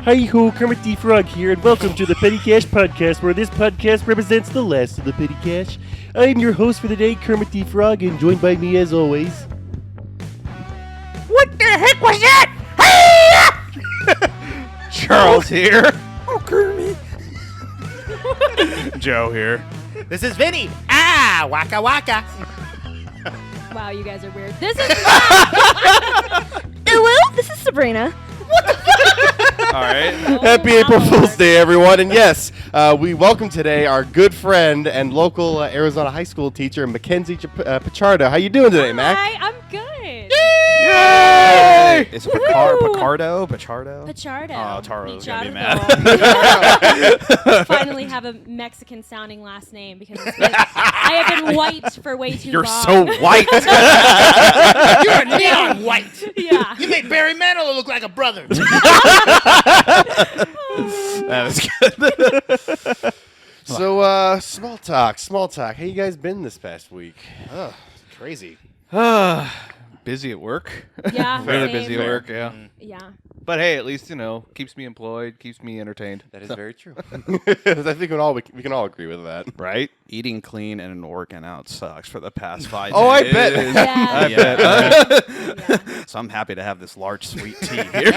Hi-ho, Kermit the Frog here, and welcome to the Petty Cash Podcast, where this podcast represents the last of the Petty Cash. I'm your host for the day, Kermit the Frog, and joined by me as always... What the heck was that? Charles here. Oh, Kermit. Joe here. This is Vinny. Ah, waka waka. Wow, you guys are weird. This is Hello, this is Sabrina. All right. Happy April Fool's Day, everyone, and yes, we welcome today our good friend and local Arizona high school teacher, Mackenzie Pichardo. How you doing today, Mac? Hi, I'm good. Yay! It's Picardo? Pichardo? Pichardo. Oh, Taro's gonna be Pichardo. mad. Finally have a Mexican-sounding last name because I have been white for way too You're long. so white. You're a neon white. Yeah. You made Barry Manilow look like a brother. That was good. So, small talk. How you guys been this past week? Ugh, crazy. Busy at work. Yeah, Really same. busy at work, yeah. Yeah. But hey, at least, keeps me employed, keeps me entertained. That is very true. I think we can all agree with that. Right? Eating clean and working out sucks for the past 5 days. Oh, I bet. Yeah. I bet. Yeah. So I'm happy to have this large sweet tea here.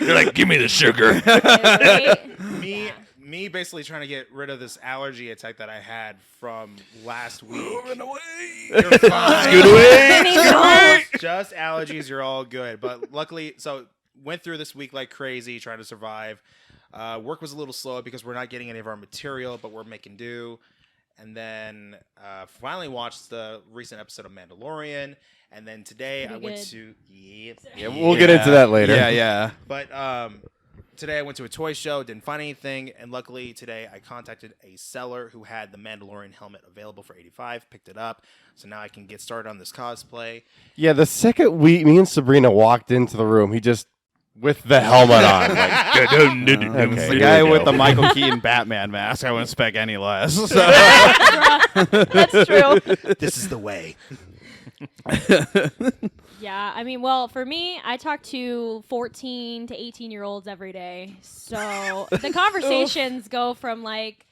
You're like, give me the sugar. Right? Me basically trying to get rid of this allergy attack that I had from last week. Moving away. You're fine. Scoot away. Just allergies, you're all good. But luckily, so went through this week like crazy, trying to survive. Work was a little slow because we're not getting any of our material, but we're making do. And then finally watched the recent episode of Mandalorian. And then today Pretty I went good. to... Yeah, we'll get into that later. Yeah. But today I went to a toy show, didn't find anything, and luckily today I contacted a seller who had the Mandalorian helmet available for $85, picked it up, so now I can get started on this cosplay. Yeah, the second me and Sabrina walked into the room, he just, with the helmet on, like, It's the guy with the Michael Keaton Batman mask. I wouldn't expect any less. So. That's true. This is the way. Yeah, I mean, well, for me, I talk to 14 to 18-year-olds every day. So the conversations go from like,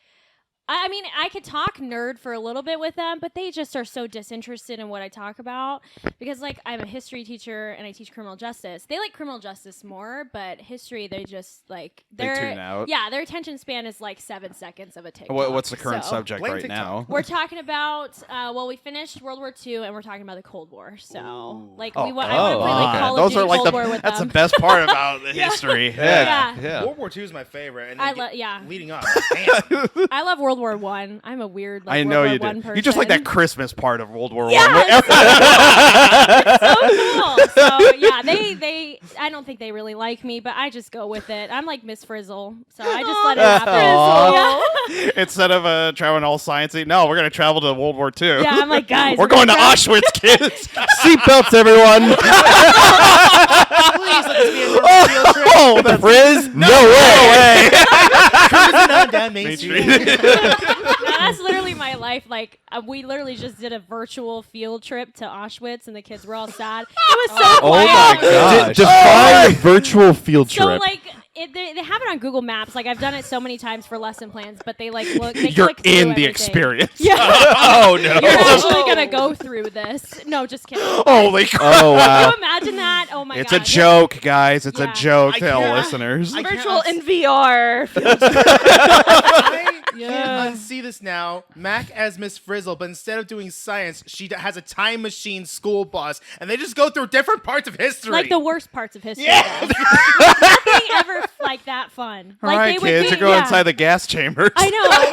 I mean, I could talk nerd for a little bit with them, but they just are so disinterested in what I talk about because, like, I'm a history teacher and I teach criminal justice. They like criminal justice more, but history, they just like They tune out. Yeah, their attention span is like 7 seconds of a TikTok. What's the current So subject Blame right TikTok. now? we're talking about we finished World War II and we're talking about the Cold War. So Ooh. like Oh, I want to play like Call of those Duty are like Cold War with that's them. the best part about the history. Yeah. World War II is my favorite. And I then yeah. leading up. Damn. I love World War One. I'm a weird like I know World you War do. I person. You just like that Christmas part of World War Yeah, One. it's so cool. So yeah, they I don't think they really like me, but I just go with it. I'm like Miss Frizzle, so I just let it happen. Aw. Yeah. Instead of traveling all sciencey, no, we're gonna travel to World War II. Yeah, I'm like, guys, we're going to gonna Auschwitz, kids. Seatbelts, everyone. Please let this be a normal field trip. Oh, the Frizz? No way. Cruising on down Main Street. No, that's literally my life. Like, we literally just did a virtual field trip to Auschwitz, and the kids were all sad. It was so Oh quiet. my gosh. Define a virtual field trip. So like they have it on Google Maps. Like I've done it so many times for lesson plans, but they like look. They You're click through in the everything. experience. Yeah. Oh no. You're actually gonna go through this. No, just kidding. Holy crap. Oh, wow. Can you imagine that? Oh my It's god. a joke, guys. It's Yeah. a joke I to all can't- listeners. I Virtual can't in VR. I Yeah. can't unsee this now. Mac as Miss Frizzle, but instead of doing science, she has a time machine school bus, and they just go through different parts of history. Like the worst parts of history. Yeah. though. Nothing ever like that fun. all Like right, they would kids, be, you're going yeah. inside the gas chambers. I know. Like,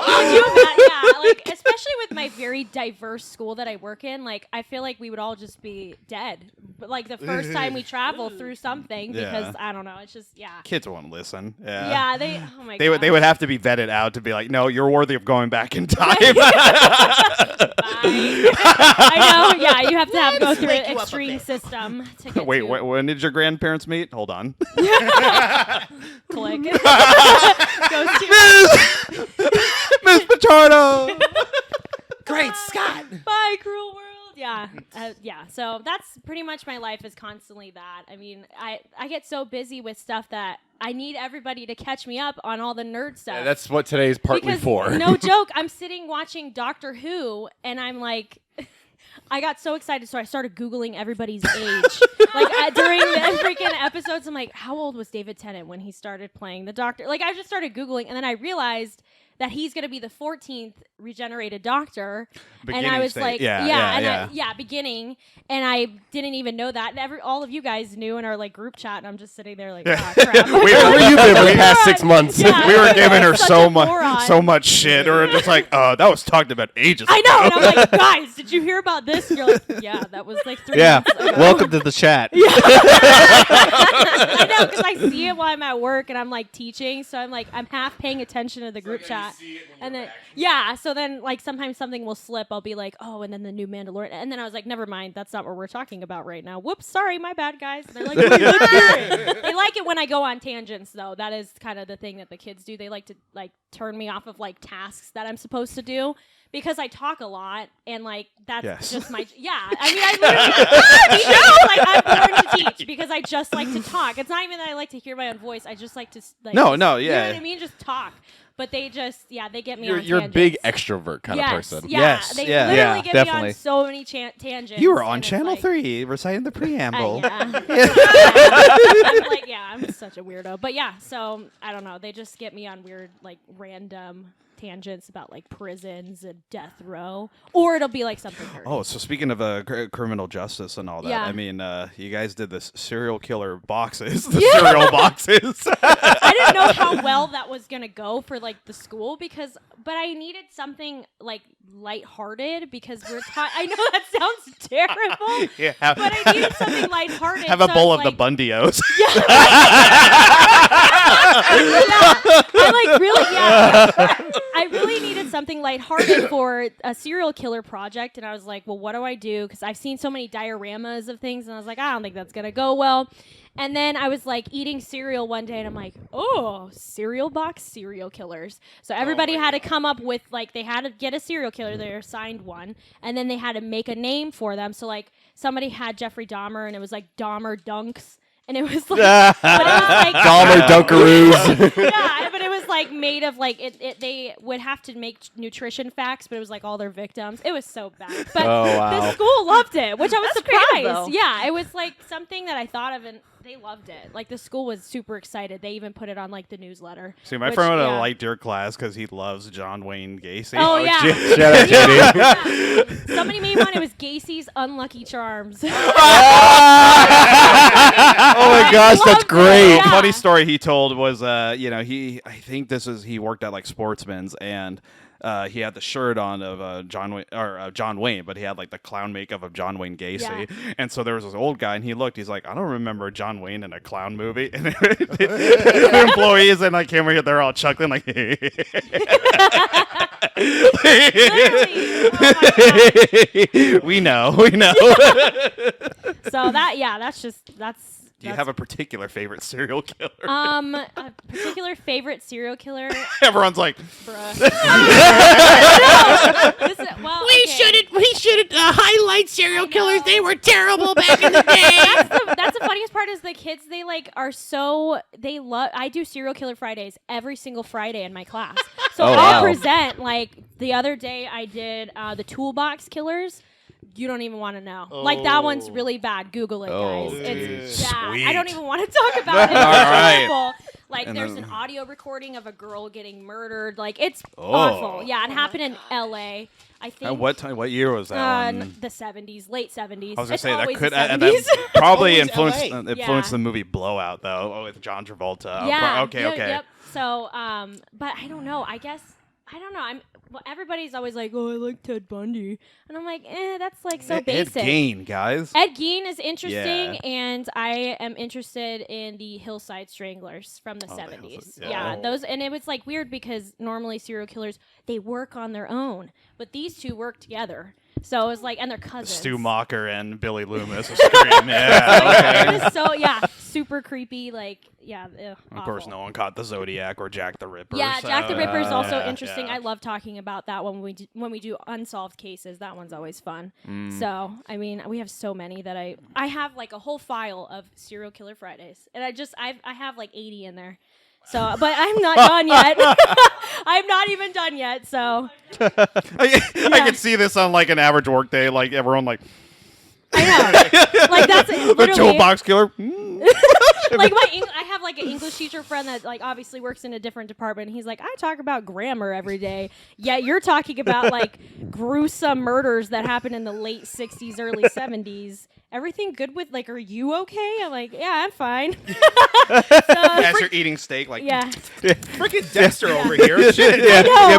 could you imagine? Yeah, like especially with my very diverse school that I work in, like I feel like we would all just be dead. But like the first time we travel through something, because I don't know, it's just Kids won't listen. Yeah. Yeah, they. Oh my They god. would. They would have to be vetted out to be like, no, you're worthy of going back in time. I know. Yeah, you have to go through wake an you up a extreme bit. system to get Wait, to when did your grandparents meet? Hold on. click. Goes to Miss Pichardo. Great Scott. bye, cruel world. yeah. So that's pretty much my life is constantly that. I mean, I get so busy with stuff that I need everybody to catch me up on all the nerd stuff. That's what today's partly because, for. No joke. I'm sitting watching Doctor Who, and I'm like, I got so excited, so I started Googling everybody's age. During the freaking episodes, I'm like, how old was David Tennant when he started playing the Doctor? Like, I just started Googling, and then I realized that he's going to be the 14th regenerated Doctor. Beginning and I was stage. like, beginning. And I didn't even know that. And all of you guys knew in our like group chat, and I'm just sitting there like, ah, crap. Where have you been for the past 6 months? Yeah, We were giving her such so a moron. much shit. Or just like, that was talked about ages I know. ago. And I'm like, guys, did you hear about this? And you're like, yeah, that was like 3 Yeah. months ago. Welcome to the chat. I know, because I see it while I'm at work and I'm like teaching, so I'm half paying attention to the group chat, and then so then like sometimes something will slip. I'll be like, oh, and then the new Mandalorian, and then I was like, never mind, that's not what we're talking about right now. Whoops, sorry, my bad, guys. And they're like, wait, let's hear it. They like it when I go on tangents, though. That is kind of the thing that the kids do. They like to like turn me off of like tasks that I'm supposed to do. Because I talk a lot, and like that's just my I mean, I literally I'm born to teach because I just like to talk. It's not even that I like to hear my own voice. I just like to like. No, you yeah. know what I mean? Just talk. But they just they get me on You're a tangents. big extrovert kind of person. Yeah, Yes, they yeah, literally get definitely. me on so many tangents. You were on and it's Channel like, 3 reciting the preamble. I'm like, I'm such a weirdo. But so I don't know. They just get me on weird, like random tangents about like prisons and death row, or it'll be like something nerdy. Oh, so speaking of criminal justice and all that, I mean, you guys did this serial killer boxes, serial boxes. I didn't know how well that was gonna go for like the school but I needed something like lighthearted because we're taught. I know that sounds terrible, but I needed something lighthearted. Have a bowl of like, the Bundios. I really needed something lighthearted for a serial killer project, and I was like, well, what do I do? Because I've seen so many dioramas of things, and I was like, I don't think that's going to go well. And then I was like eating cereal one day, and I'm like, oh, cereal box serial killers. So everybody had to come up with, like, they had to get a serial killer. They assigned one, and then they had to make a name for them. So, like, somebody had Jeffrey Dahmer, and it was like Dahmer Dunks. And it was like, Dahmer Dunkaroos. Yeah, but it was like made of like they would have to make nutrition facts, but it was like all their victims. It was so bad. But the school loved it, which I was surprised. Yeah, it was like something that I thought of, and they loved it. Like the school was super excited. They even put it on like the newsletter. See, my friend liked your class because he loves John Wayne Gacy. Oh yeah. Shout out, JD. Yeah. Somebody made one. It was Gacy's Unlucky Charms. Oh my gosh, that's great. Yeah. Funny story he told was, I think he worked at like Sportsman's, and he had the shirt on of John Wayne, but he had like the clown makeup of John Wayne Gacy. Yeah. And so there was this old guy, and he's like, I don't remember John Wayne in a clown movie. And the employees and like camera here, they're all chuckling like. We know. So that's. Do you have a particular favorite serial killer? A particular favorite serial killer. Everyone's like, bruh. We shouldn't highlight serial killers. They were terrible back in the day. That's the funniest part is the kids. They like are so they love. I do serial killer Fridays every single Friday in my class. So I'll present like the other day I did the toolbox killers. You don't even want to know. Like, that one's really bad. Google it, guys. It's bad. Sweet. I don't even want to talk about it. All right. Terrible. Like, And there's then- an audio recording of a girl getting murdered. Like, it's awful. Yeah, it happened in L.A., I think. What year was that one? The 70s, late 70s. I was gonna It's say that always could the that 70s. probably Always influenced LA. the movie Blowout though with John Travolta. Yeah. Okay. Yep. So, but I don't know. I don't know. Everybody's always like, oh, I like Ted Bundy. And I'm like, that's like so basic. Ed Gein, guys. Ed Gein is interesting, Yeah. and I am interested in the Hillside Stranglers from the 70s. Yeah, those, and it was like weird because normally serial killers, they work on their own, but these two work together. So it was like, and they're cousins. Stu Macher and Billy Loomis. Scream. Yeah. It was so super creepy. Like Of course, no one caught the Zodiac or Jack the Ripper. Yeah, so, Jack the Ripper is also yeah, interesting. yeah. I love talking about that when we do unsolved cases. That one's always fun. So I mean, we have so many that I have like a whole file of serial killer Fridays, and I have like 80 in there. So, but I'm not done yet. I'm not even done yet. So I can see this on like an average work day. Like everyone like. I know. Like that's The toolbox killer. Like I have like an English teacher friend that like obviously works in a different department. He's like, I talk about grammar every day. Yeah, you're talking about like gruesome murders that happened in the late 60s, early 70s. Everything good with like, are you okay? I'm like, yeah, I'm fine. As you're eating steak, like Freaking Dexter over here. Shit.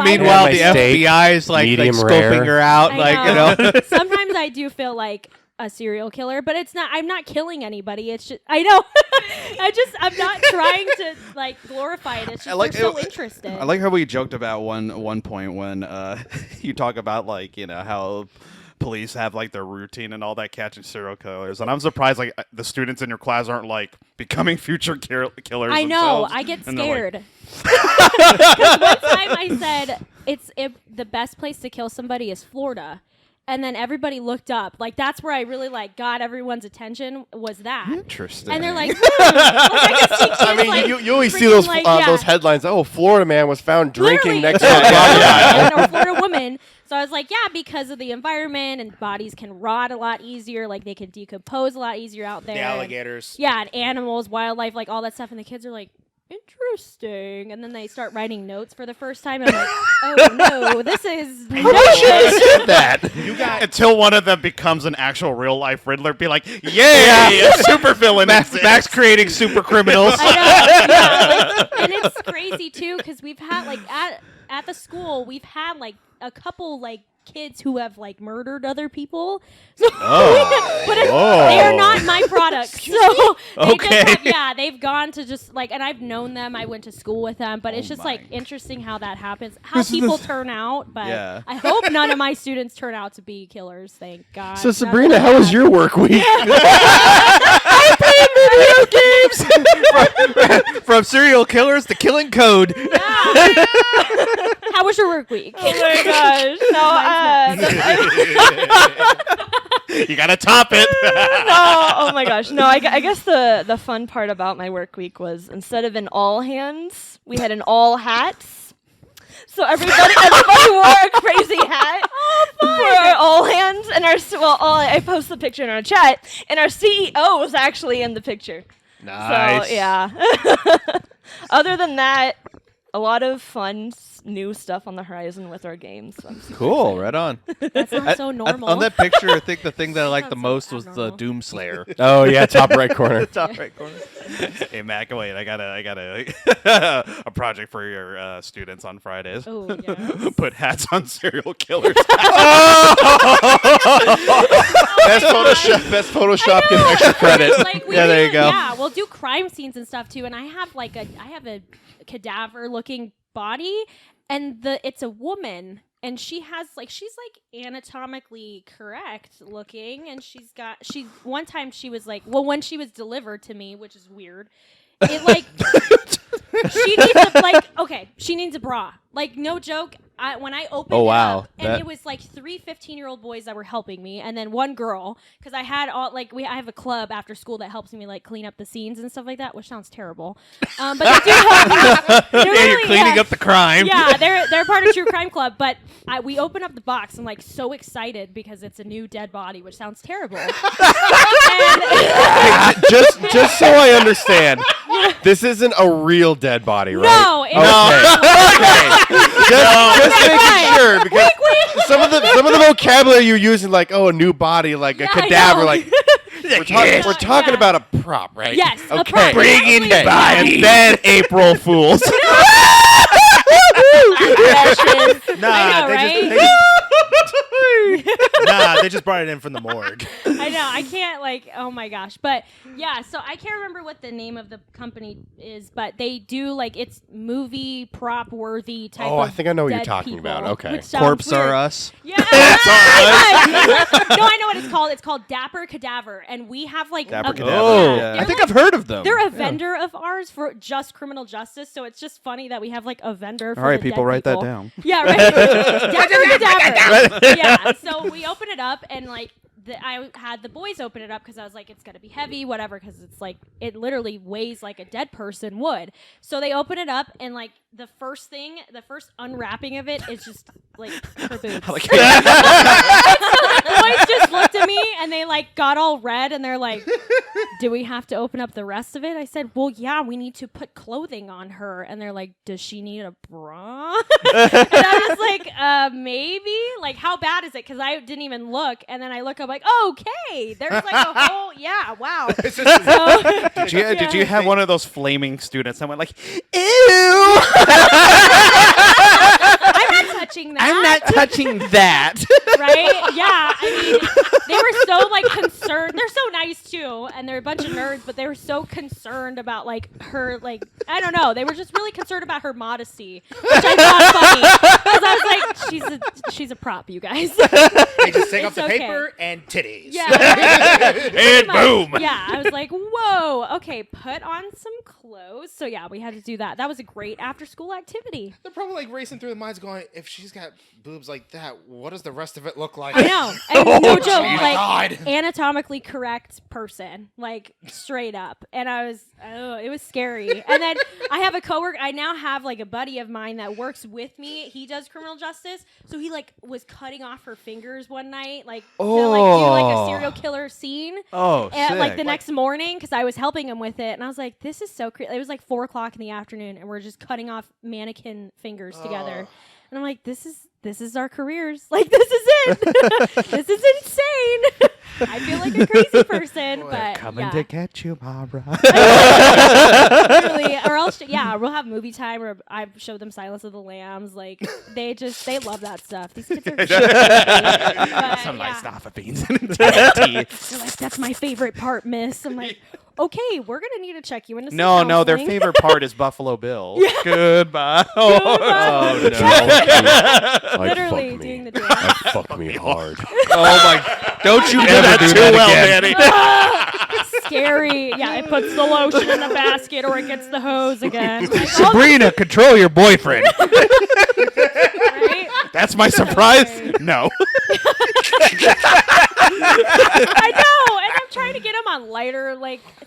Meanwhile, the steak, FBI is like medium scoping rare. her out. I know. Sometimes I do feel like a serial killer, but it's not. I'm not killing anybody. It's just I know. I'm not trying to like glorify it. It's just they're so interested. I like how we joked about one point when you talk about like how police have like their routine and all that catching serial killers, and I'm surprised like the students in your class aren't like becoming future killers. I know. themselves. I get And they're scared. Because one time I said the best place to kill somebody is Florida. And then everybody looked up. Like, that's where I really, like, got everyone's attention was that. Interesting. And they're like, like, I can see kids, I mean, like, you always see freaking, those headlines. Oh, Florida man was found drinking Literally. next to a crocodile. or Florida woman. So I was like, yeah, because of the environment and bodies can rot a lot easier. Like, they can decompose a lot easier out there. The alligators. And animals, wildlife, like, all that stuff. And the kids are like, interesting. And then they start writing notes for the first time. And I'm like, oh, no, this is How did you have said that? You got Until one of them becomes an actual real life Riddler, be like, "Yay, a super villain!" Max creating super criminals. I know, like, and it's crazy too because we've had like at the school we've had like a couple like kids who have like murdered other people. So but they are not my product. So they just have, they've gone to just like, and I've known them. I went to school with them, but it's just like interesting how that happens, how people turn out. But I hope none of my students turn out to be killers. Thank God. So Sabrina, how was your work week? From serial killers to killing code. How was your work week? Oh my gosh. You gotta top it. Oh my gosh. No, I guess the fun part about my work week was instead of an all hands, we had an all hats. So everybody wore a crazy hat for our all hands, and I post the picture in our chat, and our CEO was actually in the picture. Nice. So yeah. Other than that, a lot of fun new stuff on the horizon with our games. So Cool. Right on. That's not so normal. On that picture, I think the thing that I liked the Sounds most so was the abnormal. Doomslayer. Oh yeah, top right corner. Top right corner. Hey Mac, wait, I got a project for your students on Fridays. Oh, yes. Put hats on serial killers. Best Photoshop gets extra credit. Like, Yeah, there you go. Yeah, we'll do crime scenes and stuff too. And I have a cadaver-looking body, and it's a woman, and she's anatomically correct looking, and one time she was like, well, when she was delivered to me, which is weird, it like she needs a bra. Like, no joke. When I opened it up, and it was like 3 15-year-old boys that were helping me, and then one girl, because I had I have a club after school that helps me like clean up the scenes and stuff like that, which sounds terrible. But they do help me. You're cleaning up the crime. Yeah, they're part of True Crime Club. But we open up the box. I'm like so excited because it's a new dead body, which sounds terrible. And just so I understand, this isn't a real dead body, right? no, Just making sure, because some of the vocabulary you're using, like a new body, like a Yeah, I cadaver, know. like we're talking about a prop, right? Yes, a Okay. prop. Bring in Absolutely. body. And then April Fools. Nah, I know, they They just brought it in from the morgue. I know. I can't oh my gosh. But yeah, so I can't remember what the name of the company is, but they do it's movie prop worthy type Oh, of I think I know what you're dead talking about. people, Okay. which sounds Corpse weird. are us. Yeah. No, I know what it's called. It's called Dapper Cadaver, and we have Dapper a- Cadaver, Oh, yeah. I think I've heard of them. They're a vendor of ours for just criminal justice, so it's just funny that we have a vendor for All right, the people, dead write that people. down. Yeah, right. Dapper Cadaver. Yeah, so we open it up and I had the boys open it up because I was like, it's gonna be heavy, whatever, because it's it literally weighs like a dead person would. So they open it up and the first unwrapping of it is just her boobs. The boys just looked at me and they got all red and they're like, do we have to open up the rest of it? I said, well, yeah, we need to put clothing on her. And they're like, does she need a bra? And I was like, maybe. How bad is it? Because I didn't even look. And then I look up okay. There's a whole, yeah, wow. So, Did you have one of those flaming students that went ew? I'm not touching that. I'm not touching that. Right? Yeah. I mean, they were so concerned. They're so nice too, and they're a bunch of nerds, but they were so concerned about her I don't know. They were just really concerned about her modesty, which I thought funny because I was like, she's a prop, you guys. They just take off It's the okay. paper and titties. Yeah. Right? And boom. Yeah. I was like, whoa. Okay, put on some clothes. So yeah, we had to do that. That was a great after-school activity. They're probably racing through their minds going, if she's got boobs like that, what does the rest of it look like? I know. And no joke, God. anatomically correct person, straight up. And it was scary. And then I have a coworker. I now have a buddy of mine that works with me. He does criminal justice, so he was cutting off her fingers one night, to do a serial killer scene. Oh, And, sick. the next morning, because I was helping him with it, and I was like, "This is so crazy." It was 4:00 in the afternoon, and we're just cutting off mannequin fingers together. And I'm like, "This is our careers. This is it. This is insane." I feel like a crazy person, but Coming yeah. to get you, Mara. Literally, or else, we'll have movie time, or I show them Silence of the Lambs. They love that stuff. These kids are Some nice yeah. lava beans and teeth. They're like, that's my favorite part, miss. I'm like, okay, we're gonna need to check you into some No, their counseling. favorite part is Buffalo Bill. Goodbye. Goodbye. Oh, no. Literally fuck me. doing the dance. I'd fuck me hard. Oh my! Don't you do ever that do too that well, again. Danny. Scary. Yeah, it puts the lotion in the basket or it gets the hose again. Sabrina, control your boyfriend. Right? That's my surprise. No. I know, and I'm trying to get them on lighter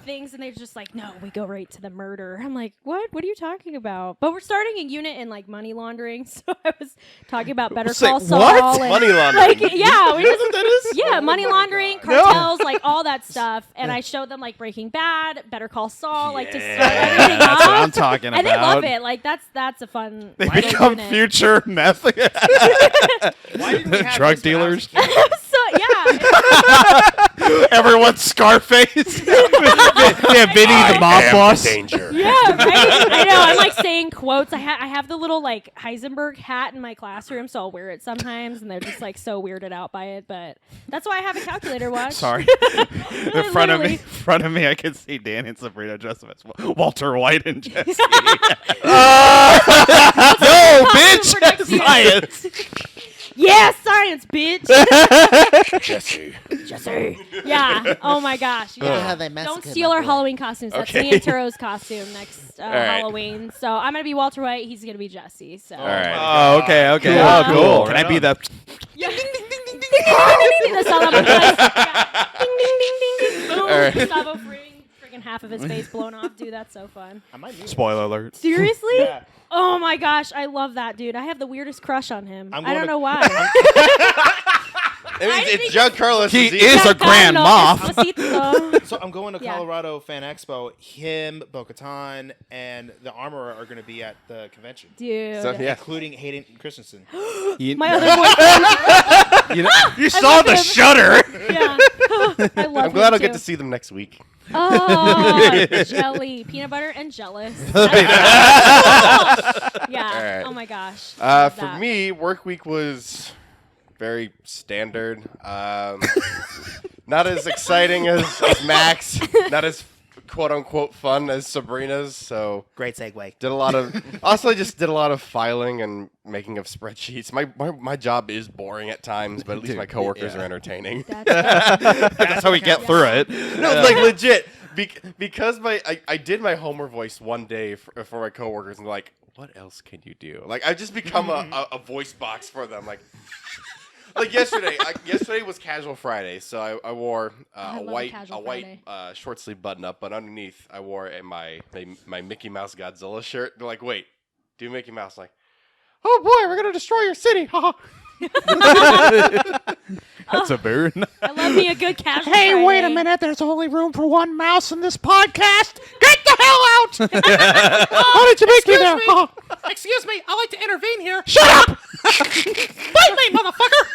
things, and they're just like, "No, we go right to the murder." I'm like, "What? What are you talking about?" But we're starting a unit in money laundering, so I was talking about Better Say, Call Saul. what? And, Money laundering. yeah, we just, that is? yeah, money laundering, cartels, all that stuff, and I showed them Breaking Bad, Better Call Saul, to start everything That's what off. I'm talking about. And they love it. That's a fun. They little become unit. future meth Why didn't we have drug this when I was dealers. a kid? So yeah, Everyone's Scarface. Yeah, Vinny, the I mob am boss. danger. yeah, right. I know. I'm saying quotes. I have the little Heisenberg hat in my classroom, so I'll wear it sometimes, and they're just so weirded out by it. But that's why I have a calculator watch. Sorry. No, in front literally. of me, I can see Dan and Sabrina dressed up as Walter White and Jesse. No, bitch! Production. Science. Yeah, science, bitch. Jesse. Jesse. Yeah. Oh my gosh. Yeah. Don't steal our Halloween costumes. That's me and Turo's costume next Halloween. So I'm gonna be Walter White. He's gonna be Jesse. So. All right. Oh, okay. Cool. Oh, cool. Right Can I be on. the? Yeah. Ding ding ding ding ding ding ding. The Salamo yeah. Ding ding ding ding ding. Boom. right. Gustavo friggin' half of his face blown off. Dude, that's so fun. I might need it. Spoiler alert. Seriously? Yeah. Oh my gosh, I love that dude. I have the weirdest crush on him. I'm I going don't to- know why. It's Giancarlo He Esposito. is a grand moth. Esposito. So I'm going to Yeah. Colorado Fan Expo. Him, Bo-Katan, and the Armorer are going to be at the convention, Dude. So, yeah. including Hayden Christensen. My other boyfriend. You know, You saw the him. shutter. Yeah. I love I'm glad him I'll get too. to see them next week. Oh, jelly. Peanut butter and jealous. That's cool. Yeah. All right. Oh my gosh. Love For that. me, work week was very standard. Not as exciting as Max. Not as quote unquote fun as Sabrina's. So Great segue. did a lot of also just did a lot of filing and making of spreadsheets. My job is boring at times, but at least my coworkers are entertaining. That's how we get through it. No, like legit. Because I did my Homer voice one day for my coworkers, and they're like, "What else can you do?" Like I've just become a voice box for them. Like yesterday. Yesterday was Casual Friday, so I wore a white short sleeve button up, but underneath I wore my Mickey Mouse Godzilla shirt. They're like, "Wait, do Mickey Mouse?" I'm like, "Oh boy, we're gonna destroy your city!" Haha. That's a bird. I love me a good casual. Hey, wait a Friday. minute. There's only room for one mouse in this podcast. Get the hell out! How did you make me there? Excuse me. I like to intervene here. Shut up! Bite me, motherfucker!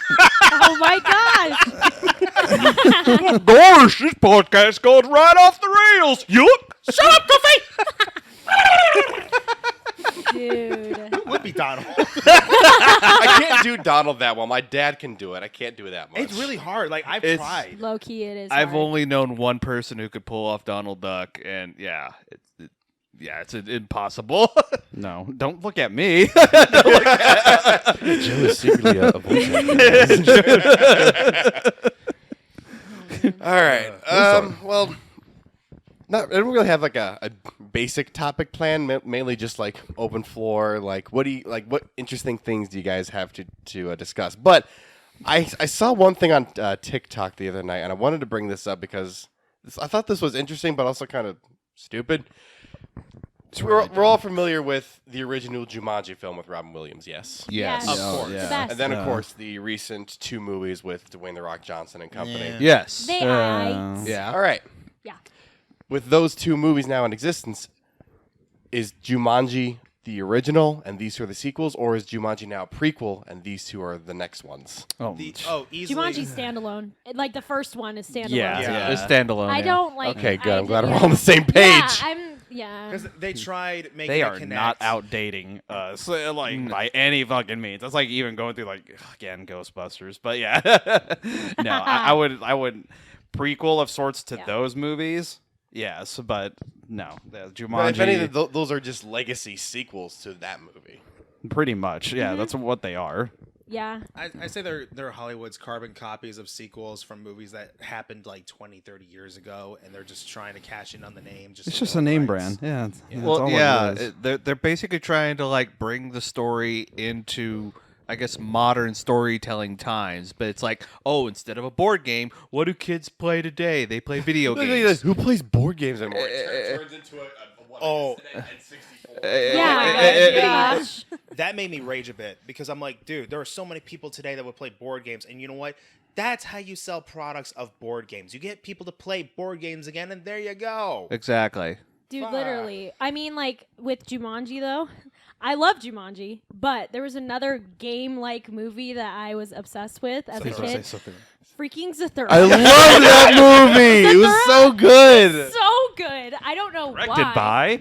Oh my gosh. Gosh, this podcast goes right off the rails. Yup. Shut up, Goofy! Dude. Would be Donald. I can't do Donald that well. My dad can do it. I can't do it that much. It's really hard. Like I've It's- tried. Low key, it is. I've hard. only known one person who could pull off Donald Duck, and it's impossible. No, don't look at me. Joe is secretly a voice actor. All right. Well, I don't really have like a basic topic plan. Mainly just like open floor. Like, what interesting things do you guys have to discuss? But I saw one thing on TikTok the other night, and I wanted to bring this up because I thought this was interesting, but also kind of stupid. So we're all familiar with the original Jumanji film with Robin Williams, yes? Yes. Of course. The best. And then, of course, the recent 2 movies with Dwayne The Rock Johnson and company. Yes. They eyes. Yeah. All right. Yeah. With those 2 movies now in existence, is Jumanji the original and these 2 are the sequels, or is Jumanji now a prequel and these 2 are the next ones? Easily. Jumanji's standalone. Like the first one is standalone. Yeah. It's standalone. I don't like. Okay, good. I I'm glad did- we're on the same page. Yeah. Because they tried making They it are not connect. outdating us by any fucking means. That's like even going through like again Ghostbusters, but yeah, no, I would prequel of sorts to Yeah. those movies. Yes, but no, But if Jumanji. anything, those are just legacy sequels to that movie. Pretty much, yeah. That's what they are. Yeah. I say they're Hollywood's carbon copies of sequels from movies that happened like 20, 30 years ago, and they're just trying to cash in on the name. It's just a name brand. Yeah. Well, yeah, they're basically trying to like bring the story into, I guess, modern storytelling times. But it's like, oh, instead of a board game, what do kids play today? They play video games. Who plays board games anymore? It turns into a Oh. Yeah. Gosh. That made me rage a bit because I'm like, dude, there are so many people today that would play board games, and you know what? That's how you sell products of board games. You get people to play board games again, and there you go. Exactly. Dude, Fuck. literally. I mean, like, with Jumanji, though, I love Jumanji, but there was another game-like movie that I was obsessed with as a kid. Freaking Zathura. I love that movie. It was so good. So good. I don't know Directed why. by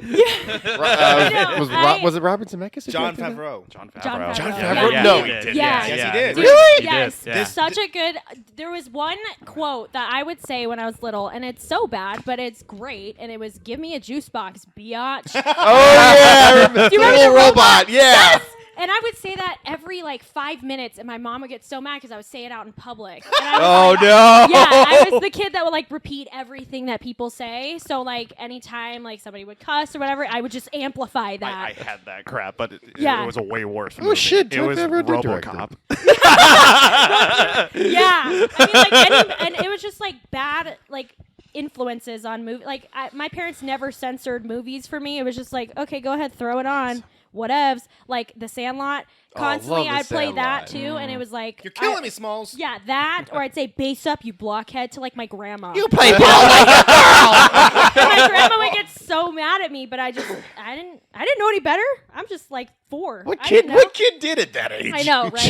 Was it Robert Zemeckis? who John directed it? Favreau. John John Favreau. Favreau. Yeah. No, he he did. Yeah. Yes, he did. Dude, Really? yes. Yeah. Such a good. There was one quote that I would say when I was little, and it's so bad, but it's great. And it was, "Give me a juice box, biatch." Oh yeah, I remember Do you the remember little the robot. Yeah. Yes! And I would say that every like 5 minutes, and my mom would get so mad because I would say it out in public. And I was like, no! yeah, I was the kid that would like repeat everything that people say. So like anytime like somebody would cuss or whatever, I would just amplify that. I had that crap, but it Yeah. was a way worse. Oh, shit, It John was Favreau did direct RoboCop. Yeah, I mean, like, and it was just like bad, like influences on movie. Like, my parents never censored movies for me. It was just like, okay, go ahead, throw it on, whatevs. Like The Sandlot, constantly love The I'd play that Sandlot. too, and it was like, You're killing me, Smalls. Yeah, that, or I'd say base up, you blockhead, to like my grandma. You play ball like a girl. My grandma would get so mad at me, but I didn't know any better. I'm just like 4. What I kid? didn't know. What kid did at that age? I know, right?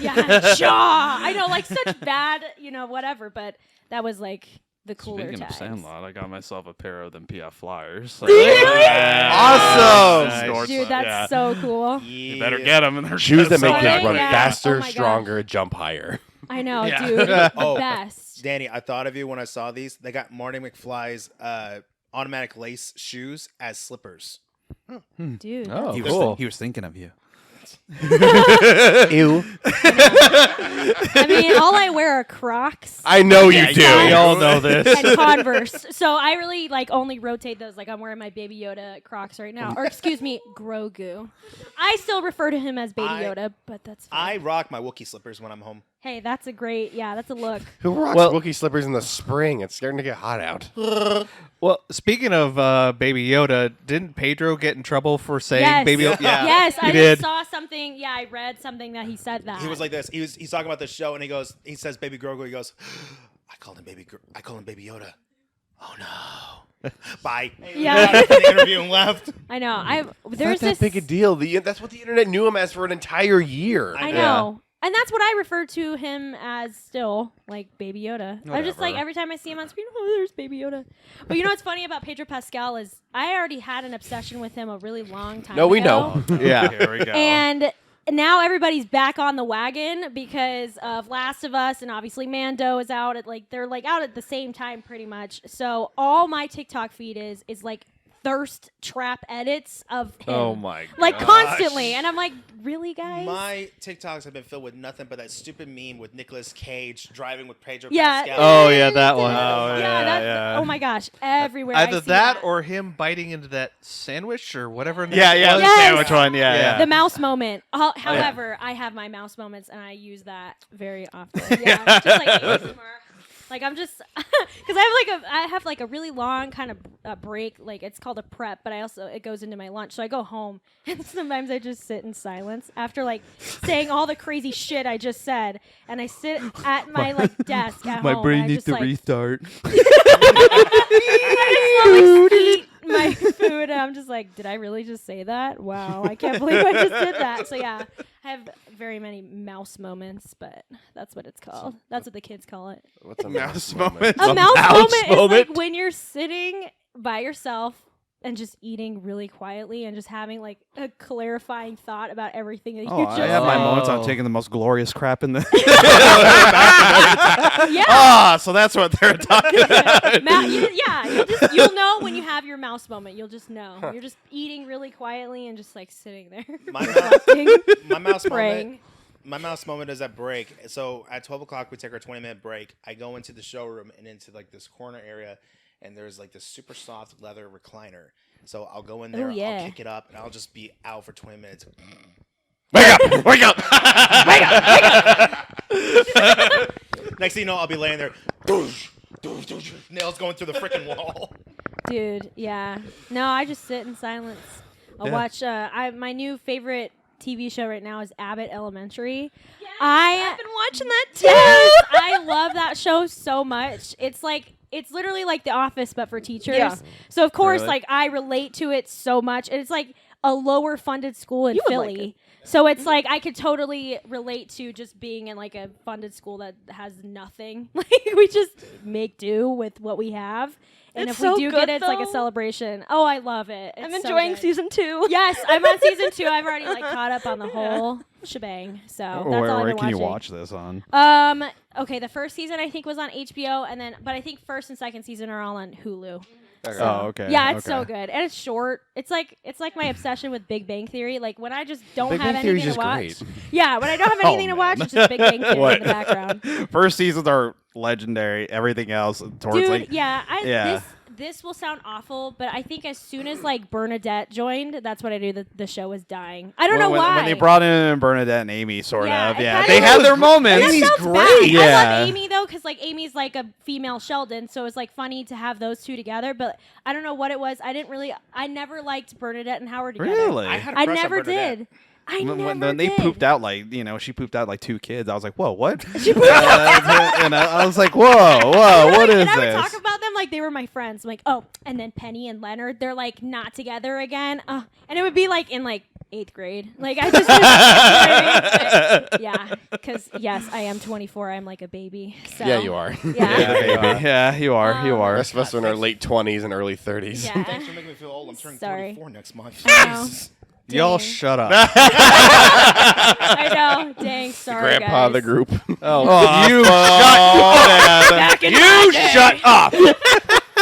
Yeah, Shaw. I know, like such bad, whatever. But that was like the cooler Speaking tags. of Sandlot, I got myself a pair of them PF flyers. Awesome! Dude, that's so cool. You better get them, and they're Shoes that make Are kids they? run Yeah. faster, Oh my gosh. stronger, jump higher. I know, Yeah. dude. The Oh. best. Danny, I thought of you when I saw these. They got Marty McFly's automatic lace shoes as slippers. Dude. Oh, He cool. was, he was thinking of you. Ew. I mean, all I wear are Crocs. I know you Yeah, do. We all know this. And Converse. So I really only rotate those. Like I'm wearing my Baby Yoda Crocs right now. Or excuse me, Grogu. I still refer to him as Baby Yoda, but that's fine. I rock my Wookiee slippers when I'm home. Hey, that's a look. Who rocks Well- Wookiee slippers in the spring? It's starting to get hot out. Well, speaking of Baby Yoda, didn't Pedro get in trouble for saying Yes. Baby Yoda? Yeah. Yes, he I did. just saw something. Yeah, I read something that he said that. He was like this. He's talking about the show, and he says Baby Grogu. He goes, I called him Baby Yoda. Oh no. Bye. Yeah. Left the interview and left. I know. It's There's not that this. big a deal. That's what the internet knew him as for an entire year. I know. And that's what I refer to him as still, like Baby Yoda. I'm just like, Whatever. every time I see him on screen, oh, there's Baby Yoda. But you know what's funny about Pedro Pascal is I already had an obsession with him a really long time No, we ago. know. Yeah. Here we go. And now everybody's back on the wagon because of Last of Us, and obviously Mando is out at they're out at the same time pretty much. So all my TikTok feed is like thirst trap edits of him. Oh my god. Like constantly. And I'm like, really, guys? My TikToks have been filled with nothing but that stupid meme with Nicolas Cage driving with Pedro Yeah. Pascal. Oh, yeah, that one. Oh, yeah, that's, yeah. oh my gosh, everywhere. I Either see that or him biting into that sandwich or whatever. yeah, that yeah, was. the Yes. sandwich one. Yeah, Yeah. yeah. the mouse moment. However, I have my mouse moments and I use that very often. Yeah, just like ASMR. Like I'm just because I have like a really long kind of break. Like it's called a prep, but it goes into my lunch. So I go home and sometimes I just sit in silence after like saying all the crazy shit I just said, and I sit at my desk at home. and I just, restart. I slowly eat my food, and I'm just like, did I really just say that? Wow, I can't believe I just did that. So yeah, I have very many mouse moments, but that's what it's called. That's what the kids call it. What's a Mouse mouse moment. A mouse mouse moment is moment? like when you're sitting by yourself and just eating really quietly and just having like a clarifying thought about everything that Oh, you I just have my said. moments on taking the most glorious crap in the. Yeah. Ah, so that's what they're talking about. You'll know when you have your mouse moment. You'll just know. You're just eating really quietly and just like sitting there. My reflecting, My mouse moment. praying. My mouse moment is at break. So at 12 o'clock, we take our 20-minute break. I go into the showroom and into like this corner area, and there's like this super soft leather recliner. So I'll go in there, Ooh, yeah. I'll kick it up, and I'll just be out for 20 minutes. Wake up! Wake up! Next thing you know, I'll be laying there, nails going through the freaking wall. Dude, yeah. No, I just sit in silence. I'll watch. My new favorite TV show right now is Abbott Elementary. I've been watching that too. Yes, I love that show so much. It's literally like The Office, but for teachers. Yeah. So of course, Really? like I relate to it so much, and it's like a lower funded school in You would like Philly. it. So it's like I could totally relate to just being in like a funded school that has nothing. Like we just make do with what we have. And It's if we so do good, get it, it's like a though. celebration. Oh, I love it. I'm It's so enjoying good. season 2. Yes, I'm on season 2. I've already like caught up on the whole shebang. So that's all I've Where been can you watching. watch this on? Okay, the first season I think was on HBO, but I think first and second season are all on Hulu. Oh, okay. Yeah, it's so okay. good, and it's short. It's like my obsession with Big Bang Theory. Like when I just don't Big have Bang Theory's anything to just watch. great. Yeah, when I don't have anything to watch, it's just Big Bang Theory What? in the background. First seasons are legendary. Everything else towards Dude, like yeah, This will sound awful, but I think as soon as like Bernadette joined, that's what I knew. The show was dying. I don't know why. when they brought in Bernadette and Amy, sort Yeah, of. it Yeah, kinda they had was- their That moments. sounds great. bad. I Yeah. love Amy though, because like Amy's like a female Sheldon, so it's like funny to have those two together. But I don't know what it was. I never liked Bernadette and Howard together. Really? I had a I crush on never Bernadette. did. I When never they did. pooped out she pooped out like 2 kids. I was like, whoa, what? And I was like, whoa, what is and I would this? talk about them like they were my friends. I'm like, oh, and then Penny and Leonard, they're like not together again. And it would be like in like 8th grade. Like I just, you know what I mean? But, yeah, because yes, I am 24. I'm like a baby. So Yeah, you are. Yeah. Baby. Yeah, you are. You The are. rest of us are in our late 20s and early 30s. Yeah. Thanks for making me feel old. I'm turning Sorry. 34 next month. I know. Y'all Dang. shut up. I know. Dang. Sorry, Grandpa guys. of the group. You shut up.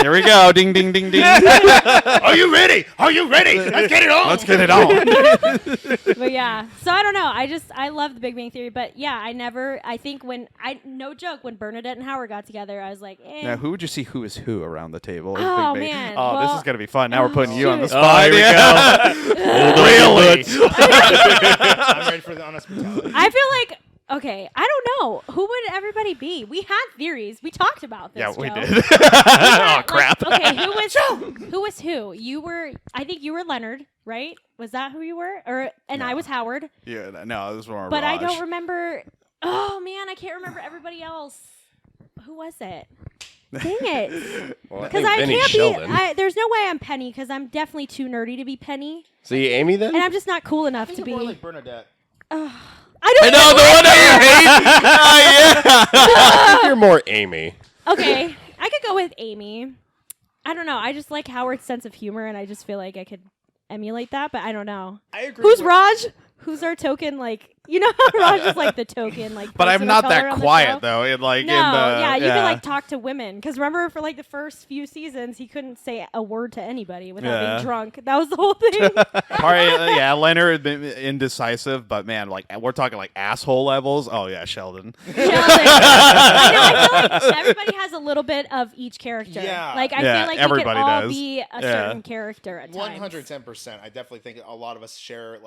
Here we go. Ding, ding, ding, ding. Are you ready? Are you ready? Let's get it on. Let's get it on. But yeah, so I don't know. I love the Big Bang Theory, but yeah, I think no joke, when Bernadette and Howard got together, I was like, eh. Now, who would you see who is who around the table? in Oh, Big Bang? man. Oh, this Well, is gonna be fun. Now we're putting you on the shoot. spot. here we Really? I'm ready for the honest brutality. I feel like, okay, I don't know. Who would everybody be? We had theories. We talked about this, Yeah, we Joe. did. We had, Oh, crap. Okay, who was who? You were, I think you were Leonard, right? Was that who you were? I was Howard. Yeah, no, this was more But I Raj. don't remember. Oh, man, I can't remember everybody else. Who was it? Dang it. Well, Because I Vinny can't Sheldon. be. There's no way I'm Penny because I'm definitely too nerdy to be Penny. So you Amy then? And I'm just not cool enough to be. More like Bernadette. I don't I know the one that you hate. I think you're more Amy. Okay, I could go with Amy. I don't know. I just like Howard's sense of humor, and I just feel like I could emulate that, but I don't know. I agree. Who's with- Raj? Who's our token? Like, you know how Raj is like the token, like. But I'm person of not color that on the quiet show? though. In like No, in the yeah, you can like talk to women. Because remember, for like the first few seasons, he couldn't say a word to anybody without Yeah. being drunk. That was the whole thing. Probably, yeah, Leonard had been indecisive, but man, like we're talking like asshole levels. Oh yeah, Sheldon. I feel like everybody has a little bit of each character. Yeah. Like I Yeah, feel like we could everybody all does. be a Yeah. certain character at times. 110%. I definitely think a lot of us share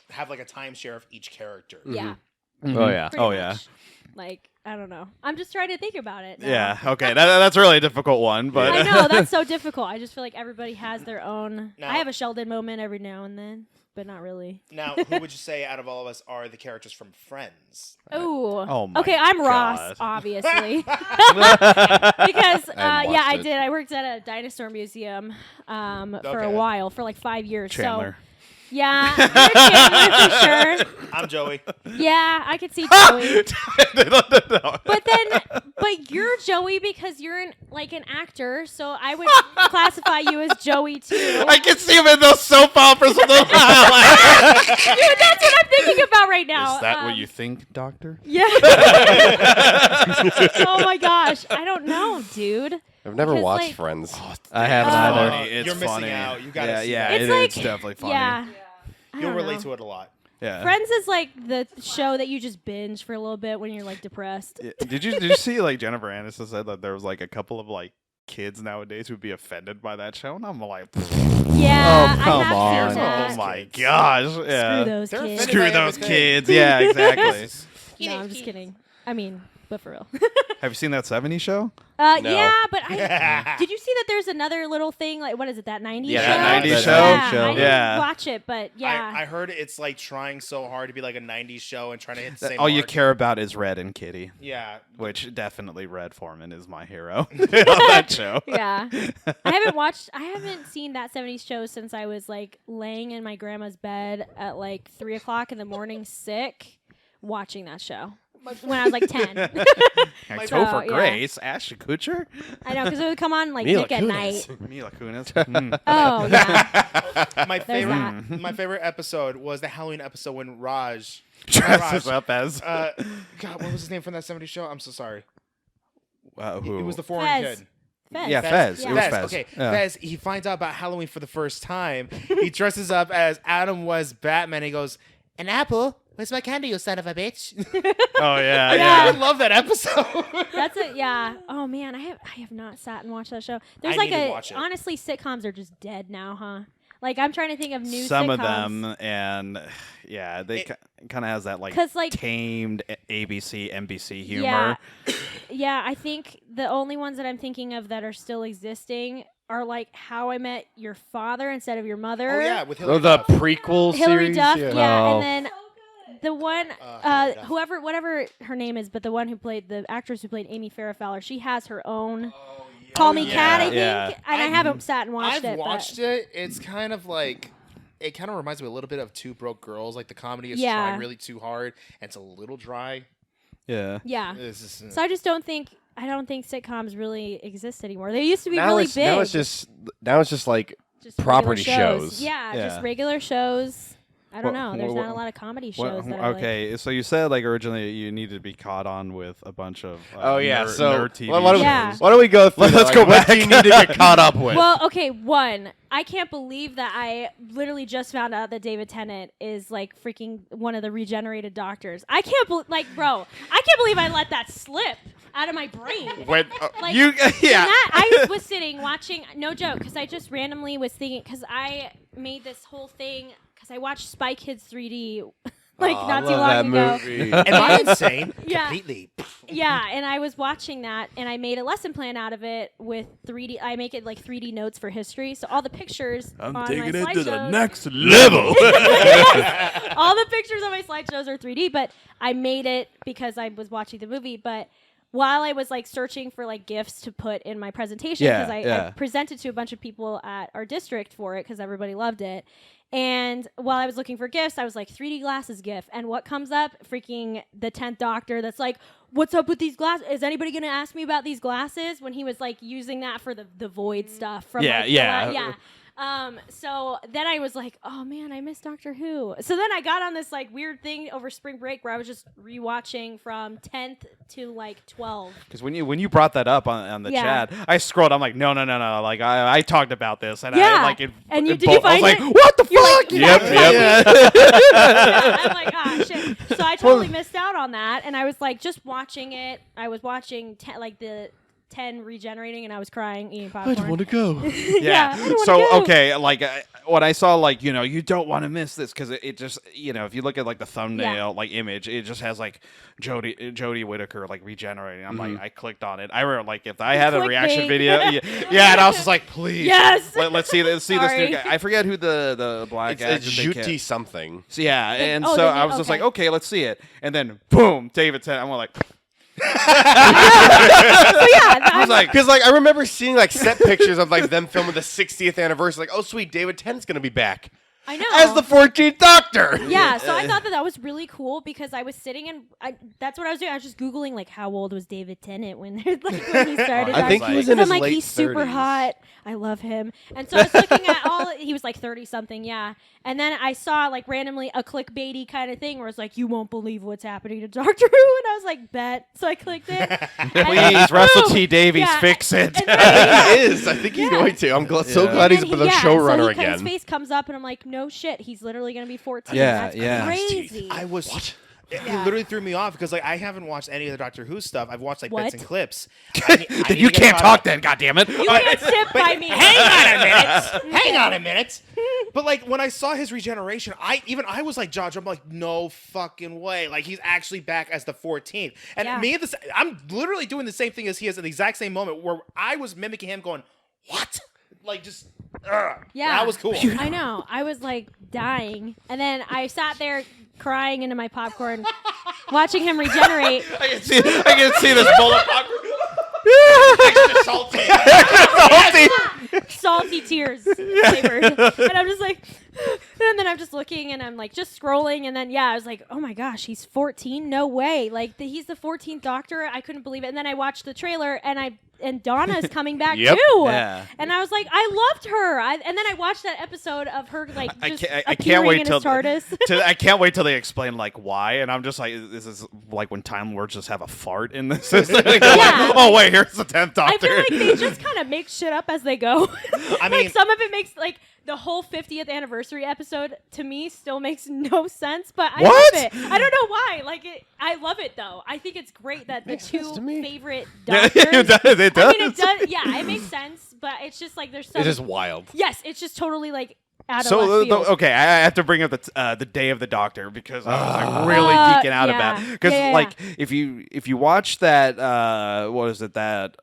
have like a timeshare of each character. Yeah. Oh, yeah. pretty Oh yeah. much. Like I don't know. I'm just trying to think about it. now. Yeah. Okay. That's really a difficult one, but I know that's so difficult. I just feel like everybody has their own. Now- I have a Sheldon moment every now and then, but not really. Now, who would you say out of all of us are the characters from Friends? Ooh. Oh my okay, I'm Ross, God. obviously. Because haven't yeah, I watched it. did. I worked at a dinosaur museum for a Okay. while, for like 5 years. Chandler. So yeah, you're Chandler for sure. I'm Joey. Yeah, I could see Joey. But you're Joey because you're like an actor, so I would classify you as Joey too. I can see him in those soap operas with those. Dude, that's what I'm thinking about right now. Is that what you think, Doctor? Yeah. Oh my gosh, I don't know, dude. I've never Because, watched like- Friends. I haven't Oh. either. Funny. It's You're missing funny. out. You gotta yeah, see yeah. that. It's like it's definitely funny. Yeah. I You'll don't relate know. to it a lot. Yeah. Friends is like the show that you just binge for a little bit when you're like depressed. Yeah. Did you see like Jennifer Aniston said that there was like a couple of like kids nowadays who'd be offended by that show, and I'm like, Yeah, Oh, come I have on. seen oh that. my gosh, Screw yeah. those They're kids. offended Screw by those everything. kids. Yeah, exactly. No, I'm just kidding. I mean, but for real. Have you seen that 70s show? No. Yeah, but did you see that there's another little thing, like, what is it, that 90s Yeah, show? that 90s Yeah, show. I didn't Yeah. watch it, but yeah. I heard it's like trying so hard to be like a 90s show and trying to hit the same All you mark. care about is Red and Kitty, Yeah. which definitely Red Foreman is my hero on that show. Yeah. I haven't seen that 70s show since I was like laying in my grandma's bed at like 3 o'clock in the morning sick watching that show when I was like 10. Like So, Topher yeah. Grace, Ashton Kutcher, I know, because it would come on like Mila Nick at Kunis. night. Mila Kunis. Mm. Oh, yeah. My favorite that. my favorite episode was the Halloween episode when Raj Dresses up as God, what was his name from that 70s show? I'm so sorry. who? It was the foreign Fez. kid. Fez. Yeah, Fez. Yeah. It was Fez. Fez. Okay, Yeah. Fez. He finds out about Halloween for the first time. He dresses up as Adam was Batman. He goes, "An apple? Where's my candy, you son of a bitch?" Oh yeah, I love that episode. That's it. Yeah. Oh man, I have not sat and watched that show. There's I like need to a watch it. honestly, sitcoms are just dead now, huh? Like I'm trying to think of new Some sitcoms. of them, and yeah, they kind of has that like 'Cause, like- tamed ABC, NBC humor. Yeah. Yeah, I think the only ones that I'm thinking of that are still existing are like How I Met Your Father instead of Your Mother. Oh yeah, with Hillary Oh, the Duff. prequel Hillary series? Duff, yeah, Oh. and then the one, Hillary Duff. whatever her name is, but the one who played the actress who played Amy Farrah Fowler, she has her own. Call Me yeah. Cat, I think, Yeah. and I haven't sat and watched I've it. watched it. It's kind of like it kind of reminds me a little bit of Two Broke Girls. Like the comedy is Yeah. trying really too hard, and it's a little dry. Yeah. Yeah. It's just, So I don't think sitcoms really exist anymore. They used to be now really it's, big. Now it's just like Just property regular shows. Yeah, Yeah. just regular shows. I don't Well, know. There's well, not a lot of comedy shows that are okay, so you said like originally you needed to be caught on with a bunch of nerd TV why don't, Yeah. why don't we go through Let's that? go Like, what back. do you need to get caught up with? Well, okay, one. I can't believe that I literally just found out that David Tennant is like freaking one of the regenerated doctors. I can't believe, like, bro, I can't believe I let that slip out of my brain. When, Like, You and yeah. that, I was sitting watching, no joke, because I just randomly was thinking, because I made this whole thing, because I watched Spy Kids 3D like not too long ago. Am I insane? Yeah. Completely. Yeah, and I was watching that, and I made a lesson plan out of it with 3D. I make it like 3D notes for history, so all the pictures on my slideshows, next level. all the pictures on my slideshows are 3D. But I made it because I was watching the movie. But while I was like searching for like gifts to put in my presentation, Yeah, because yeah. I presented to a bunch of people at our district for it because everybody loved it. And while I was looking for gifts, I was like 3D glasses gift. And what comes up? Freaking the 10th Doctor that's like, what's up with these glasses? Is anybody going to ask me about these glasses? When he was like using that for the void stuff. From Yeah, like, the yeah. yeah. So then I was like, oh man, I miss Doctor Who. So then I got on this like weird thing over spring break where I was just rewatching from 10th to like 12. Because when you brought that up on the Yeah. chat, I scrolled. I'm like, no. Like I talked about this, and Yeah. I like it. And you- it did you bo- I was find like, it? what the You're like, fuck? you gotta Yep. yeah, I'm like, ah, shit. So I totally missed out on that, and I was like just watching it. I was watching like the 10 regenerating, and I was crying, eating popcorn. I don't want to go. Yeah, I don't wanna So go. okay, like when I saw like you don't want to miss this because it just if you look at like the thumbnail like image, it just has like Jodie Whittaker like regenerating. I'm like I clicked on it. I remember like if I had a reaction Clickbait. video, and I was just like please, Yes. let's see this new Sorry. guy. I forget who the black it's actor they cast. Juti something. So, yeah, and oh, so did I you? was just Okay. like okay, let's see it, and then boom, David Tennant. I'm like. So yeah, I was like, Because like I remember seeing like set pictures of like them filming the 60th anniversary. Like, oh sweet, David Tennant's gonna be back I know. as the 14th Doctor. Yeah, so I thought that was really cool because I was sitting and that's what I was doing. I was just googling like how old was David Tennant when when he started. I think acting. he was in And his I'm like late he's super 30s. hot. I love him. And so I was looking at all. He was like 30 something, yeah. And then I saw like randomly a clickbaity kind of thing where it's like you won't believe what's happening to Doctor Who, and I was like bet. So I clicked it. please, Russell Boom! T Davies, Yeah, fix it. and then- He is. I think he's going to. I'm so Yeah. glad And he's then the so showrunner his again. face comes up, and I'm like, no shit, he's literally gonna be 14. Yeah, That's yeah. crazy. I was. What? It Yeah. literally threw me off because like I haven't watched any of the Doctor Who stuff. I've watched like What? bits and clips. I need Then you to get can't caught talk up. then, goddammit. You can't sit by me. Hang on a minute. Hang on a minute. But like when I saw his regeneration, I was like Josh. I'm like, no fucking way. Like he's actually back as the 14th. And Yeah. I'm literally doing the same thing as he is at the exact same moment where I was mimicking him, going, what? Like just. Yeah, that was cool. I know. I was like dying, and then I sat there crying into my popcorn, watching him regenerate. I can see this bowl of popcorn. Extra salty. Salty tears flavored, and I'm just like, and then I'm just looking, and I'm like just scrolling, and then I was like, oh my gosh, he's 14? No way! Like he's the 14th Doctor. I couldn't believe it. And then I watched the trailer, and Donna's coming back Yep. too. Yeah. And I was like, I loved her. And then I watched that episode of her like just I can't appearing wait in till his TARDIS. I can't wait till they explain like why, and I'm just like, this is like when Time Lords just have a fart in this. Like, Yeah. oh wait, here's the 10th I Doctor. feel like they just kind of make shit up as they go. I mean- like some of it makes like the whole 50th anniversary episode to me still makes no sense, but I What? love it. I don't know why. Like I love it though. I think it's great that the Makes sense two to me. favorite Yeah, doctors. it does. It does. I mean, it does. Yeah, it makes sense, but it's just like there's some. It is wild. Yes, it's just totally like out of So left field. okay, I have to bring up the Day of the Doctor because I was like really geeking out about it. Because Yeah. like if you watch that what is it that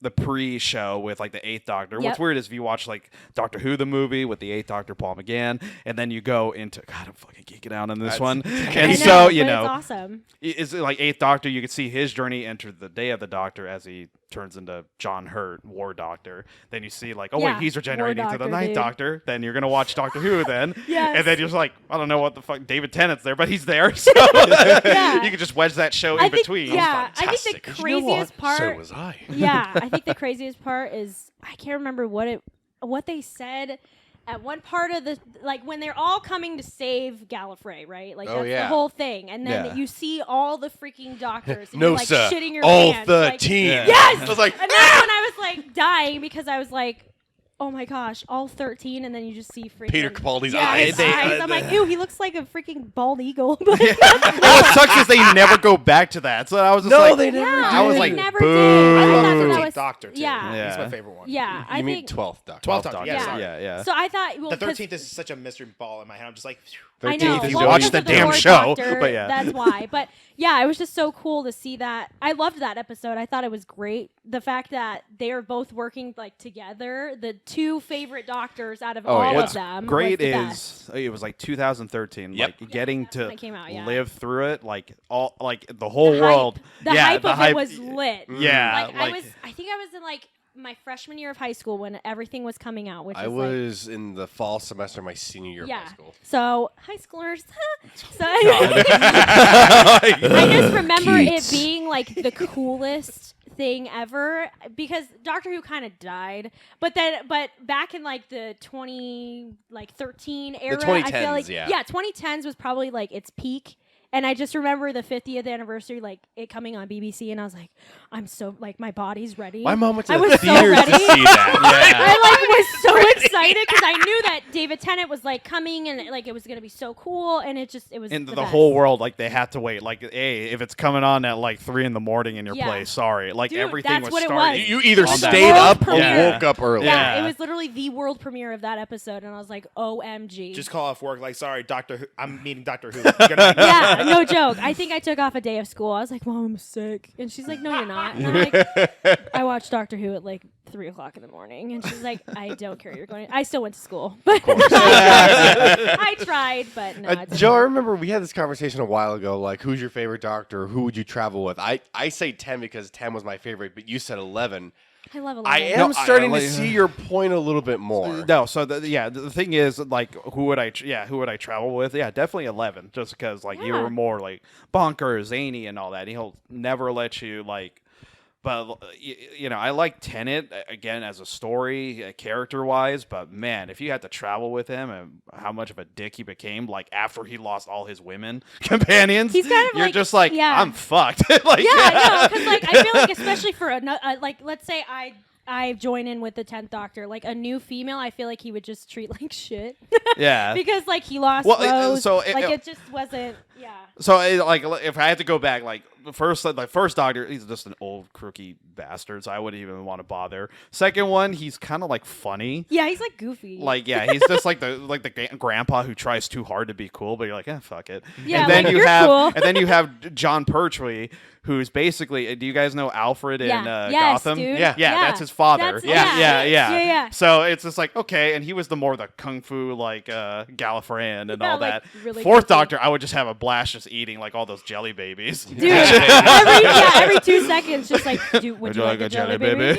the pre-show with like the Eighth Doctor. Yep. What's weird is if you watch like Doctor Who the movie with the Eighth Doctor Paul McGann, and then you go into God, I'm fucking geeking out on this one. I And know, so you but know, it's awesome. is it like Eighth Doctor? You could see his journey enter the Day of the Doctor as he turns into John Hurt, War Doctor. Then you see like, oh Yeah, wait, he's regenerating War to the Doctor, Ninth dude. Doctor. Then you're gonna watch Doctor Who then, Yes. and then you're just like, I don't know what the fuck. David Tennant's there, but he's there, so Yeah. you can just wedge that show I in think, between. yeah, I think Fantastic. the You know what? craziest part. So was I. Yeah, I think the craziest part is I can't remember what they said at one part of the like when they're all coming to save Gallifrey, right? Like Oh, that's yeah. the whole thing, and then Yeah. you see all the freaking doctors, and No, you're like sir. shitting your All pants. 13. Yeah. Yes! I was like, And that's when I was like dying because I was like, oh my gosh, all 13, and then you just see freaking Peter Capaldi's yeah, eyes. his eyes. I'm like, ew, he looks like a freaking bald eagle. But Well, what sucks is they never go back to that. So I was just No, like, they never yeah, I was they like, never boo. did. I love thought the that 13th was- Doctor too. Yeah. He's my Yeah. favorite one. Yeah, I you mean think 12th Doctor? 12th Doctor. Yeah. Sorry. yeah. so. I thought well, The 'cause- 13th is such a mystery ball in my head. I'm just like, phew. I know. 13th is Well, watch because the of damn Lord show, Doctor, but yeah. that's why. But yeah, it was just so cool to see that. I loved that episode. I thought it was great. The fact that they are both working like together, the two favorite doctors out of Oh, all yeah. of What's them. great was the is best. it was like 2013. Yep. Like getting that's when to it came out, yeah. live through it, like all like the whole The world. hype. The yeah, hype the of hype it was lit. Yeah, Like, I think I was in like my freshman year of high school when everything was coming out, which I is was in the fall semester of my senior year yeah. of high school. So high schoolers. So I just remember it being like the coolest thing ever because Doctor Who kind of died, but back in like the 2013 era, I 2010s, feel like yeah. 2010s was probably like its peak. And I just remember the 50th anniversary, like it coming on BBC, and I was like, I'm so like my body's ready. My mom went to I the was so theaters to ready. see that. I like was so excited because I knew that David Tennant was like coming and like it was gonna be so cool, and it was And the the best. whole world, like they had to wait. Like, hey, if it's coming on at like 3 in the morning in your Yeah. place, sorry. Like Dude, everything that's was what it starting. was. You either It was the stayed world up or premiere. woke up early. Yeah, Yeah. it was literally the world premiere of that episode, and I was like, OMG. Just call off work. Like, sorry, Doctor Who. I'm meeting Doctor Who. Good night. yeah, no joke. I think I took off a day of school. I was like, Mom, I'm sick. And she's like, no, you're not. And I'm like, I watched Doctor Who at like 3 o'clock in the morning. And she's like, I don't care. You're going. I still went to school. But I tried, but no. it didn't Joe, I work. remember we had this conversation a while ago. Like, who's your favorite Doctor? Who would you travel with? I say 10 because 10 was my favorite, but you said 11. I love 11. I am No, starting I- to see your point a little bit more. No, so the thing is, like, who would I travel with? Yeah, definitely 11, just because like you Yeah. were more like bonker, zany, and all that. He'll never let you like. But you know, I like Tenet again as a story, character wise. But man, if you had to travel with him and how much of a dick he became, like after he lost all his women companions, He's kind of you're like- just like, yeah. I'm fucked. Like, Yeah, no, because like I feel like especially for like let's say I join in with the 10th Doctor, like a new female, I feel like he would just treat like shit. yeah. because like he lost Well, Rose. so like it just wasn't. Yeah. So, like, if I had to go back, like, the first Doctor, he's just an old, crooky bastard, so I wouldn't even want to bother. Second one, he's kind of, like, funny. Yeah, he's like goofy. Like, yeah, he's just like the grandpa who tries too hard to be cool, but you're like, fuck it. Yeah, and then like, you you're have, cool. and then you have John Pertwee, who's basically, do you guys know Alfred in Yeah. Yes, Gotham? dude. Yeah, Yeah. that's his father. That's- yeah. yeah. So it's just like, okay, and he was the more the kung fu like Gallifreyan and Yeah, all like, that. really Fourth goofy. Doctor, I would just have a blast just eating like all those jelly babies. Dude, every 2 seconds, just like, would you like a jelly baby?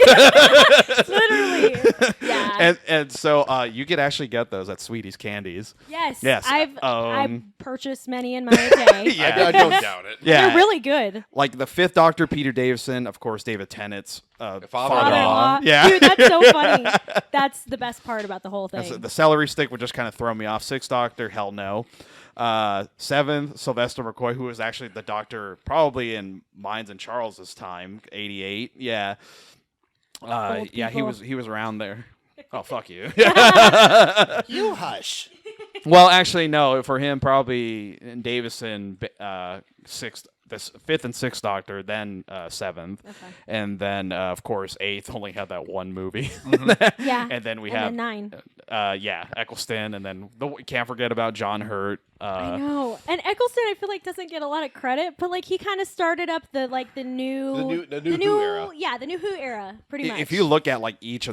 Literally. Yeah. And so you could actually get those at Sweetie's Candies. Yes. Yes, I've purchased many in my day. Yeah. I don't doubt it. Yeah, They're really good. like the Fifth Doctor, Peter Davison, of course, David Tennant's father-in-law. Father-in-law. Yeah. Dude, that's so funny. That's the best part about the whole thing. The celery stick would just kind of throw me off. Sixth Doctor, hell no. Seventh, Sylvester McCoy, who was actually the Doctor probably in Mines and Charles's time, 88. Yeah. Old Yeah, he people. was around there. Oh, fuck you. You hush. Well, actually, no. For him, probably in Davison, sixth, this fifth and sixth Doctor, then seventh, Okay. and then of course eighth only had that one movie. Yeah. And then we And have then 9. yeah, Eccleston, and then can't forget about John Hurt. I know. And Eccleston, I feel like doesn't get a lot of credit, but like he kind of started up the new The new Who era. Yeah, the new Who era, pretty much. If you look at like each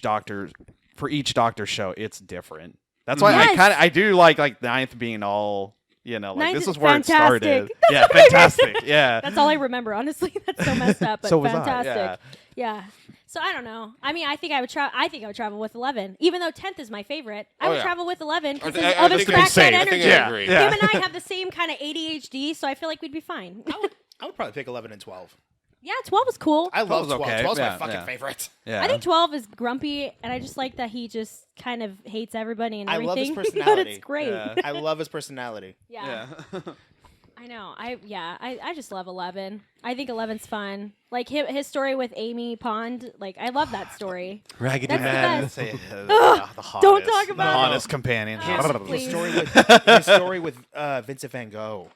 Doctor for each Doctor show, it's different. That's why Yes. I do like ninth being all You know, like Nine's this is where it fantastic. started. That's Yeah, what I fantastic. Yeah. That's all I remember, honestly. That's so messed up, but So was I, fantastic. Yeah. So I don't know. I mean, I think I would travel with 11, even though 10th is my favorite. I would travel with 11 because of his think crackhead I energy. think I agree. Yeah. Him and I have the same kind of ADHD, so I feel like we'd be fine. I would probably pick 11 and 12. Yeah, 12 was cool. I love 12. okay. 12's Yeah, my fucking yeah. favorite. Yeah. I think 12 is grumpy, and I just like that he just kind of hates everybody and I everything. love his but personality. it's great. Yeah. I love his personality. Yeah. I know. I just love 11. I think 11's fun. Like his story with Amy Pond. Like I love that story. Raggedy That's the Man. best. Say, Ugh, the hottest, don't talk the about it. hottest companion. Please. His story with Vincent Van Gogh.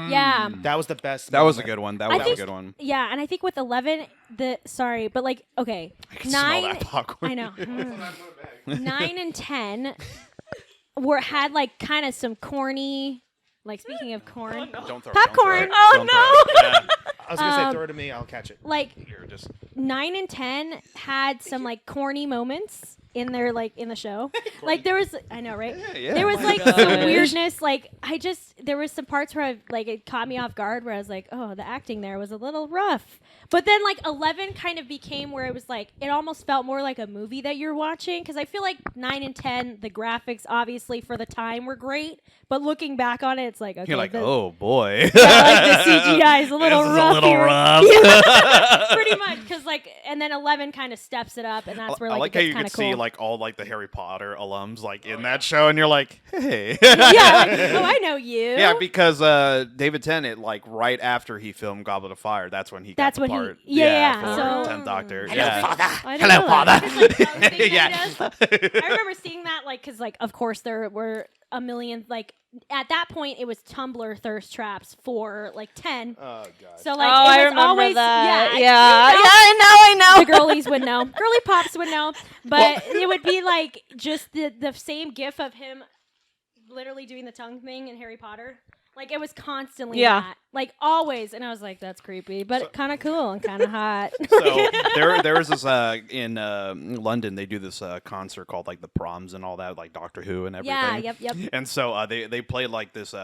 Yeah. That was the best. That was a moment. good one. That I was a think- good one. Yeah, and I think with 11, but like okay, I can smell 9. that popcorn. I know. 9 and 10 had like kind of some corny. Like speaking of corn, Don't throw Popcorn. Don't throw it. Oh, Don't throw it. Yeah. I was gonna say, Um, throw it to me. I'll catch it. like Here, just 9 and 10 had some like corny moments in their like in the show. Like there was, I know, right? yeah. There was my like some gosh. weirdness. Like there was some parts where it caught me off guard where I was like, oh, the acting there was a little rough. But then like 11 kind of became where it was like it almost felt more like a movie that you're watching because I feel like 9 and 10 the graphics obviously for the time were great, but looking back on it, it's like okay, you're like, the, oh boy. yeah, like the CGI is a little This is rough. a little here. rough. Yeah, pretty much because like and then 11 kind of steps it up and that's where I like like it how gets you kind could of cool. see like all like the Harry Potter alums like in that show, and you're like, hey. yeah, like, oh, I know you. Yeah, because David Tennant, like right after he filmed Goblet of Fire, that's when he got That's the when he- part. yeah, for so- 10th Doctor. Hello, yeah. father. I didn't know that. It's like those things that he Yeah. does. I remember seeing that, like, because, like, of course, there were a million, like, at that point, it was Tumblr thirst traps for, like, 10. Oh god. So, like, Oh, it I was remember always, that. yeah, Yeah, you know, I know. the girlies would know. Girly pops would know. But it would be, like, just the same gif of him literally doing the tongue thing in Harry Potter. Like, it was constantly that. Like, always. And I was like, that's creepy, but kind of cool and kind of hot. So there was this in London. They do this concert called like the Proms and all that, like Doctor Who and everything. Yeah, yep. And so they played like this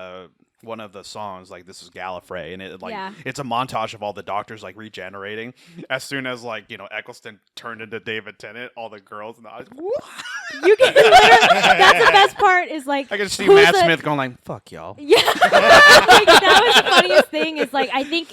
one of the songs, like This Is Gallifrey, and it like Yeah. it's a montage of all the doctors like regenerating. As soon as like Eccleston turned into David Tennant, all the girls in the eyes. You can literally, that's the best part is like I can see who's Matt the- Smith going like, "Fuck y'all." Yeah, like, that was the funniest thing. Is like I think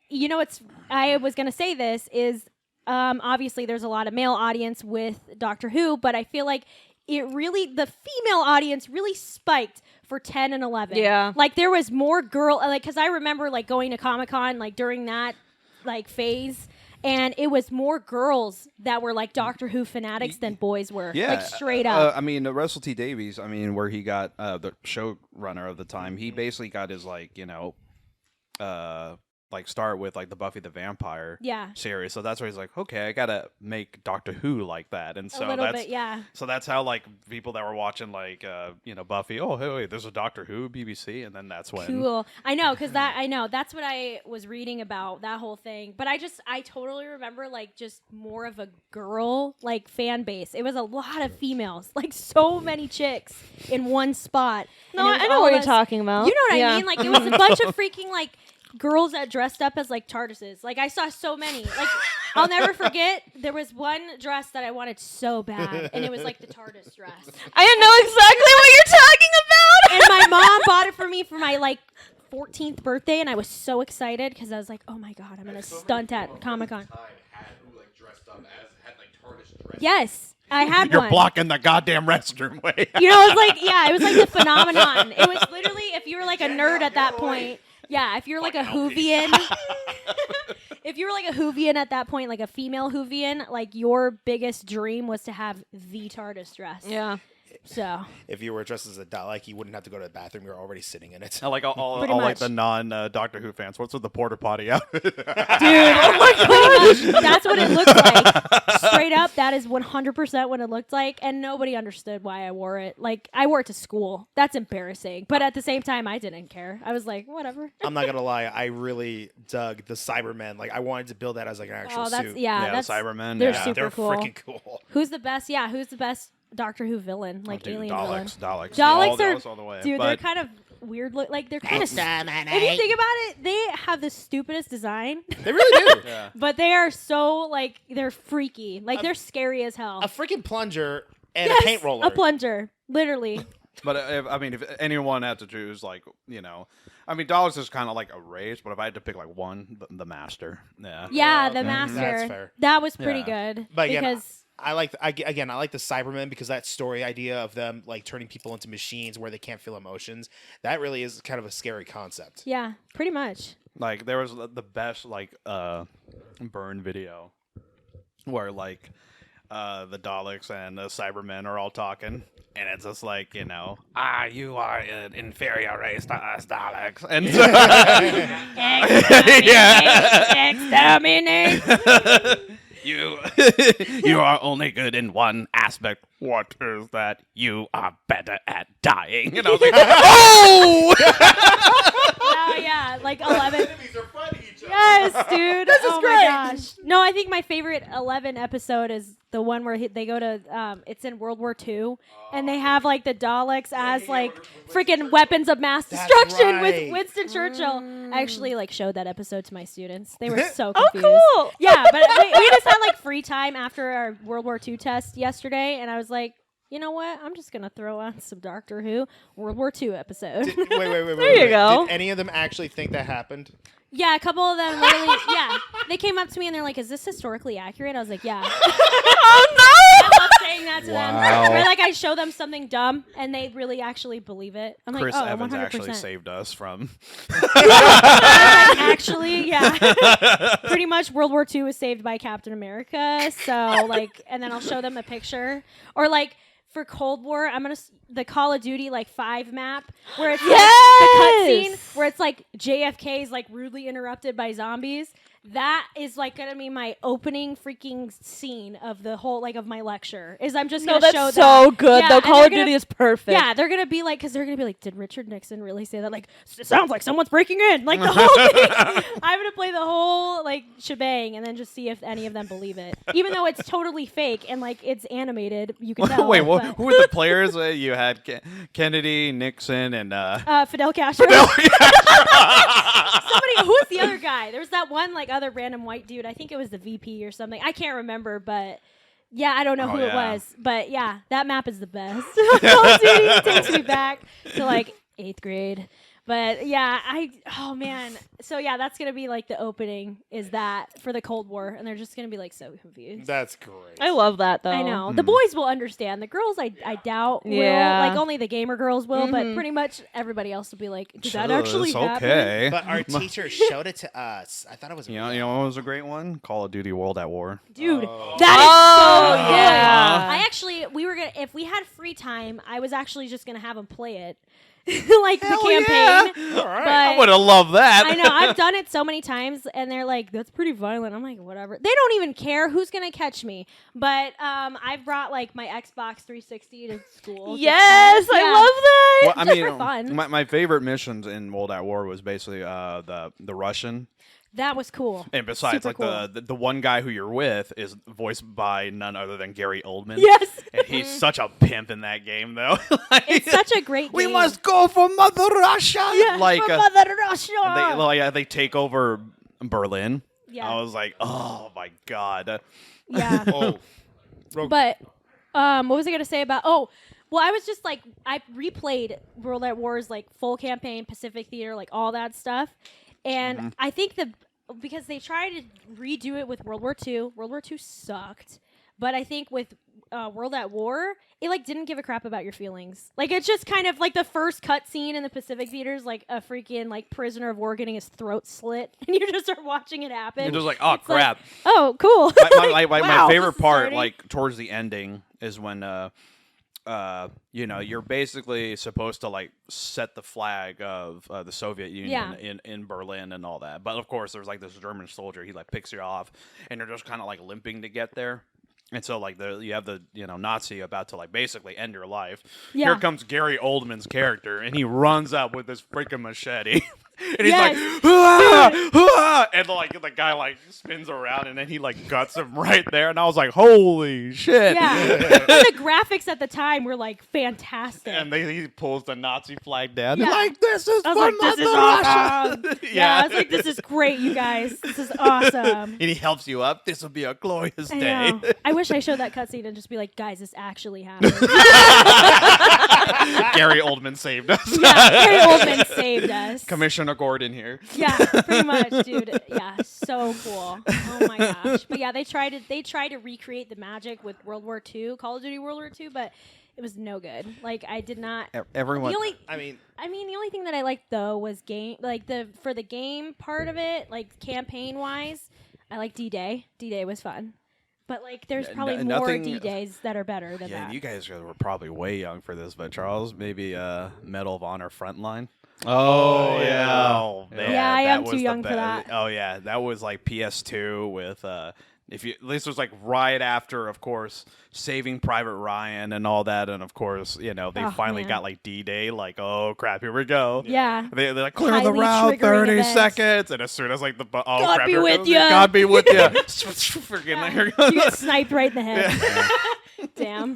it's. I was gonna say this is obviously there's a lot of male audience with Doctor Who, but I feel like the female audience really spiked for 10 and 11. Yeah. Like there was more because I remember like going to Comic-Con like during that like phase. And it was more girls that were like Doctor Who fanatics than boys were. Yeah, Like straight up. I mean, Russell T Davies. I mean, where he got the showrunner of the time, he basically got his like start with like the Buffy the Vampire Yeah. series. So that's where he's like, okay, I gotta make Doctor Who like that. And so A little that's bit, yeah. so that's how like people that were watching like Buffy. Oh, hey, wait, there's a Doctor Who BBC, and then that's when. Cool. I know, because that's what I was reading about, that whole thing. But I totally remember like just more of a girl like fan base. It was a lot of females, like so many chicks in one spot. No, And it was I know all what you're us- talking about. You know what Yeah. I mean? Like it was a bunch of freaking like girls that dressed up as like TARDISes. Like I saw so many. Like I'll never forget. There was one dress that I wanted so bad, and it was like the TARDIS dress. I know exactly what you're talking about. And my mom bought it for me for my like 14th birthday, and I was so excited because I was like, "Oh my god, I'm gonna stunt at Comic-Con." Yes, I had You're one. blocking the goddamn restroom way. You know, it was like it was like the phenomenon. It was literally if you were like a nerd at that point. Yeah, if you're like a Whovian. If you were like a Whovian at that point, like a female Whovian, like your biggest dream was to have the TARDIS dress. Yeah. So If you were dressed as a Dalek, you wouldn't have to go to the bathroom. You're already sitting in it. I like all Pretty like much. the non Doctor Who fans. What's with the porta potty out? Dude, oh my gosh, that's what it looked like. Straight up, that is 100% what it looked like, and nobody understood why I wore it. Like, I wore it to school. That's embarrassing, but at the same time, I didn't care. I was like, whatever. I'm not gonna lie. I really dug the Cybermen. Like I wanted to build that as like an actual Oh, that's suit. yeah, that's the Cybermen. they're yeah. super They're cool. freaking cool. Who's the best? Yeah, who's the best Doctor Who villain? Like Dude, alien villain. Daleks. Daleks all, are all the way. dude. They're But kind of weird look. Like they're kind of. If you Exterminate. think about it, they have the stupidest design, They really do. but they are so like they're freaky. Like they're scary as hell. A freaking plunger and Yes, a paint roller. a plunger, literally. But if anyone had to choose, like, dollars is kind of like a race. But if I had to pick like one, the master. Yeah. Yeah, the okay. master. That's fair. That was pretty Yeah. good. But again, because I like the Cybermen because that story idea of them like turning people into machines where they can't feel emotions. That really is kind of a scary concept. yeah, pretty much. Like there was the best like burn video where like the Daleks and the Cybermen are all talking, and it's just like you are an inferior race to us Daleks, and Exterminate. you are only good in one aspect. What is that? You are better at dying. And I was like, oh! Oh yeah, like 11. Yes, dude. Oh my gosh. No, I think my favorite 11 episode is the one where they go to it's in World War II, and they have like the Daleks as like freaking weapons of mass destruction right. with Winston Churchill. I actually like showed that episode to my students. They were so Oh, confused. cool. Yeah, but we just had like free time after our World War II test yesterday, and I was like, you know what? I'm just gonna throw on some Doctor Who World War II episode. Wait. There you go. Did any of them actually think that happened? Yeah, a couple of them literally, yeah. They came up to me and they're like, is this historically accurate? I was like, yeah. Oh no! I love saying that to them. Wow. Where like I show them something dumb and they really actually believe it. I'm Chris like, oh, Evans 100%. actually saved us from. Actually, yeah. Pretty much World War II was saved by Captain America. So like, and then I'll show them a picture. Or like, for Cold War, I'm gonna the Call of Duty like 5 map where it's like, the cutscene where it's like JFK is like rudely interrupted by zombies. That is like gonna be my opening freaking scene of the whole like of my lecture. Is I'm just gonna No, show that's so that. good. Yeah, though and Call they're of Duty gonna- is perfect. Yeah, they're gonna be like, because they're gonna be like, did Richard Nixon really say that? Like, it sounds like someone's breaking in. Like the whole thing. I'm gonna play the whole like shebang and then just see if any of them believe it, even though it's totally fake and like it's animated. You can tell. Wait, but- who were the players? You had Kennedy, Nixon, and Fidel Castro. Somebody, who's the other guy? There was that one like other random white dude. I think it was the VP or something. I can't remember, but yeah, I don't know who it yeah. was. But yeah, that map is the best. Call of Duty takes me back to like 8th grade. But yeah, oh man. So yeah, that's gonna be like the opening is that for the Cold War, and they're just gonna be like so confused. That's great. I love that though. I know. The boys will understand. The girls, I doubt Yeah. will. Like, only the gamer girls will, but pretty much everybody else will be like, did that actually it's happen? okay. But our teacher showed it to us. I thought it was You know what was a great one? Call of Duty World at War. Dude, Oh. that is so good. yeah. I actually, we were going to, if we had free time, I was actually just going to have them play it. Like the campaign. All right. But I would have loved that. I know, I've done it so many times, and they're like, that's pretty violent. I'm like, whatever. They don't even care who's going to catch me. But I've brought, like, my Xbox 360 to school. Yes, Yeah. I love that. Well, I Just mean, for fun. my favorite missions in World at War was basically the Russian. That was cool. And besides, Super like the one guy who you're with is voiced by none other than Gary Oldman. Yes. And he's such a pimp in that game, though. Like, It's such a great we game. must go for Mother Russia. Yeah, like for Mother Russia. they take over Berlin. Yeah. I was like, oh my god. Yeah. Oh. But what was I gonna say about? Oh, well, I was just like, I replayed World at War's like full campaign, Pacific Theater, like all that stuff, and I think because they tried to redo it with World War II. World War II sucked, but I think with World at War, it like didn't give a crap about your feelings. Like it's just kind of like the first cut scene in the Pacific Theater is like a freaking like prisoner of war getting his throat slit, and you just are watching it happen. You're just like, oh It's like, crap. oh, cool. my Wow, favorite this is part, starting. like towards the ending, is when you're basically supposed to like set the flag of the Soviet Union in Berlin and all that. But of course, there's like this German soldier. He like picks you off, and you're just kind of like limping to get there. And so like you have the Nazi about to like basically end your life. Yeah. Here comes Gary Oldman's character, and he runs up with this freaking machete. And he's Yes. like, "Ah, ah," and like the guy like spins around, and then he like guts him right there, and I was like, holy shit! Yeah, and the graphics at the time were like fantastic. And he pulls the Nazi flag down. Yeah. They're like, this is I was like, this is awesome. Yeah. I was like, this is great, you guys. This is awesome. And he helps you up. This will be a glorious I day. know. I wish I showed that cutscene and just be like, guys, this actually happened. Gary Oldman saved us. Yeah, Gary Oldman saved us. Commissioner Gordon here. Yeah, pretty much, dude. Yeah, so cool. Oh my gosh. But yeah, they tried to recreate the magic with World War II, Call of Duty World War II, but it was no good. Like I did not. Everyone. The only, I mean, the only thing that I liked though was for the game part of it, like campaign wise, I like D-Day. D-Day was fun. But like, there's probably more nothing- D-Days that are better than Yeah, that. you guys were probably way young for this, but Charles, maybe Medal of Honor Frontline. Oh Oh, man, Yeah, I that am was too the young for be- that. Oh yeah, that was like PS2 with this was like right after, of course, Saving Private Ryan and all that, and of course, they Oh, finally man. got like D-Day, like, oh crap, here we go. Yeah. They're like, clear the Highly route, triggering 30 event. seconds, and as soon as like oh God crap, be here with goes- ya. God be with you. Freaking here goes- You get sniped right in the head. Damn.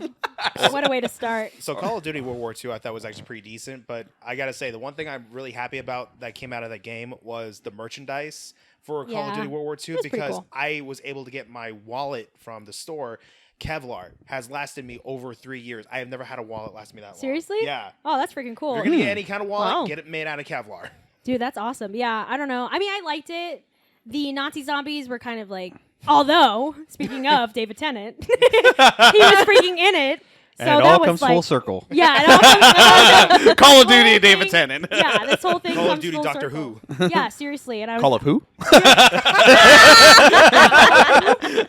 What a way to start. so Call of Duty World War II I thought was actually pretty decent, but I gotta say the one thing I'm really happy about that came out of that game was the merchandise for Call of Yeah. Duty World War II That's pretty because cool. I was able to get my wallet from the store. Kevlar has lasted me over 3 years. I have never had a wallet last me that long. Seriously? Yeah. Oh, that's freaking cool. If you're gonna get any kind of wallet, Wow. get it made out of Kevlar. Dude, that's awesome. Yeah, I don't know. I mean, I liked it. The Nazi zombies were kind of like, although, speaking of David Tennant, he was freaking in it. So and it that all was comes like, full circle. Yeah, it all comes Call of this whole Duty, David thing- Tennant. Yeah, this whole thing Call of comes Duty full Doctor circle. Yeah, seriously. And I was Call of who?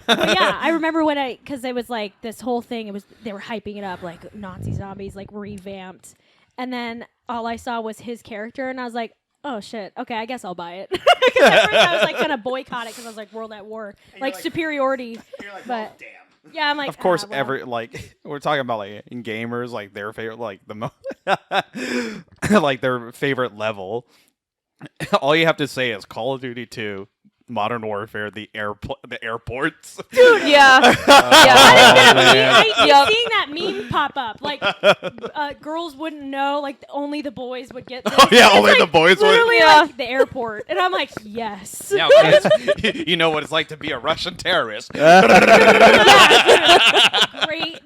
But yeah, I remember when because it was like this whole thing. They were hyping it up like Nazi zombies, like revamped, and then all I saw was his character, and I was like, oh shit, okay, I guess I'll buy it. Because at first I was like gonna boycott it because I was like World at War, like superiority. You're like, But- oh, damn. Yeah, I'm like, Of course, well. we're talking about like in gamers, like their favorite, like like their favorite level. All you have to say is Call of Duty 2, Modern Warfare, the airports. Dude, yeah. yeah. I keep Yup. seeing that meme pop up. Like, girls wouldn't know. Like, only the boys would get this. Oh yeah, It's only like the boys would. literally Yeah. like the airport, and I'm like, yes. Yeah, kids, you know what it's like to be a Russian terrorist. Great.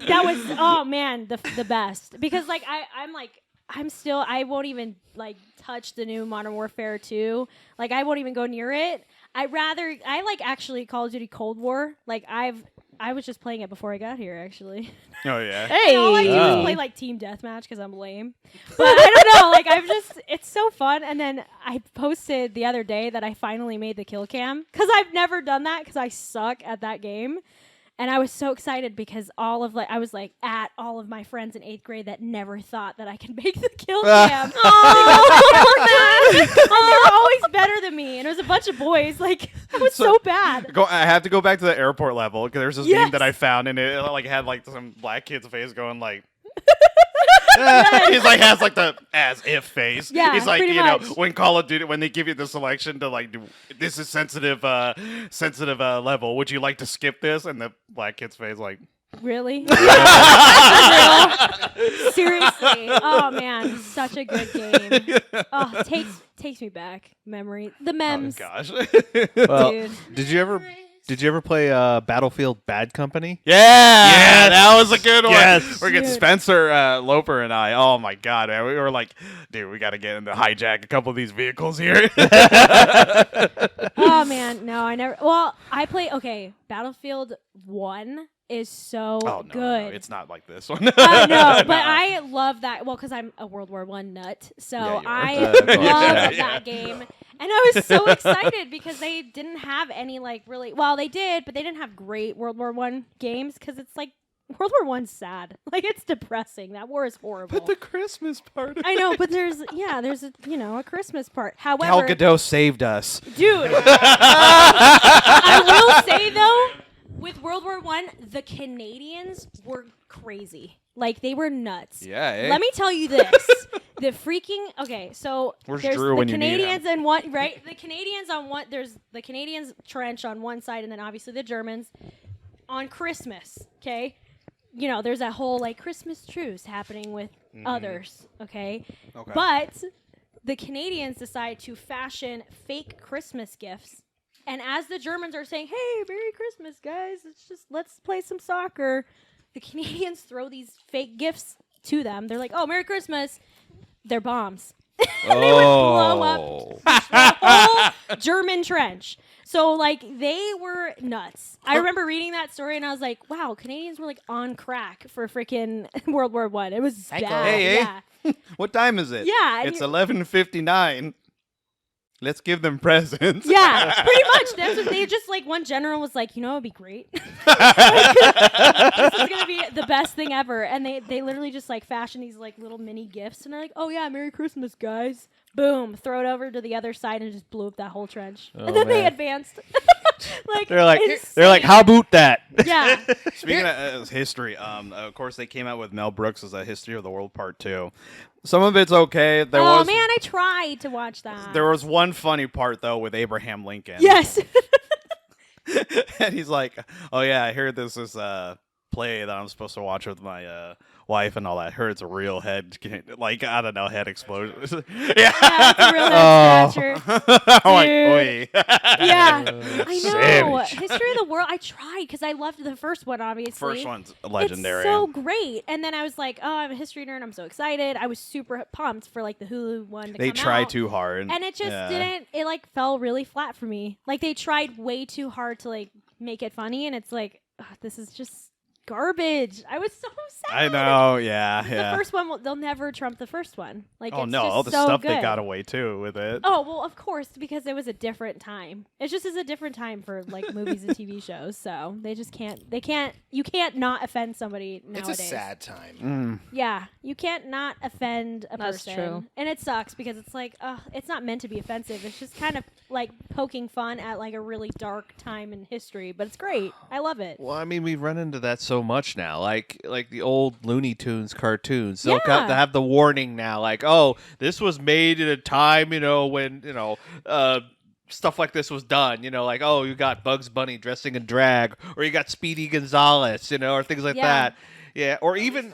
That was oh man, the best. Because like I won't even like touch the new Modern Warfare 2. Like I won't even go near it. I like actually Call of Duty Cold War. Like I was just playing it before I got here actually. Oh yeah. Hey. And all I do is play like team deathmatch because I'm lame. But I don't know, like it's so fun. And then I posted the other day that I finally made the kill cam because I've never done that because I suck at that game. And I was so excited because I was like at all of my friends in 8th grade that never thought that I could make the kill cam. And they were always better than me. And it was a bunch of boys. Like, I was so bad. I have to go back to the airport level because there's this Yes. meme that I found, and it like had like some black kid's face going like. He's like has like the as if face. Yeah, he's like pretty you know much. when Call of Duty when they give you the selection to like do this is sensitive level. Would you like to skip this? And the black kid's face like Really? Seriously. Oh man, such a good game. Oh, takes me back. Memory. The memes. gosh. Well, Dude. did you ever play Battlefield Bad Company? Yeah, that was a good one. Yes. We're getting Dude. Spencer Loper and I. Oh my god, man. We were like, dude, we got to get into hijack a couple of these vehicles here. Oh man, no, I never. Well, I play. Okay, Battlefield 1 is so Oh no, good. no, it's not like this one. No, but I love that. Well, because I'm a World War I nut, so Yeah, you are. I Of course. love Yeah. that game. And I was so excited because they didn't have any like really. Well, they did, but they didn't have great World War I games because it's like World War I's sad. Like it's depressing. That war is horrible. But the Christmas part. I know, but there's a Christmas part. Gal However, Gadot saved us. dude, I will say though, with World War I, the Canadians were crazy. Like they were nuts. Yeah. Let me tell you this. The freaking okay, so Where's there's Drew the when you need Canadians and one right. The Canadians on one. There's the Canadians trench on one side, and then obviously the Germans on Christmas. Okay, you know there's that whole like Christmas truce happening with others. Okay, but the Canadians decide to fashion fake Christmas gifts, and as the Germans are saying, "Hey, Merry Christmas, guys! Let's play some soccer," the Canadians throw these fake gifts to them. They're like, "Oh, Merry Christmas." They're bombs. They would blow up the whole German trench. So, like, they were nuts. I remember reading that story, and I was like, wow, Canadians were, like, on crack for freaking World War I. It was bad. Hey, yeah. What time is it? Yeah, and It's you're- 11:59. Let's give them presents. Yeah, pretty much. That's what they just, like, one general was like, you know, it'd be great. This is going to be the best thing ever. And they literally just, like, fashion these, like, little mini gifts. And they're like, oh, yeah, Merry Christmas, guys. Boom. Throw it over to the other side and just blew up that whole trench. Oh, and then they man. advanced. Like, They're like, insane. how about that? Yeah. Speaking of history, of course they came out with Mel Brooks' as a History of the World Part 2. Some of it's okay. Man, I tried to watch that. There was one funny part though with Abraham Lincoln. Yes. And he's like, "Oh yeah, I heard this is a play that I'm supposed to watch with my wife and all that. I heard it's a real head, like I don't know, head explosion." Yeah. That's a real head scratcher. I'm like, Dude. "Oi." Yeah. I know. Savage. History of the World. I tried because I loved the first one, obviously. First one's legendary. It's so great. And then I was like, oh, I'm a history nerd. I'm so excited. I was super pumped for like the Hulu one to They come try out. too hard. And it just didn't, it like fell really flat for me. Like they tried way too hard to like make it funny. And it's like, ugh, this is just garbage. I was so sad. I know, yeah, The yeah. first one, they'll never trump the first one. Like, Oh it's no, just all the so stuff good. they got away too with it. Oh, well, of course, because it was a different time. It just is a different time for like movies and TV shows. So they just you can't not offend somebody nowadays. It's a sad time. Yeah, you can't not offend a That's person. true. And it sucks because it's like, it's not meant to be offensive. It's just kind of like poking fun at like a really dark time in history, but it's great. I love it. Well, I mean, we run into that so much now. Like the old Looney Tunes cartoons. They'll Yeah. have the warning now, like, oh, this was made at a time, when, stuff like this was done. Like, oh, you got Bugs Bunny dressing in drag, or you got Speedy Gonzales, or things like Yeah. that. Yeah, or even...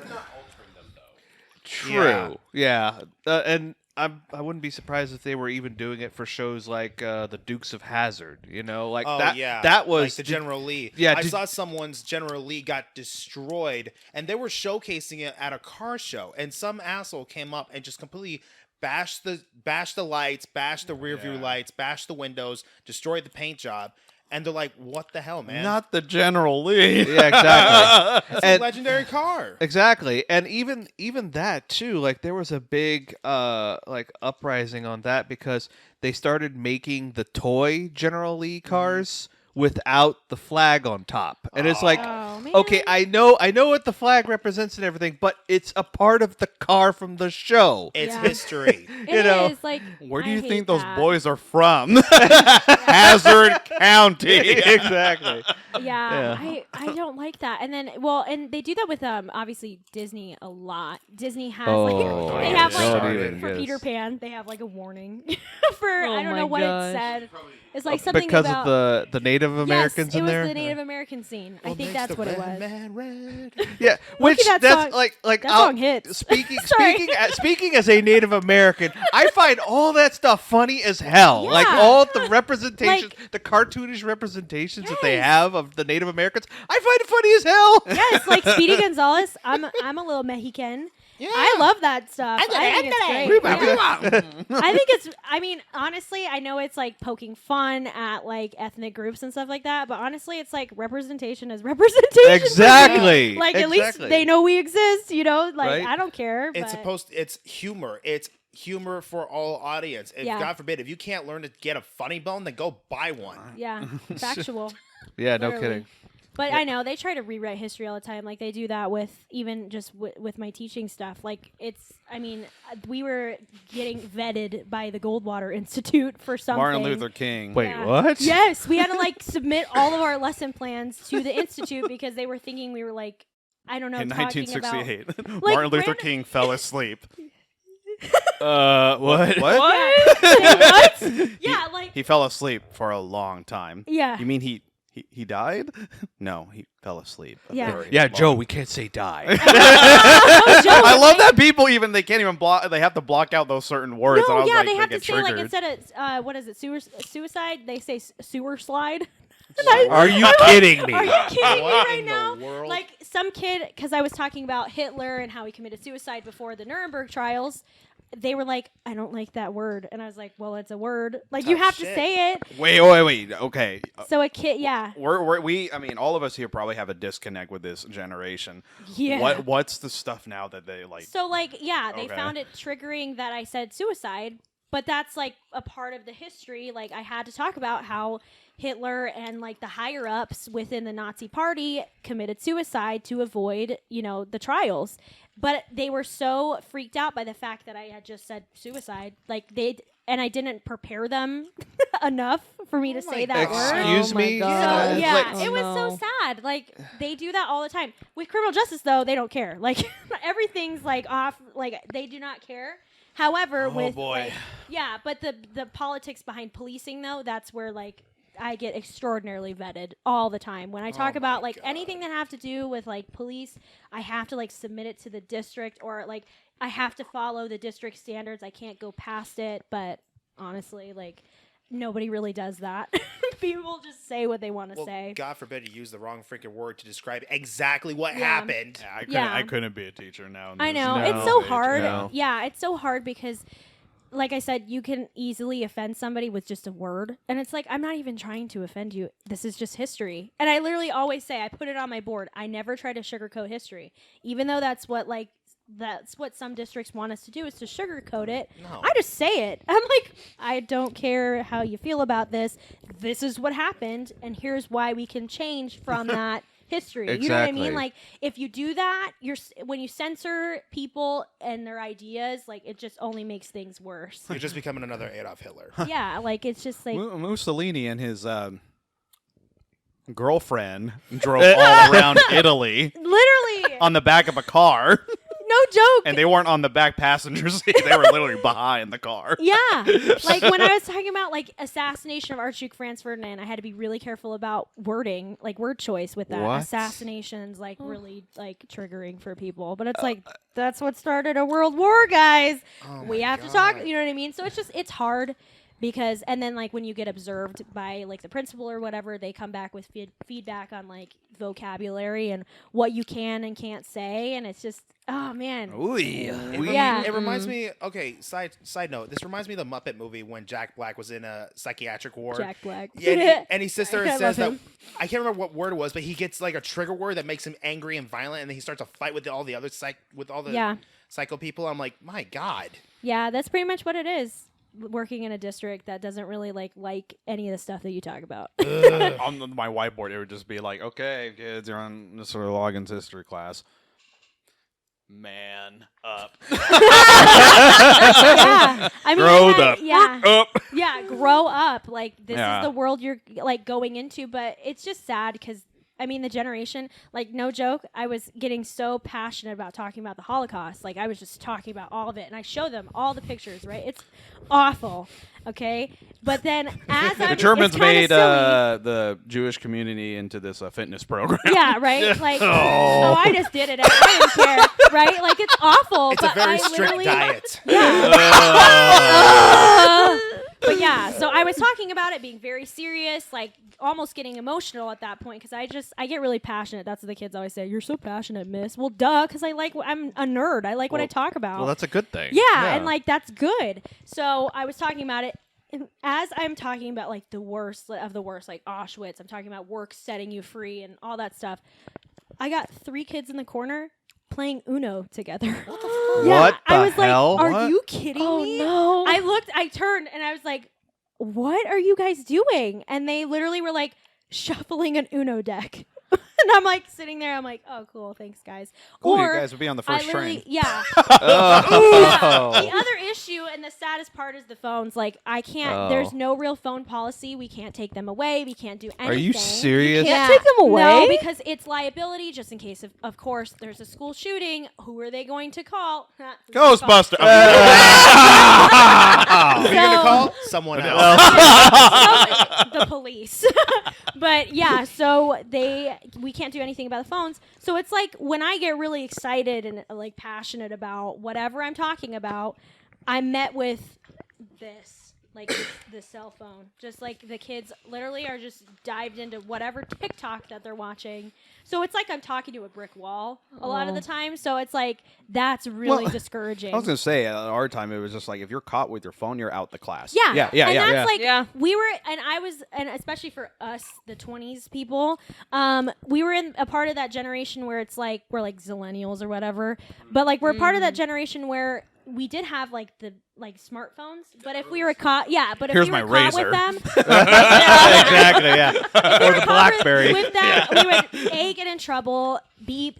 True. Yeah. And I wouldn't be surprised if they were even doing it for shows like the Dukes of Hazzard. Like Oh that. yeah, That was like the General Lee. Yeah, I did- saw someone's General Lee got destroyed, and they were showcasing it at a car show, and some asshole came up and just completely bashed the lights, bashed the rear view lights, bashed the windows, destroyed the paint job, and they're like, "What the hell, man? Not the General Lee. Yeah, exactly. It's a and- legendary car." Exactly. And even that too, like there was a big like uprising on that because they started making the toy General Lee cars without the flag on top. And it's like, Oh, man. okay, I know what the flag represents and everything, but it's a part of the car from the show. It's Yeah. history. It know, is like. Where do I you hate think those that. boys are from? Hazard County. Exactly. Yeah, I don't like that. And then, and they do that with obviously Disney a lot. Disney has Oh, like they don't have even like start. for Yes. Peter Pan, they have like a warning for Oh I don't my know what gosh. it said. It's like something Because about of the Native Americans yes, in there. it was the Native American scene. I think that's what it was. Yeah, which that that's song- like that I'll- song hits. Speaking Sorry. speaking as a Native American, I find all that stuff funny as hell. Like Yeah. all the representations, Like- the cartoonish representations that they Yes. have of the Native Americans, I find it funny as hell. Yes, like Speedy Gonzales. I'm a little Mexican. I love that stuff. I think it's great. Yeah. I think it's. I mean, honestly, I know it's like poking fun at like ethnic groups and stuff like that, but honestly, it's like representation is representation. for me. Exactly. Like at least Exactly. they know we exist. Like Right? I don't care. It's but it's humor. It's humor for all audience. If Yeah. God forbid, if you can't learn to get a funny bone, then go buy one. yeah, factual. Yeah, no Literally. kidding. But I know they try to rewrite history all the time. Like they do that with even just with my teaching stuff. Like we were getting vetted by the Goldwater Institute for something. Martin Luther King. Wait, Yeah. what? Yes, we had to like submit all of our lesson plans to the institute because they were thinking we were like, I don't know, In talking 1968, about Martin Luther random- King fell asleep. What? What? Yeah, like He fell asleep for a long time. yeah. You mean he died? No, he fell asleep. Yeah. Yeah, Joe, we can't say die. I love that people they can't even block. They have to block out those certain words. and I No, was yeah, like, they have to get say like triggered. instead of what is it, suicide? They say sewer slide. Are you kidding me? Are you kidding me What right in the now? world? Like some kid, because I was talking about Hitler and how he committed suicide before the Nuremberg trials. They were like, I don't like that word, and I was like, well, it's a word. Like you Tough have to shit. say it. Wait. Okay. So a kid, yeah, I mean, all of us here probably have a disconnect with this generation. yeah. What's the stuff now that they like? So like, yeah, they Okay. found it triggering that I said suicide, but that's like a part of the history. Like I had to talk about how Hitler and like the higher ups within the Nazi party committed suicide to avoid, the trials. But they were so freaked out by the fact that I had just said suicide. Like and I didn't prepare them enough for me to say that word. Excuse Oh my me? God. So, It's yeah, like- it was so sad. Like they do that all the time. With criminal justice though, they don't care. Like everything's like off, like they do not care. However, with boy. yeah, but the politics behind policing though, that's where like I get extraordinarily vetted all the time. When I talk about like anything that have to do with like police, I have to like submit it to the district or like I have to follow the district standards. I can't go past it, but honestly, like nobody really does that. People just say what they want to Well, say. God forbid you use the wrong freaking word to describe exactly what Yeah. happened. Yeah. I couldn't be a teacher now. I know. There's It's no so age. hard. No. Yeah, it's so hard because like I said, you can easily offend somebody with just a word. And it's like, I'm not even trying to offend you. This is just history. And I literally always say, I put it on my board. I never try to sugarcoat history. Even though that's what some districts want us to do is to sugarcoat it. No. I just say it. I'm like, I don't care how you feel about this. This is what happened. And here's why we can change from that history. You know what I Exactly. mean? Like if you do that, when you censor people and their ideas, like it just only makes things worse. You're just becoming another Adolf Hitler. Yeah, like it's just like Mussolini and his girlfriend drove all around Italy literally on the back of a car, no joke. and they weren't on the back passenger seat. They were literally behind the car. Yeah, like when I was talking about like assassination of Archduke Franz Ferdinand, I had to be really careful about wording, like word choice with that. What? Assassination's like really like triggering for people, but it's like that's what started a world war, guys. We have to talk. You know what I mean? So it's hard. Because and then like when you get observed by like the principal or whatever, they come back with feedback on like vocabulary and what you can and can't say, and it's just oh man. Yeah. It reminds me. Okay, side note. This reminds me of the Muppet movie when Jack Black was in a psychiatric ward. Jack Black. Yeah, and he sits there I and says love that him. I can't remember what word it was, but he gets like a trigger word that makes him angry and violent, and then he starts a fight with all the other Yeah. psycho people. I'm like, my God. Yeah, that's pretty much what it is. Working in a district that doesn't really like any of the stuff that you talk about. On my whiteboard, it would just be like, "Okay, kids, you're on Mr. Logan's history class. Man up, Yeah, I mean, Grow up. Yeah, up." yeah, grow up. Like this Yeah. is the world you're like going into, but it's just sad because I mean the generation. Like no joke, I was getting so passionate about talking about the Holocaust. Like I was just talking about all of it, and I show them all the pictures. Right, it's awful. Okay, but then as The I'm, Germans it's kinda made silly. the Jewish community into this fitness program. Yeah, right. Like, oh, I just did it. I didn't care, right? Like, it's awful. It's but a very I strict literally, diet. But yeah, so I was talking about it being very serious, like almost getting emotional at that point because I get really passionate. That's what the kids always say. You're so passionate, miss. Well, duh, because I'm a nerd. I like what I talk about. Well, that's a good thing. Yeah, and like that's good. So I was talking about it. And as I'm talking about like the worst of the worst, like Auschwitz, I'm talking about work setting you free and all that stuff. I got 3 kids in the corner playing Uno together. What the fuck? Yeah, What I the was hell? like, "Are What? you kidding me?" no. I turned and I was like, "What are you guys doing?" And they literally were like shuffling an Uno deck. And I'm like sitting there. I'm like, oh, cool. Thanks, guys. Cool, or you guys would be on the I first literally, train. yeah. Oh. The other issue and the saddest part is the phones. Like, I can't. There's no real phone policy. We can't take them away. We can't do anything. Are you serious? Can't take them away? No, because it's liability. Just in case of course, there's a school shooting. Who are they going to call? Ghostbuster. Who are you gonna So- call? Someone else. The police. But yeah, so we can't do anything about the phones. So it's like when I get really excited and like passionate about whatever I'm talking about, I'm met with this, like the cell phone. Just like the kids literally are just dived into whatever TikTok that they're watching. So it's like I'm talking to a brick wall a lot of the time. So it's like that's really discouraging. I was gonna say at our time it was just like if you're caught with your phone, you're out the class. Yeah, and that's like Yeah. we were, and I was, and especially for us, the 20s people, we were in a part of that generation where it's like we're like zillennials or whatever, but like we're part of that generation where we did have like the smartphones, but if we were caught, but if Here's we were my caught razor. with them, exactly. Yeah. or the BlackBerry. with them, we would get in trouble, be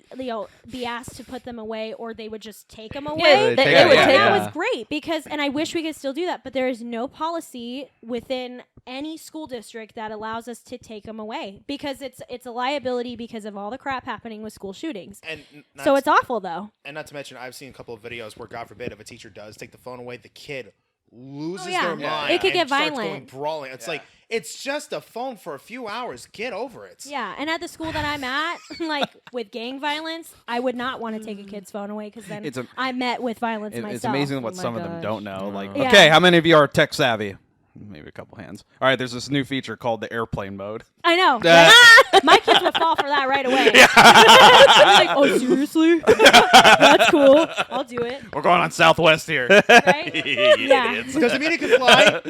asked to put them away, or they would just take them away. they They take would it, take That them. was great because, and I wish we could still do that, but there is no policy within any school district that allows us to take them away because it's a liability because of all the crap happening with school shootings. And So it's awful though. And not to mention, I've seen a couple of videos where, God forbid, if a teacher does take the phone away, the kid loses yeah. their mind. It could get and starts violent. going brawling. It's like, it's just a phone for a few hours. Get over it. Yeah, and at the school that I'm at, like with gang violence, I would not want to take a kid's phone away because then I'm met with violence myself. It's amazing what Oh my some of them gosh. don't know. Like, Yeah. okay, how many of you are tech savvy? Maybe a couple hands. All right, there's this new feature called the airplane mode. I know. Like, my kids would fall for that right away. I'm like, oh, seriously? That's cool. I'll do it. We're going on Southwest here. Right? Yeah. Does it mean it can fly?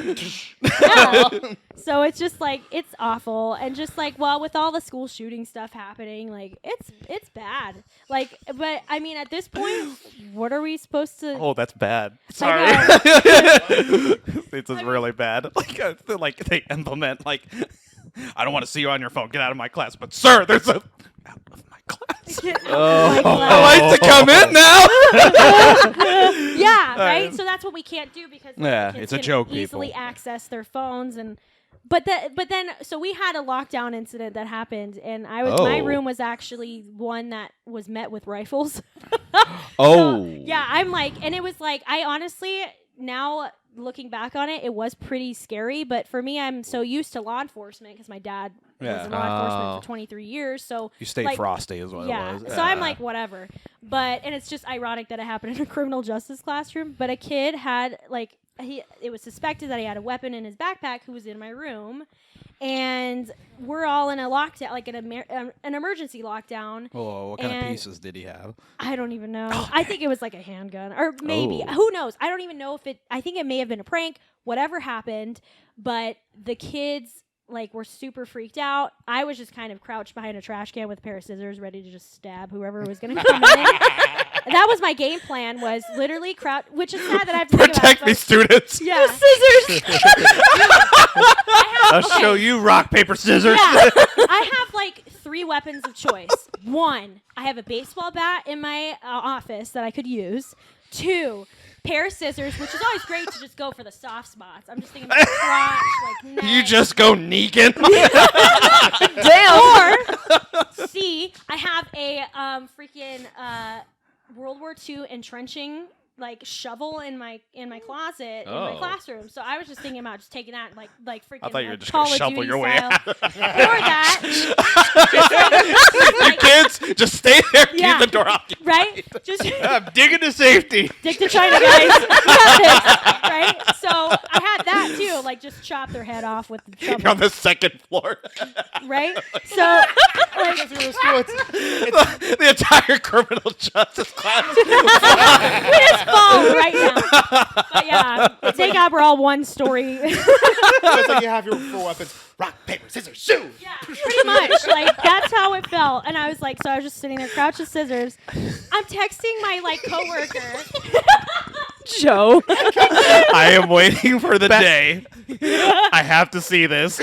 Yeah. So it's just like it's awful, and just like with all the school shooting stuff happening, like it's bad. Like, but I mean, at this point, what are we supposed to? Oh, that's bad. I Sorry. know. This is really bad. Like they implement like, I don't want to see you on your phone. Get out of my class. But sir, there's a out of my class. Oh. Like to come in now. Yeah, right. So that's what we can't do because Yeah, kids it's a can joke, easily people. access their phones but then so we had a lockdown incident that happened, and my Oh. room was actually one that was met with rifles. Oh. So, yeah, I'm like, and it was like, I honestly, now looking back on it, it was pretty scary. But for me, I'm so used to law enforcement because my dad was in law enforcement for 23 years. So You stayed like, frosty is what yeah. it was. So I'm like, whatever. And it's just ironic that it happened in a criminal justice classroom. But a kid had it was suspected that he had a weapon in his backpack who was in my room. And we're all in a lockdown, like an emergency lockdown. Oh, what kind of and- pieces did he have? I don't even know. I think it was like a handgun, or maybe. Who knows? I don't even know if it. I think it may have been a prank. Whatever happened, but the kids were super freaked out. I was just kind of crouched behind a trash can with a pair of scissors, ready to just stab whoever was going to come in. That was my game plan. Was literally crouch, which is sad that I have to Protect think about. me, But students. yeah, scissors. I'll show you rock, paper, scissors. Yeah, I have 3 weapons of choice. 1, I have a baseball bat in my office that I could use. 2, pair of scissors, which is always great to just go for the soft spots. I'm just thinking about crotch, neck. You just go Negan. Or C, I have a freaking World War II entrenching shovel in my closet in my classroom. So I was just thinking about just taking that freaking I thought you were just Call gonna of shovel Duty your way style. out. Or that. You kids, just stay there. Yeah. Keep the door occupied. Right? Just I'm digging to safety. Dick to China, guys. We got this, right? So I had that too, just chop their head off with the You're on shovel, the 2nd floor. right? So, The entire criminal justice class. we just fall right now. But yeah, thank God we're all one story. It's like you have your 4 weapons: rock, paper, scissors, shoot. Yeah, pretty much. That's how it felt. And I was so I was just sitting there, crouched with scissors. I'm texting my coworker. Joe. I am waiting for the day. I have to see this.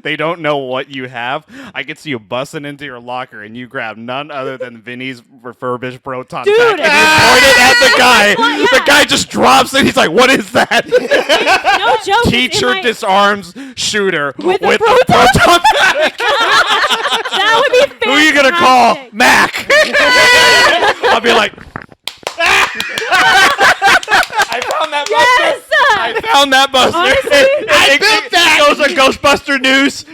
they don't know what you have, I could see you busting into your locker and you grab none other than Vinny's refurbished Proton Dude. pack and you point it at the guy. The guy just drops it. He's like, "What is that?" No joke. it's in Teacher my- disarms shooter with a the Proton pack. That would be fantastic. Who are you gonna call? Mack. I'll be like, I found that buster. Yes. I found that buster. Honestly, I built that. It goes a Ghostbuster news.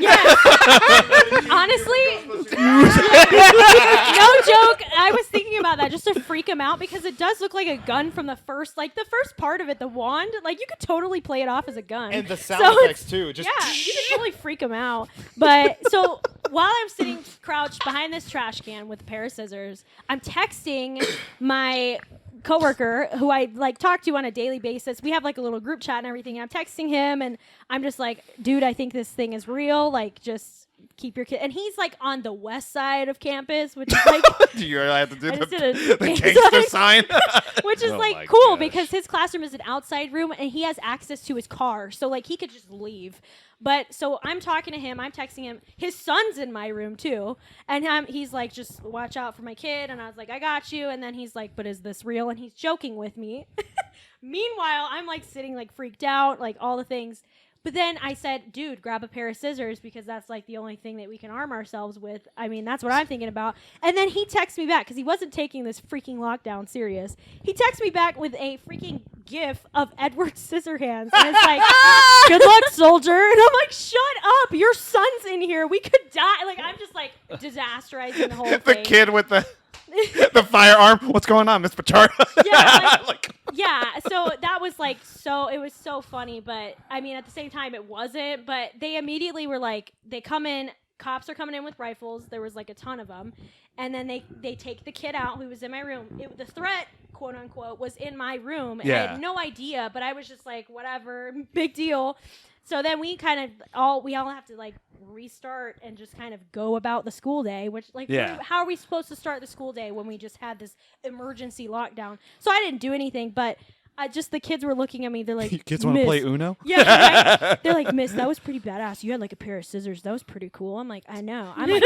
Honestly, no joke. I was thinking about that just to freak him out because it does look like a gun from the first part of it, the wand. Like you could totally play it off as a gun. And the sound So effects too. Just yeah, you could totally freak him out. But so while I'm sitting crouched behind this trash can with a pair of scissors, I'm texting my coworker who I like talk to on a daily basis. We have like a little group chat and everything. And I'm texting him and I'm just like, dude, I think this thing is real. Like, just keep your kid. And he's like on the west side of campus, which is like, Do you really have to do I just did the a gangster sign? which is Oh like my cool gosh. because his classroom is an outside room and he has access to his car. So like he could just leave. But so I'm talking to him, I'm texting him. His son's in my room too. And he's like, just watch out for my kid. And I was like, I got you. And then he's like, but is this real? And he's joking with me. Meanwhile, I'm like sitting like freaked out, like all the things. But then I said, dude, grab a pair of scissors because that's like the only thing that we can arm ourselves with. I mean, that's what I'm thinking about. And then he texts me back because he wasn't taking this freaking lockdown serious. He texts me back with a freaking gif of Edward Scissorhands. And it's like, good luck, soldier. And I'm like, shut up. Your son's in here. We could die. Like, I'm just like disasterizing the whole The thing. kid with the firearm. What's going on, Miss Pachara? Yeah, Like, Yeah, so that was like it was so funny, but I mean at the same time it wasn't, but they immediately were like, they come in, cops are coming in with rifles, there was like a ton of them, and then they take the kid out who was in my room. The threat, quote unquote, was in my room, and I Yeah. had no idea, but I was just like, whatever, big deal. So then we all have to like restart and just kind of go about the school day, which like Yeah. how are we supposed to start the school day when we just had this emergency lockdown? So I didn't do anything, but just the kids were looking at me. They're like, you kids want to "Miss." play Uno? Yeah, right? They're like, Miss, that was pretty badass. You had like a pair of scissors. That was pretty cool. I'm like, I know. I'm like,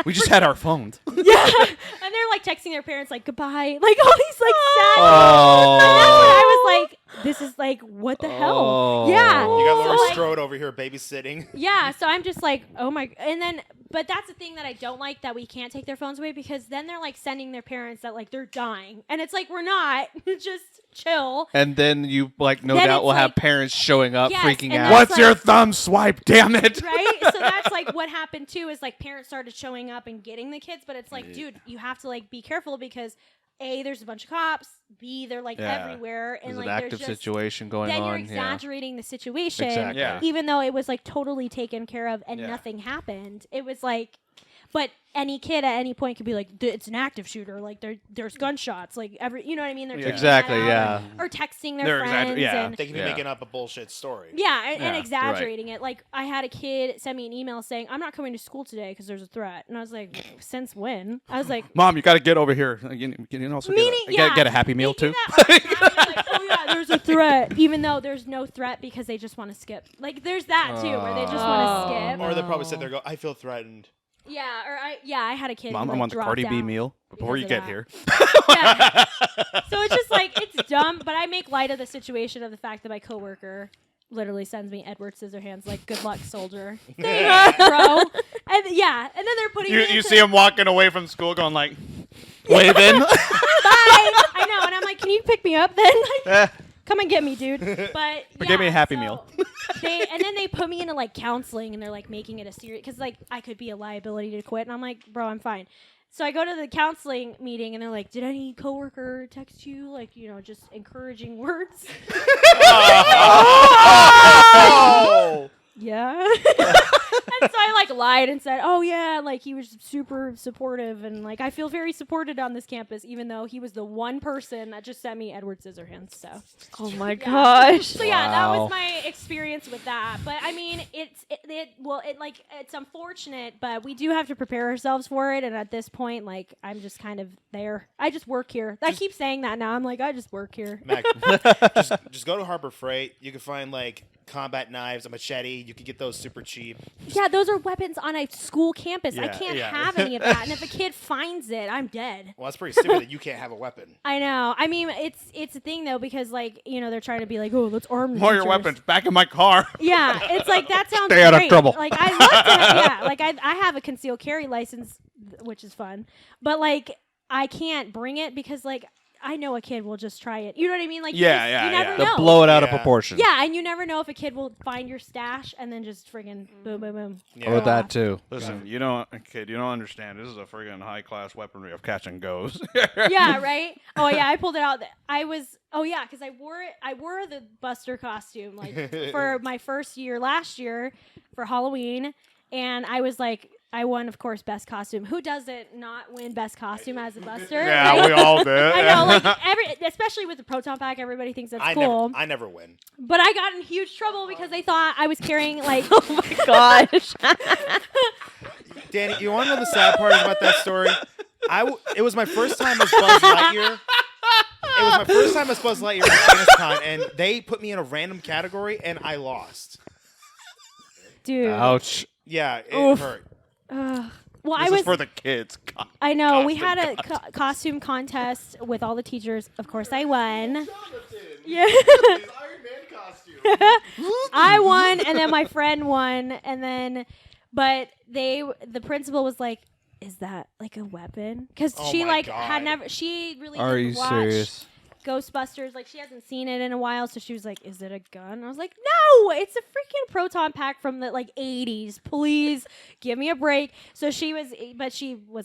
We just had our phones. yeah. And they're like texting their parents like goodbye, like all these like sad. Oh. And that's when I was like, this is like, what the hell? Oh. Yeah. You got So, Laura like, Strode over here babysitting. yeah, so I'm just like, oh my, and then, but that's the thing that I don't like, that we can't take their phones away, because then they're like sending their parents that like they're dying, and it's like, we're not, just chill. And then you like no Then doubt it's will have like- parents showing up Yes, freaking and out. that's What's like- your thumb swipe? Damn it! Right? So that's like what happened too, is like parents started showing up and getting the kids, but it's like, dude, you have to like be careful because A, there's a bunch of cops, B, they're like Yeah. everywhere, and There's like an active there's just, situation going then on. you're yeah. exaggerating the situation, Exactly. Yeah. even though it was like totally taken care of and Yeah. nothing happened. It was like, but any kid at any point could be like, it's an active shooter, like there's gunshots, like you know what I mean? They're Yeah. taking Exactly, that out, yeah. or texting their They're friends, yeah. and They can be Yeah. making up a bullshit story. yeah, and Yeah, exaggerating it. Like, I had a kid send me an email saying, I'm not coming to school today because there's a threat. And I was like, since when? I was like, Mom, you got to get over here. You can also meaning, get a Happy Meal too. That all the time. They're like, oh yeah, there's a threat, even though there's no threat because they just want to skip. Like, there's that too, where they just want to skip. Or they'll probably sit there and go, I feel threatened. Yeah, or I had a kid. Mom, who, I like, want the dropped Cardi B out meal before because you of get that. here. Yeah. So it's just like, it's dumb, but I make light of the situation of the fact that my coworker literally sends me Edward Scissorhands, like, good luck, soldier. Thanks, bro. And yeah, and then they're putting me You into see him walking away from school going like, waving. bye. I know, and I'm like, can you pick me up then? Like, come and get me, dude. But Give me a Happy Meal. And then they put me into like counseling, and they're like making it a serious, because like I could be a liability to quit, and I'm like, bro, I'm fine. So I go to the counseling meeting, and they're like, did any coworker text you, like, you know, just encouraging words? Oh! Yeah. And so I like lied and said, oh yeah, like he was super supportive, and like I feel very supported on this campus, even though he was the one person that just sent me Edward Scissorhands. So Oh my yeah. gosh. So yeah, that Wow. was my experience with that. But I mean, it's unfortunate, but we do have to prepare ourselves for it. And at this point, like, I'm just kind of there. I just work here. I keep saying that now. I'm like, I just work here. Mac, just go to Harbor Freight. You can find like combat knives, a machete. You could get those super cheap. Yeah, those are weapons on a school campus. I Yeah, can't yeah. have any of that. And if a kid finds it, I'm dead. Well, that's pretty stupid that you can't have a weapon. I know. I mean, it's a thing though because like they're trying to be like, oh, let's arm the More your teachers. weapons back in my car. Yeah, it's like that sounds Stay out of great. trouble. Like I love to, yeah. Like I have a concealed carry license, which is fun, but like I can't bring it because like I know a kid will just try it. You know what I mean? Like you never They'll know. blow it out of Yeah. proportion. Yeah, and you never know if a kid will find your stash and then just friggin' boom, boom, boom. Yeah. Or that too. Listen, you don't understand. This is a friggin' high class weaponry of catch and goes. Yeah, right. Oh yeah, I pulled it out. Because I wore the Buster costume like for my first year last year for Halloween, and I was like. I won, of course, best costume. Who doesn't not win best costume as a Buster? Yeah, Right? we all did. I know, like especially with the proton pack, everybody thinks that's cool. I never win. But I got in huge trouble because they thought I was carrying like. Oh my gosh. Danny, you want to know the sad part about that story? It was my first time as Buzz Lightyear. It was my first time as Buzz Lightyear at Con, and they put me in a random category, and I lost. Dude. Ouch. Yeah, it hurt. Well, This I was. is for the kids. I know we had a costume contest with all the teachers. Of course, I won. Yeah. I won, and then my friend won, and then, but the principal was like, "Is that like a weapon?" Because Oh she my like God. had never. She really Are didn't you watch serious? Ghostbusters. Like she hasn't seen it in a while, so she was like, "Is it a gun?" And I was like, "No, it's a freaking proton pack from the like 80s. Please give me a break." So she was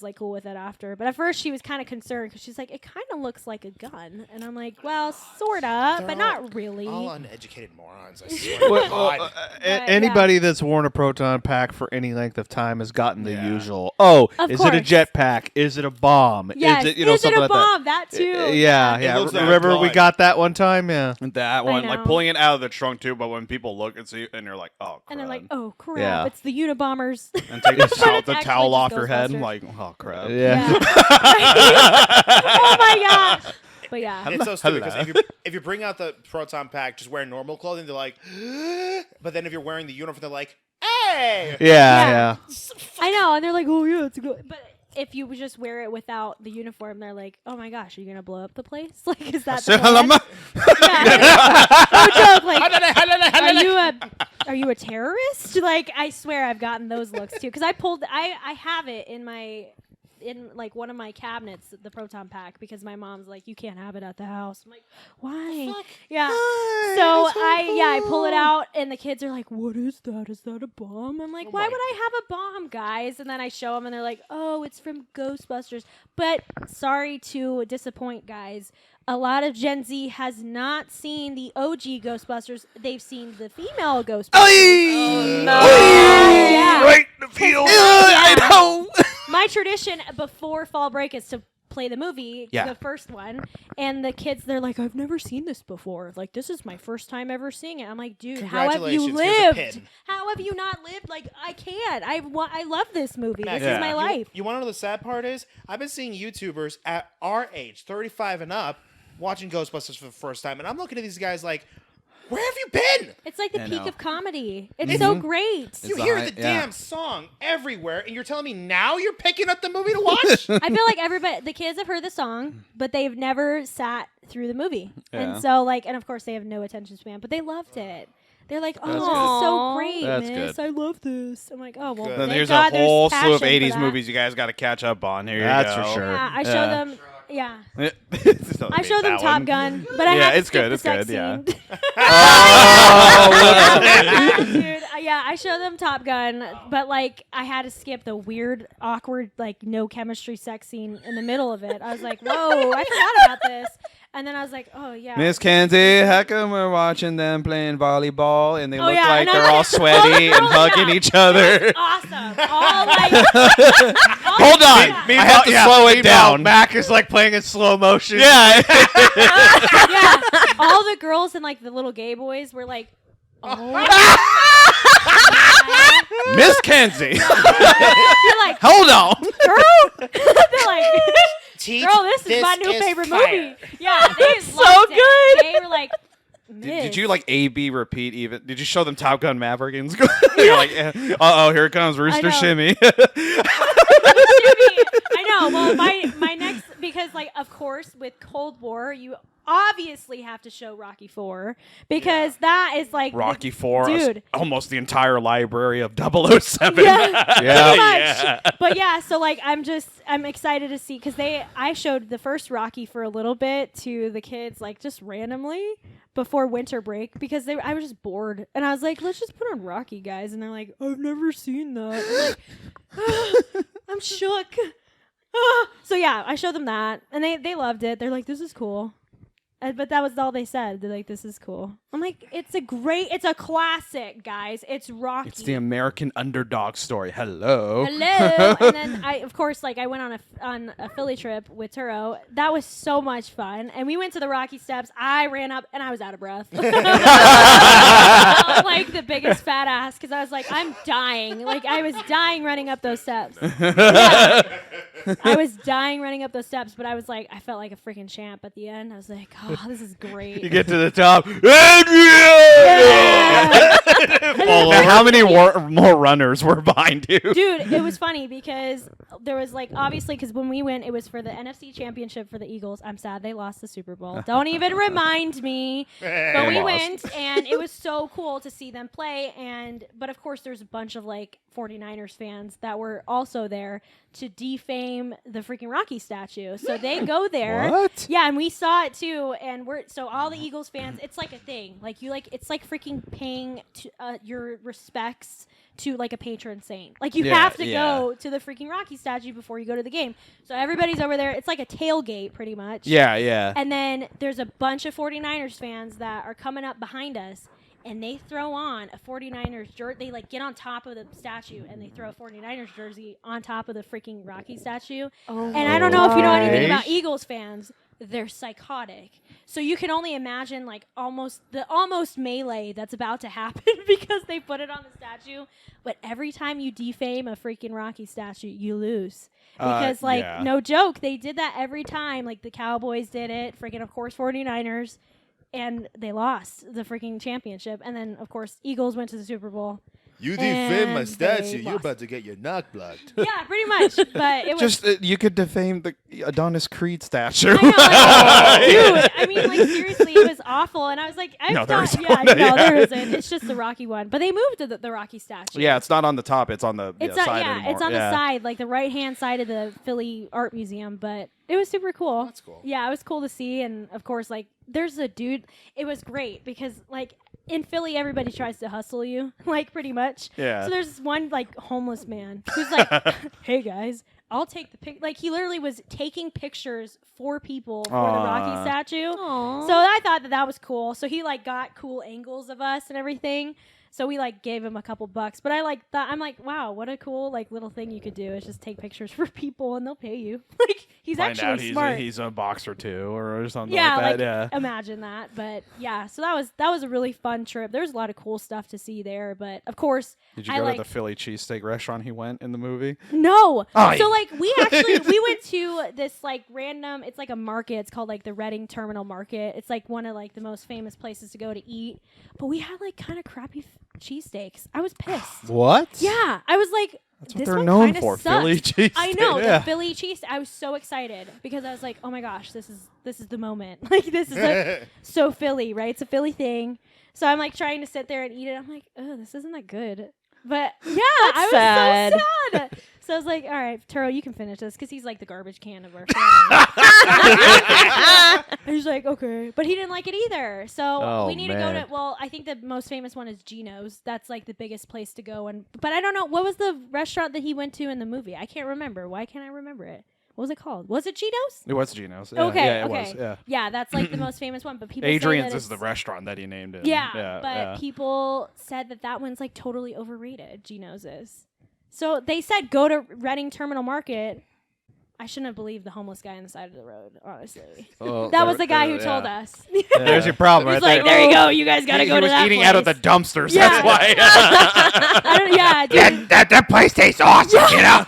like cool with it after. But at first she was kind of concerned because she's like, "It kind of looks like a gun," and I'm like, "Well, sorta, but not really." All uneducated morons, I swear. to God. Anybody that's worn a proton pack for any length of time has gotten the Yeah. usual. Oh, Of is it a course. jetpack? Is it a bomb? Yes, Is it is it something a like bomb? That too. Yeah, It yeah. looks like Remember we blood. got that one time? Yeah. That one, like know. pulling it out of the trunk too. But when people look and see, and you're like, oh, crap. And they're like, "Oh crap, Yeah. it's the Unabombers." and take the But towel, it's the actually towel just off your head. Ghostbusters. Like, oh crap. Yeah. Oh my gosh. But yeah. It's so stupid because if you bring out the proton pack just wearing normal clothing, they're like, but then if you're wearing the uniform, they're like, hey. Yeah. I know, and they're like, "Oh yeah, it's a good." But if you would just wear it without the uniform, they're like, "Oh my gosh, are you gonna blow up the place?" Like, is that the plan? No joke. Like, are you a terrorist? Like, I swear I've gotten those looks too. Because I have it in like one of my cabinets, the proton pack, because my mom's like, "You can't have it at the house." I'm like, "Why?" Yeah. So I pull it out, and the kids are like, "What is that? Is that a bomb?" I'm like, "Why would I have a bomb, guys?" And then I show them, and they're like, "Oh, it's from Ghostbusters." But sorry to disappoint, guys. A lot of Gen Z has not seen the OG Ghostbusters. They've seen the female Ghostbusters. Yeah. Right in the field. I know. My tradition before fall break is to play the movie, Yeah. the first one, and the kids, they're like, "I've never seen this before. Like, this is my first time ever seeing it." I'm like, "Dude, how have you Congratulations, here's a lived? pin. How have you not lived? Like, I can't. I love this movie. Mac, This is my Yeah. life." You want to know the sad part is? I've been seeing YouTubers at our age, 35 and up, watching Ghostbusters for the first time, and I'm looking at these guys like, where have you been? It's like the I peak know. of comedy. It's so great. You the hear high- the yeah. damn song everywhere, and you're telling me now you're picking up the movie to watch? I feel like the kids have heard the song, but they've never sat through the movie. Yeah. And so, like, and of course they have no attention span, but they loved it. They're like, "Oh, That's this good. is so great, That's miss. good. I love this." I'm like, "Oh, well, Good. Then thank there's God a whole there's slew of passion for 80s that." movies you guys got to catch up on. Here That's you go. for sure. Yeah, I show Yeah. them. Yeah, I I show them Top Gun, but I Yeah, have to it's skip good, the it's sex good, yeah. scene. Oh, Dude, yeah, I show them Top Gun, but like I had to skip the weird, awkward, like no chemistry sex scene in the middle of it. I was like, "Whoa, I forgot about this," and then I was like, "Oh yeah." Miss Kenzie, how come we're watching them playing volleyball and they look yeah, like and they're I'm all like, sweaty and hugging yeah. each other? Awesome. All like, Hold on. I have to slow it meanwhile, down. Mac is like playing in slow motion. Yeah. yeah. All the girls and like the little gay boys were like, "Oh." Miss Kenzie. You're like, Hold on. "Girl." They're like, Teach, "Girl, this is my new favorite fire. movie." Yeah, they So loved it. good. They were like, Did you like A/B repeat even? Did you show them Top Gun Maverick? And you're like, uh-oh, here comes Rooster Shimmy. I know. Well, my next, because like of course with Cold War you obviously have to show Rocky 4 because that is like Rocky 4, dude. Almost the entire library of 007. Yeah, Yeah. much. But yeah, so like I'm excited to see because I showed the first Rocky for a little bit to the kids like just randomly before winter break because I was just bored and I was like, let's just put on Rocky, guys, and they're like, I've never seen that. I'm like, I'm shook. So yeah, I showed them that and they loved it. They're like, this is cool. But that was all they said. They're like, this is cool. I'm like, it's a classic, guys. It's Rocky. It's the American underdog story. Hello. Hello. And then I went on a Philly trip with Turo. That was so much fun. And we went to the Rocky Steps. I ran up and I was out of breath. I felt like the biggest fat ass because I was like, I'm dying. Like I was dying running up those steps. Yeah. I was dying running up those steps, but I was like, I felt like a freaking champ at the end. I was like, oh, this is great. You get to the top. Yeah. How many more runners were behind you? Dude, it was funny because there was like, obviously, because when we went, it was for the NFC Championship for the Eagles. I'm sad they lost the Super Bowl. Don't even remind me. But we went, and it was so cool to see them play. But of course, there's a bunch of like 49ers fans that were also there to defame the freaking Rocky statue. So they go there. What? Yeah, and we saw it too. And so all the Eagles fans, it's like a thing. Like it's like freaking paying your respects to like a patron saint. Like you have to go to the freaking Rocky statue before you go to the game. So everybody's over there. It's like a tailgate pretty much. Yeah. And then there's a bunch of 49ers fans that are coming up behind us. And they throw on a 49ers jersey. They like get on top of the statue and they throw a 49ers jersey on top of the freaking Rocky statue. Oh, and I don't know if you know anything about Eagles fans. They're psychotic. So you can only imagine like almost melee that's about to happen because they put it on the statue. But every time you defame a freaking Rocky statue, you lose. Because no joke, they did that every time. Like the Cowboys did it, freaking of course 49ers. And they lost the freaking championship. And then, of course, Eagles went to the Super Bowl. You defame my statue. You're about to get your knock blocked. Yeah, pretty much. But it was just you could defame the Adonis Creed statue. I know, dude. I mean, like seriously, it was awful. And I was like, there isn't. It's just the Rocky one. But they moved to the Rocky statue. Yeah, it's not on the top. It's on the side anymore. It's on the side, like the right-hand side of the Philly Art Museum. But it was super cool. That's cool. Yeah, it was cool to see. And of course, like there's a dude. It was great because like. In Philly, everybody tries to hustle you, like pretty much. Yeah. So there's this one like homeless man who's like, "Hey guys, I'll take the pic." Like he literally was taking pictures for people for the Rocky statue. Aww. So I thought that was cool. So he like got cool angles of us and everything. So we like gave him a couple bucks, but I like thought I'm like, wow, what a cool like little thing you could do is just take pictures for people and they'll pay you. Like he's Find actually out smart. He's a boxer too, or something Yeah, like that. Imagine that. But yeah, so that was a really fun trip. There's a lot of cool stuff to see there, but of course, Did you go to the Philly cheesesteak restaurant he went in the movie? No. Oh, so like we went to this like random. It's like a market. It's called like the Reading Terminal Market. It's like one of like the most famous places to go to eat. But we had like kind of crappy cheesesteaks. I was pissed. What? Yeah, I was like. That's what this they're one known kinda for, sucked. Philly cheesesteak. I know, Yeah. the Philly cheese. I was so excited because I was like, oh my gosh, this is the moment. Like this is like so Philly, right? It's a Philly thing. So I'm like trying to sit there and eat it. I'm like, oh, this isn't that good. But yeah, I was sad. so sad. So I was like, all right, Turo, you can finish this because he's like the garbage can of our family. And he's like, okay. But he didn't like it either. So we need to go to, well, I think the most famous one is Gino's. That's like the biggest place to go. But I don't know, what was the restaurant that he went to in the movie? I can't remember. Why can't I remember it? What was it called? Was it Gino's? It was Gino's. Yeah. Okay, Yeah, it okay. was. Yeah. Yeah, that's like the most famous one. But people say Adrian's that is the it's- restaurant that he named it. Yeah, people said that one's like totally overrated. Gino's is. So they said go to Reading Terminal Market. I shouldn't have believed the homeless guy on the side of the road, honestly. That was the guy who told us. There's your problem He's right like, there you go. You guys got to He go to was that eating place. out of the dumpsters. Yeah. That's why. I don't, yeah, dude. That place tastes awesome, you know?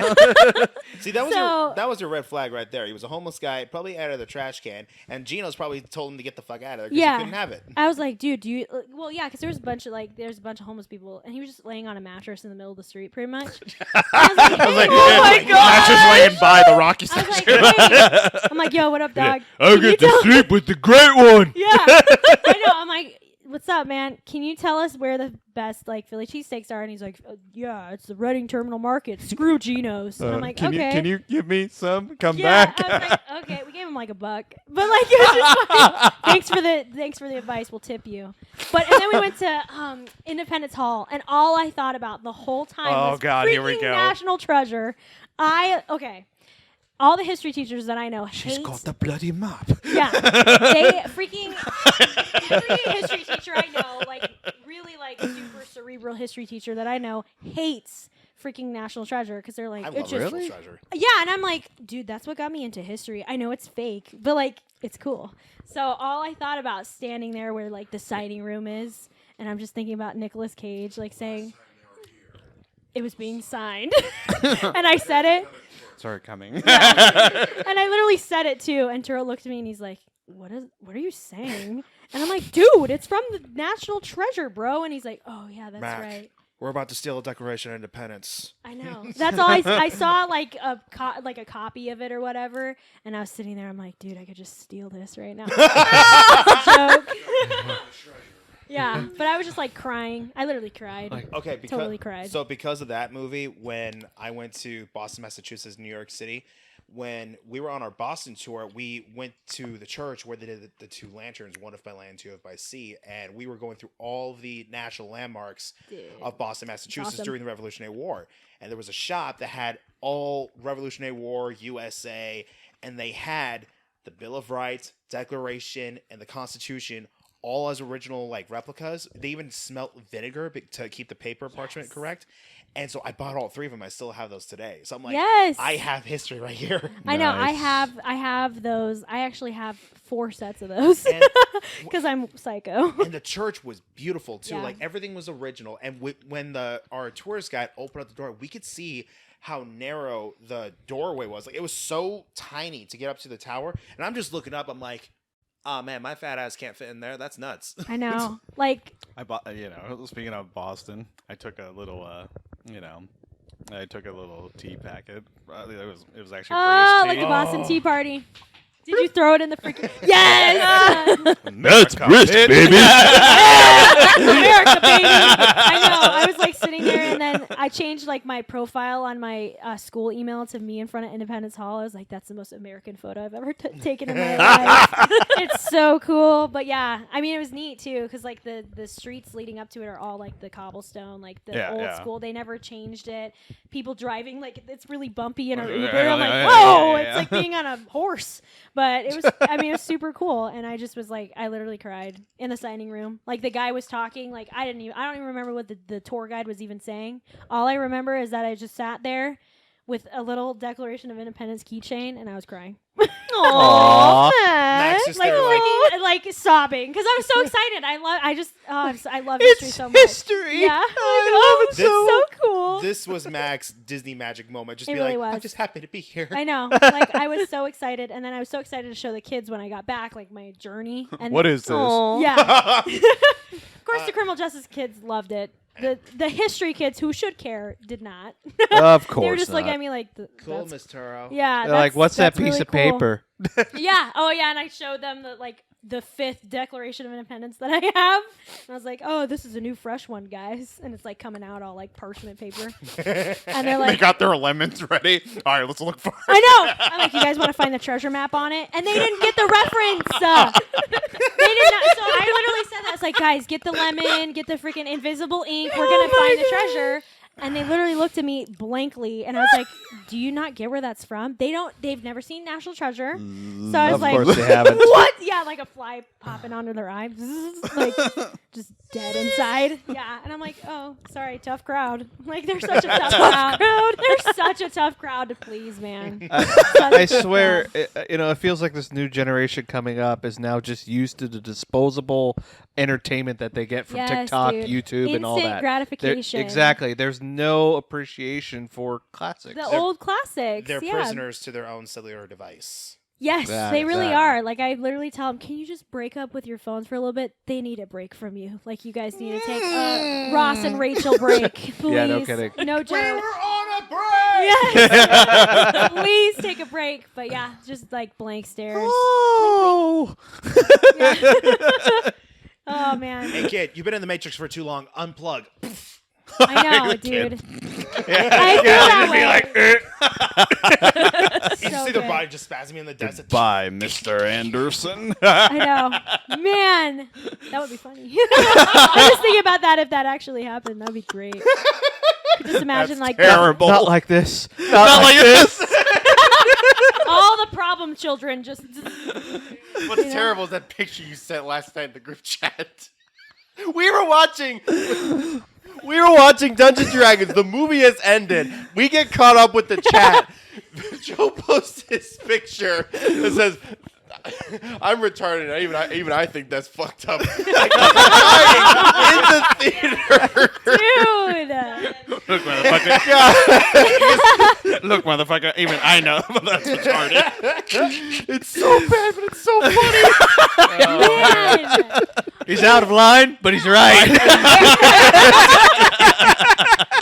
See, that was your red flag right there. He was a homeless guy, probably out of the trash can, and Gino's probably told him to get the fuck out of there because he couldn't have it. I was like, dude, do you? Well, yeah, because there's a bunch of homeless people, and he was just laying on a mattress in the middle of the street, pretty much. I was like, oh my god! Just laying by the Rocky I was section. like, hey. I'm like, yo, what up, dog? I get to sleep with the great one. Yeah, I know. I'm like, what's up, man? Can you tell us where the best like Philly cheesesteaks are? And he's like, yeah, it's the Reading Terminal Market. Screw Geno's. And I'm like, can okay. Can you give me some? Come Yeah, back. I was like, okay. We gave him like $1, but like, it was just funny. Thanks for the advice. We'll tip you. But and then we went to Independence Hall, and all I thought about the whole time was God, here we freaking go. National Treasure. All the history teachers that I know hate. the bloody mop. Yeah, they freaking every history teacher I know, like really like super cerebral history teacher that I know hates freaking National Treasure because they're like, I it's love just National Treasure. yeah, and I'm like, dude, that's what got me into history. I know it's fake, but like it's cool. So all I thought about standing there where like the signing room is, and I'm just thinking about Nicolas Cage like saying it was being signed, and I said it. Sorry, coming. And I literally said it too, and Turo looked at me and he's like, what are you saying? And I'm like, dude, it's from the National Treasure, bro. And he's like, oh yeah, that's Mac, right. We're about to steal a Declaration of Independence. I know. That's all I saw, like a copy of it or whatever, and I was sitting there. I'm like, dude, I could just steal this right now. It's a joke. Yeah, but I was just like crying. I literally cried. Okay, totally cried. So because of that movie, when I went to Boston, Massachusetts, New York City, when we were on our Boston tour, we went to the church where they did the two lanterns, one if by land, two if by sea, and we were going through all the national landmarks of Boston, Massachusetts Awesome. during the Revolutionary War. And there was a shop that had all Revolutionary War, USA, and they had the Bill of Rights, Declaration, and the Constitution all as original like replicas. They even smelt vinegar to keep the paper parchment correct. And so I bought all three of them. I still have those today. So I'm like, yes, I have history right here. I know. I have those. I actually have 4 sets of those because I'm psycho. And the church was beautiful too. Yeah. Like everything was original. And when our tourist guide opened up the door, we could see how narrow the doorway was. Like it was so tiny to get up to the tower. And I'm just looking up. I'm like, oh man, my fat ass can't fit in there. That's nuts. I know. Like I bought, speaking of Boston, I took a little, tea packet. It was actually British like tea. a Boston Tea Party. Did you throw it in the freaking? Yes. That's brisk, baby. America, baby. I know. I was like sitting there, and then I changed like my profile on my school email to me in front of Independence Hall. I was like, "That's the most American photo I've ever taken in my life." It's so cool. But yeah, I mean, it was neat too because like the streets leading up to it are all like the cobblestone, like the old school. They never changed it. People driving like it's really bumpy in our Uber. I'm like, whoa! It's like being on a horse. But it was, I mean, it was super cool. And I just was like, I literally cried in the signing room. Like the guy was talking, like I don't even remember what the tour guide was even saying. All I remember is that I just sat there with a little Declaration of Independence keychain and I was crying. Aww. Max just Like there, freaking like sobbing because I was so excited. I love history so much. History. Yeah, I love it. So cool. This was Mac's Disney magic moment. Just It be really like, was. I'm just happy to be here. I know. Like I was so excited, and then I was so excited to show the kids when I got back, like my journey. And What is this? Aw. Yeah. Of course, the criminal justice kids loved it. The history kids who should care did not. Of course They were just not. looking at me like, Cool, that's- Miss Turo. yeah. They're like, what's that that's piece really of cool. paper? Yeah. Oh, yeah. And I showed them the 5th Declaration of Independence that I have. And I was like, oh, this is a new fresh one, guys. And it's like coming out all like parchment paper. And they're They like, got their lemons ready. All right, let's look for it. I know. I'm like, you guys want to find the treasure map on it? And they didn't get the reference. They did not. So I literally said that. I was like, guys, get the lemon, get the freaking invisible ink. We're going to find the treasure. And they literally looked at me blankly. And I was like, do you not get where that's from? They've never seen National Treasure. So I was Of like, course they haven't. what? Yeah, like a fly popping under their eye. Like, just dead inside. Yeah. And I'm like, oh, sorry, tough crowd. Like, they're such a tough crowd. They're such a tough crowd to please, man. I swear, it feels like this new generation coming up is now just used to the disposable entertainment that they get from Yes, TikTok, dude. YouTube, and all Instant that. gratification. Exactly. There's no appreciation for classics. The old classics. They're yeah. prisoners to their own cellular device. Yes, That- they really that. are. Like, I literally tell them, can you just break up with your phones for a little bit? They need a break from you. Like, you guys need to take Ross and Rachel break. Please. Yeah, no kidding. No joke. We were on a break! Yes. Please take a break. But yeah, just like blank stares. Oh. Oh, man. Hey, kid, you've been in the Matrix for too long. Unplug. I know, dude. I feel that way. You So see their good. body just spasming in the desert. Bye, Mr. Anderson. I know. Man, that would be funny. I was thinking about that if that actually happened. That'd be great. Could just imagine like Terrible. Not like this. Not like this. all the problem children just What's terrible is that picture you sent last night in the group chat. We were watching Dungeons and Dragons. The movie has ended. We get caught up with the chat. Joe posts his picture that says, "I'm retarded. Even I think that's fucked up." Like, in the theater. dude. Look, motherfucker. Look, motherfucker. Even I know that's retarded. It's so bad, but it's so funny. Man. He's out of line, but he's right.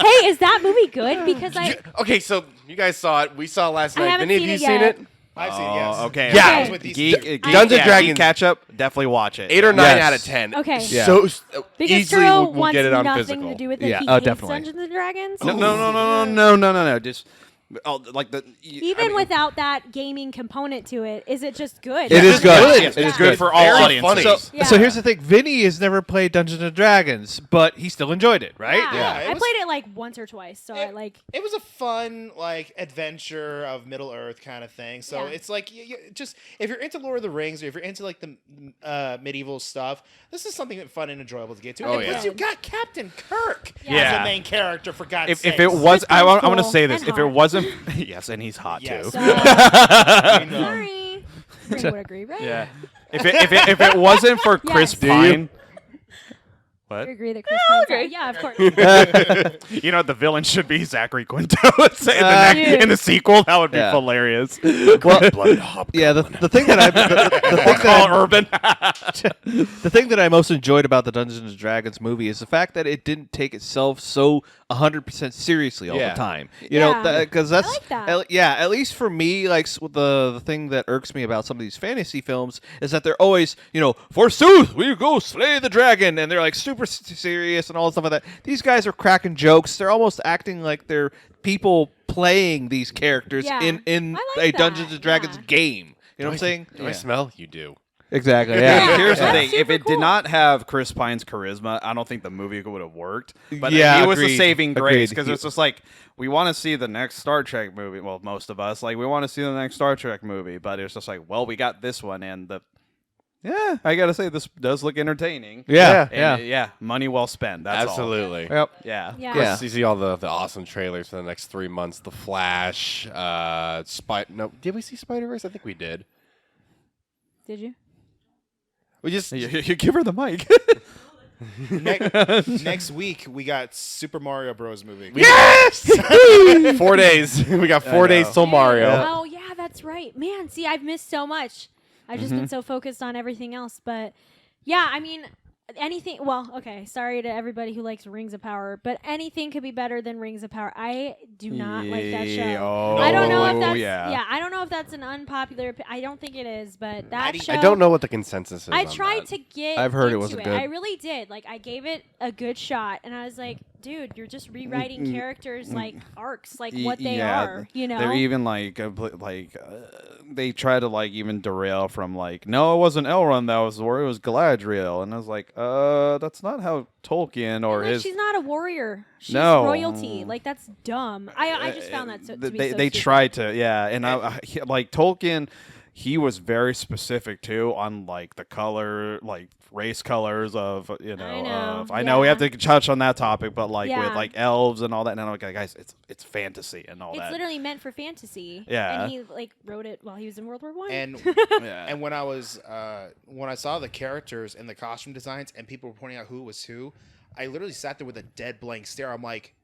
Hey, is that movie good? Because Okay, so you guys saw it. We saw it last I night. haven't Any of seen you it seen yet. it? I've seen it, yes. Okay. Yeah. I was with these Geek, two. Dungeons and Dragons. Geek catch up. Definitely watch it. 8 or 9 Yes. out of 10. Okay. Yeah. So because easily Turo we'll wants get it on nothing physical. to do with it. Yeah, He oh, hates definitely. Dungeons and Dragons. No. Just like the. Even without that gaming component to it, is it just good? It is good. Yes, It it's is good good. for all Very audiences. funny. So, Yeah. so here's the thing. Vinny has never played Dungeons and Dragons, but he still enjoyed it, right? Yeah. it I was- played it like once or twice, so I like. It was a fun like adventure of Middle Earth kind of thing. So Yeah. it's like just if you're into Lord of the Rings or if you're into like the medieval stuff, this is something fun and enjoyable to get to. Oh, and yeah. plus you got Captain Kirk as Yeah. the main character for God's If sake. it was, I want to cool say this. and If it hot. wasn't, yes, and he's hot Yes. too. Sorry. Ray would agree, right? Yeah. If it wasn't for Chris Yes. Pine, I what? agree that Chris Pine's agree. hot. Yeah, of course. You know, the villain should be Zachary Quinto in the Dude. sequel. That would be Yeah. hilarious. Well, yeah. The thing that I the thing that I most enjoyed about the Dungeons and Dragons movie is the fact that it didn't take itself so 100% seriously all Yeah. the time. You Yeah. know, because that's like that. at least for me, like the thing that irks me about some of these fantasy films is that they're always, forsooth, we go slay the dragon, and they're like super serious and all that stuff like that. These guys are cracking jokes. They're almost acting like they're people playing these characters Yeah. in I like a Dungeons that, and Dragons yeah. game. You know what I'm saying? Do I smell? You do. Exactly. Yeah. Here's the That's thing: if super it did cool. not have Chris Pine's charisma, I don't think the movie would have worked. But Yeah, he was the agreed. saving grace Agreed. because it's just like we want to see the next Star Trek movie. Well, most of us we want to see the next Star Trek movie, but it's just like, well, we got this one, and I gotta say this does look entertaining. Yeah. And, money well spent. That's Absolutely. Yep. all. Yeah. Yeah. Yeah. You see all the awesome trailers for the next 3 months. The Flash, no, did we see Spider-Verse? I think we did. Did you? We just You give her the mic. Next week we got Super Mario Bros. Movie. yes, 4 days. We got 4 days till Mario. Oh yeah, that's right. Man, see, I've missed so much. I've just been so focused on everything else. But yeah, I mean, anything. Well, okay. Sorry to everybody who likes Rings of Power, but anything could be better than Rings of Power. I do not like that show. Oh, I don't know if that's yeah. I don't know if that's an unpopular. I don't think it is, but that show. I don't know what the consensus is. I on tried that. to get. I've heard it into wasn't good. I really did. Like I gave it a good shot, and I was like, dude, you're just rewriting characters like arcs, like what they Yeah, are. You know. They're even they try to even derail from no, it wasn't Elrond that was the warrior, it was Galadriel, and I was like, that's not how Tolkien or Like, his she's not a warrior. She's No. royalty. Like that's dumb. I just found that to be they so they stupid. tried to and Tolkien. He was very specific too on the color, race colors of I know we have to touch on that topic, but Yeah. with elves and all that. And I'm like, guys, it's fantasy and all It's that. literally meant for fantasy. Yeah. And he wrote it while he was in World War One. And Yeah. and when I saw the characters and the costume designs and people were pointing out who was who, I literally sat there with a dead blank stare. I'm like,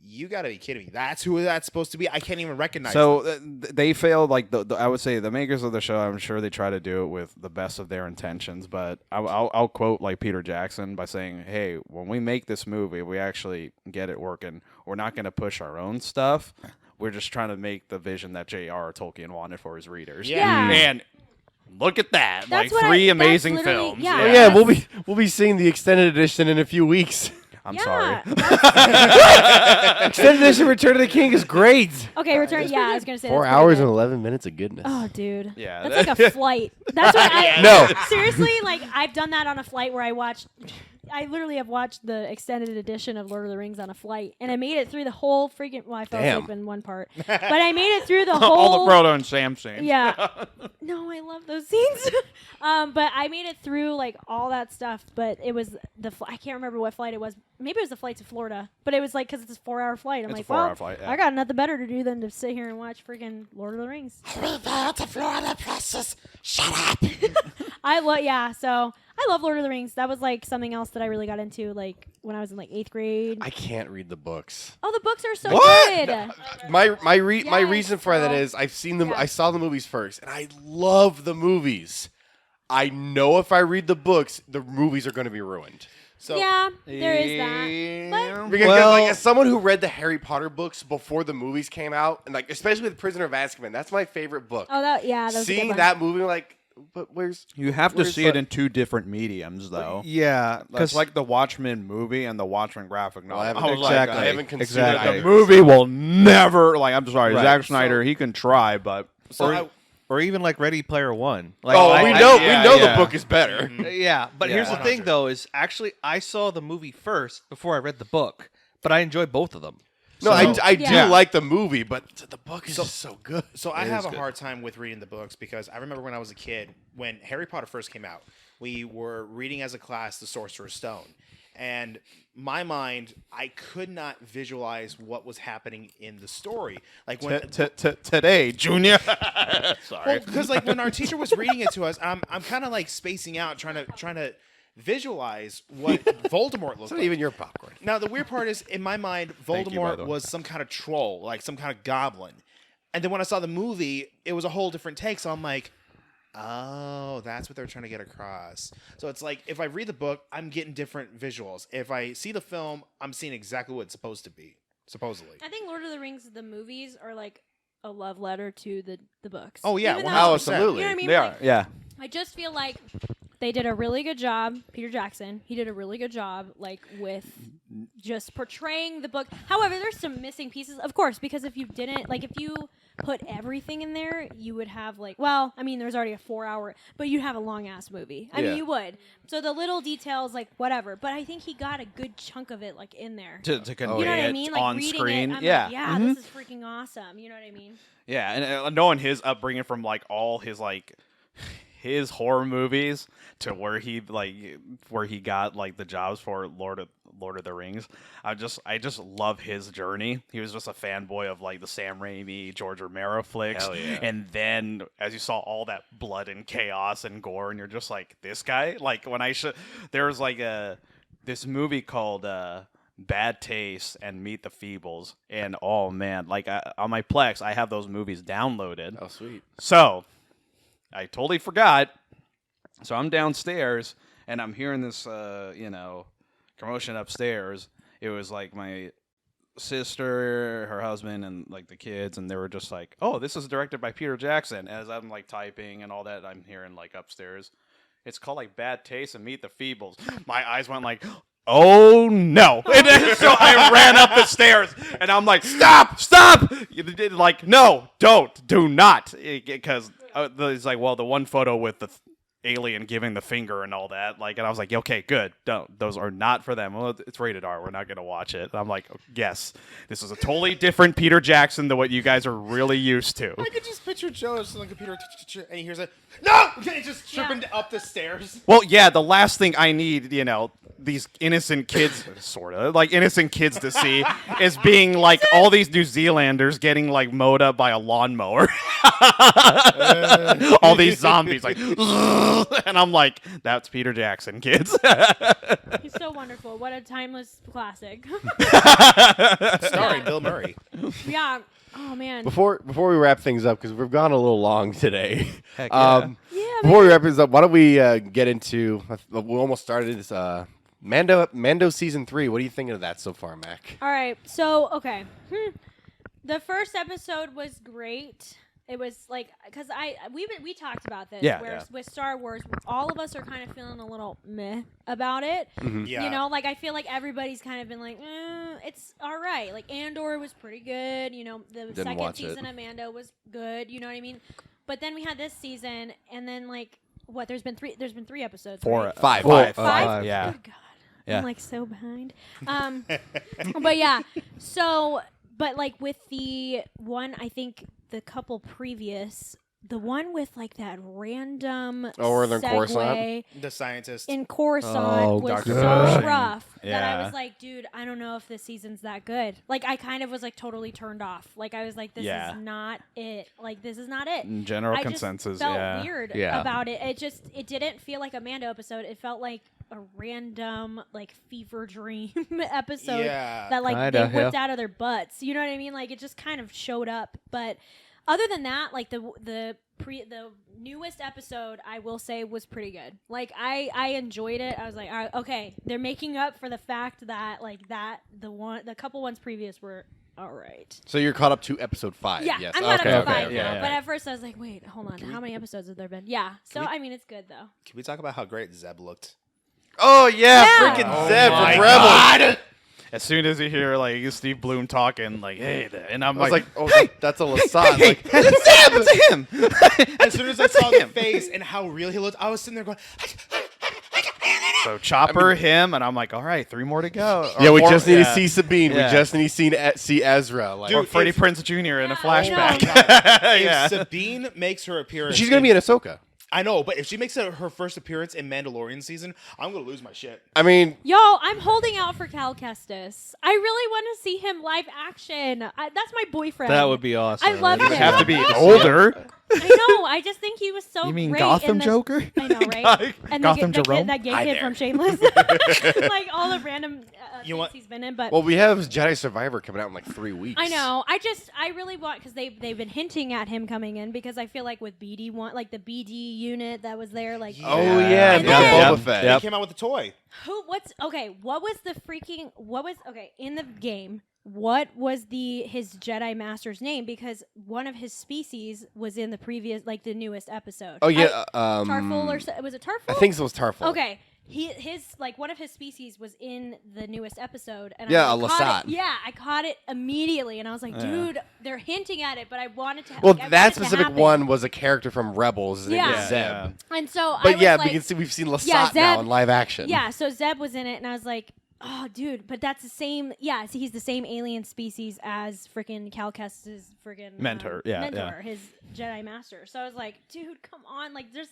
you got to be kidding me. That's who that's supposed to be? I can't even recognize So them. they failed. Like I would say, the makers of the show. I'm sure they try to do it with the best of their intentions. But I'll quote like Peter Jackson by saying, "Hey, when we make this movie, we actually get it working. We're not going to push our own stuff. We're just trying to make the vision that J.R. Tolkien wanted for his readers." Yeah. And look at that! That's like what three that's amazing literally- films. yeah. Oh, yeah, we'll be seeing the extended edition in a few weeks. I'm Yeah. sorry. Extended edition Return of the King is great. Okay, return. Yeah, I was gonna say 4 that's pretty hours good. and 11 minutes of goodness. Oh, dude. Yeah. That's like a flight. That's what I. No. Seriously, like I've done that on a flight where I literally have watched the extended edition of Lord of the Rings on a flight, and I made it through the whole freaking. Well, I fell asleep in one part, but I made it through the whole. All the Frodo and Sam scenes. Yeah. No, I love those scenes. But I made it through like all that stuff. But it was I can't remember what flight it was. Maybe it was the flight to Florida. But it was like because it's a 4-hour flight. I'm It's a like, 4-hour well, flight, yeah. I got nothing better to do than to sit here and watch freaking Lord of the Rings. I love So I love Lord of the Rings. That was like something else that I really got into like when I was in like 8th grade. I can't read the books. Oh, the books are so What? good. My Yes, reason for that girl. is I've seen them. Yeah. I saw the movies first, and I love the movies. I know if I read the books, the movies are going to be ruined. So Yeah, there is that. But Because Well- like, as someone who read the Harry Potter books before the movies came out, and like especially with Prisoner of Azkaban, that's my favorite book. oh, that was a good Seeing one. that movie, like, but where's You have to Where's see the- it in two different mediums, though. Yeah, Because like the Watchmen movie and the Watchmen graphic novel. I haven't, I was like, exactly. I haven't consumed Exactly. either. the movie will never. Like, I'm sorry, Right. Zack Snyder. He can try, but or even like Ready Player One. Like, Oh, we know yeah. the book is better. Yeah, but here's the 100. thing, though, is actually I saw the movie first before I read the book, but I enjoyed both of them. No, I do Yeah. like the movie, but the book is just so good. So I It have is a good. hard time with reading the books because I remember when I was a kid, when Harry Potter first came out, we were reading as a class The Sorcerer's Stone. And my mind, I could not visualize what was happening in the story. Like when today, Junior. Sorry. because like when our teacher was reading it to us, I'm kind of like spacing out, trying to visualize what Voldemort looked It's not like. even your popcorn. Now the weird part is, in my mind, Thank you, by Voldemort the way. was some kind of troll, like some kind of goblin. And then when I saw the movie, it was a whole different take. So I'm like, oh, that's what they're trying to get across. So it's like if I read the book, I'm getting different visuals. If I see the film, I'm seeing exactly what it's supposed to be, supposedly. I think Lord of the Rings, the movies, are like a love letter to the books. Oh yeah, Even though- 100%. absolutely. You know what I mean? They Like, are. Yeah. I just feel like they did a really good job. Peter Jackson, he did a really good job, like with just portraying the book. However, there's some missing pieces, of course, because if you didn't, like, if you put everything in there, you would have like, well, I mean, there's already a 4-hour, but you'd have a long ass movie. I Yeah. mean, you would. So the little details, like whatever. But I think he got a good chunk of it, like in there. To convey You know what I it mean? Like on reading screen. it, I'm Yeah. like, yeah, this is freaking awesome. You know what I mean? Yeah, and knowing his upbringing from like all his like his horror movies to where he got like the jobs for Lord of the Rings, I just love his journey. He was just a fanboy of like the Sam Raimi, George Romero flicks, Hell yeah. and then as you saw all that blood and chaos and gore, and you're just like, this guy. Like when there was like this movie called Bad Taste and Meet the Feebles, and oh man, like on my Plex, I have those movies downloaded. Oh, sweet. So I totally forgot. So I'm downstairs and I'm hearing this, commotion upstairs. It was like my sister, her husband, and like the kids, and they were just like, "Oh, this is directed by Peter Jackson." As I'm like typing and all that, I'm hearing like upstairs, it's called like Bad Taste and Meet the Feebles. My eyes went like, oh no. And then, so I ran up the stairs and I'm like, stop. Like, no, do not. Because it's like, well, the one photo with the alien giving the finger and all that, like, and I was like, okay, good, don't, those are not for them. Well, it's rated R, we're not gonna watch it. And I'm like, yes, this is a totally different Peter Jackson than what you guys are really used to. I could just picture Joe just on the computer, and he hears it. No! And just tripping up the stairs. Well, yeah, the last thing I need, these innocent kids, sort of, like innocent kids to see is being like all these New Zealanders getting like mowed up by a lawnmower. All these zombies, like, and I'm like, that's Peter Jackson, kids. He's so wonderful. What a timeless classic. Starring Bill Murray. Yeah. Oh man. Before we wrap things up, because we've gone a little long today. Heck yeah. Before we wrap things up, why don't we get into? We almost started this Mando season 3. What are you thinking of that so far, Mac? All right. So okay. The first episode was great. It was like because we talked about this. Yeah, where yeah. with Star Wars, all of us are kind of feeling a little meh about it. Yeah. You know, like I feel like everybody's kind of been like, it's all right. Like Andor was pretty good. You know, the second watch season it. of Mando was good. You know what I mean? But then we had this season, and then like what? There's been three episodes. Right? Five. Five? Yeah. Good God. Yeah. I'm like so behind. But yeah. So, but like with the one, I think the couple previous, the one with like that random where they're in Coruscant? segue The scientist. in Coruscant Oh, was Dr. so Pershing. rough that I Yeah. was like, dude, I don't know if this season's that good. Like I kind of was like totally turned off. Like I was like, this Yeah. is not it. Like this is not it. General I consensus. just felt Yeah. weird Yeah. about it. It didn't feel like a Mando episode. It felt like a random like fever dream episode Yeah. that like Kinda, they whipped yeah. out of their butts. You know what I mean? Like it just kind of showed up. But other than that, like the newest episode, I will say was pretty good. Like I enjoyed it. I was like, all right, okay, they're making up for the fact that like the couple ones previous were all right. So you're caught up to episode 5. Yeah, yes. I'm not okay, up to okay, 5 okay. now. yeah. But at first I was like, wait, hold on. How many episodes have there been? Yeah. So I mean, it's good though. Can we talk about how great Zeb looked? Oh yeah, Yeah. freaking Zeb my from Rebels. As soon as you hear like Steve Bloom talking, like, hey, and I'm I was like, like, oh, that's a Lassan. Like, it's him. As soon as I saw the face and how real he looked, I was sitting there going, So Chopper, him, and I'm like, all right, 3 more to go. Or yeah, we more- just need yeah. to see Sabine. Yeah. We just need to see Ezra. Like, Or Dude, Freddie if- Prinze Jr. in a Yeah, flashback. if yeah. Sabine makes her appearance, she's gonna be in Ahsoka. I know, but if she makes her first appearance in Mandalorian season, I'm gonna lose my shit. I mean, Yo, I'm holding out for Cal Kestis. I really want to see him live action. That's my boyfriend. That would be awesome. I love You him. have to be older. I know. I just think he was so You mean great Gotham in the, Joker? I know, right? And Gotham the, Jerome? that gay Hi kid there. from Shameless. Like all the random You things want- he's been in. But well, we have Jedi Survivor coming out in like 3 weeks. I know. I really want because they've been hinting at him coming in because I feel like with BD one like the BD unit that was there like Oh yeah, And yeah, then- Boba Fett. He came out with a toy. what was in the game? What was his Jedi Master's name? Because one of his species was in the previous, like the newest episode. Oh yeah, Tarful was it Tarful? I think it was Tarful. Okay, his like one of his species was in the newest episode, and Yeah, I a caught it. Lasat. Yeah, I caught it immediately, and I was like, dude, they're hinting at it, but I wanted to. Well, like, I that wanted to specific happen. one was a character from Rebels. His name Yeah. was Zeb. And so, I But was yeah, like, we can see we've seen Lasat Yeah, now Zeb- in live action. Yeah, so Zeb was in it, and I was like, oh, dude, but that's the same. Yeah, so he's the same alien species as freaking Cal Kestis' freaking Mentor, yeah, mentor, his Jedi Master. So I was like, dude, come on, like just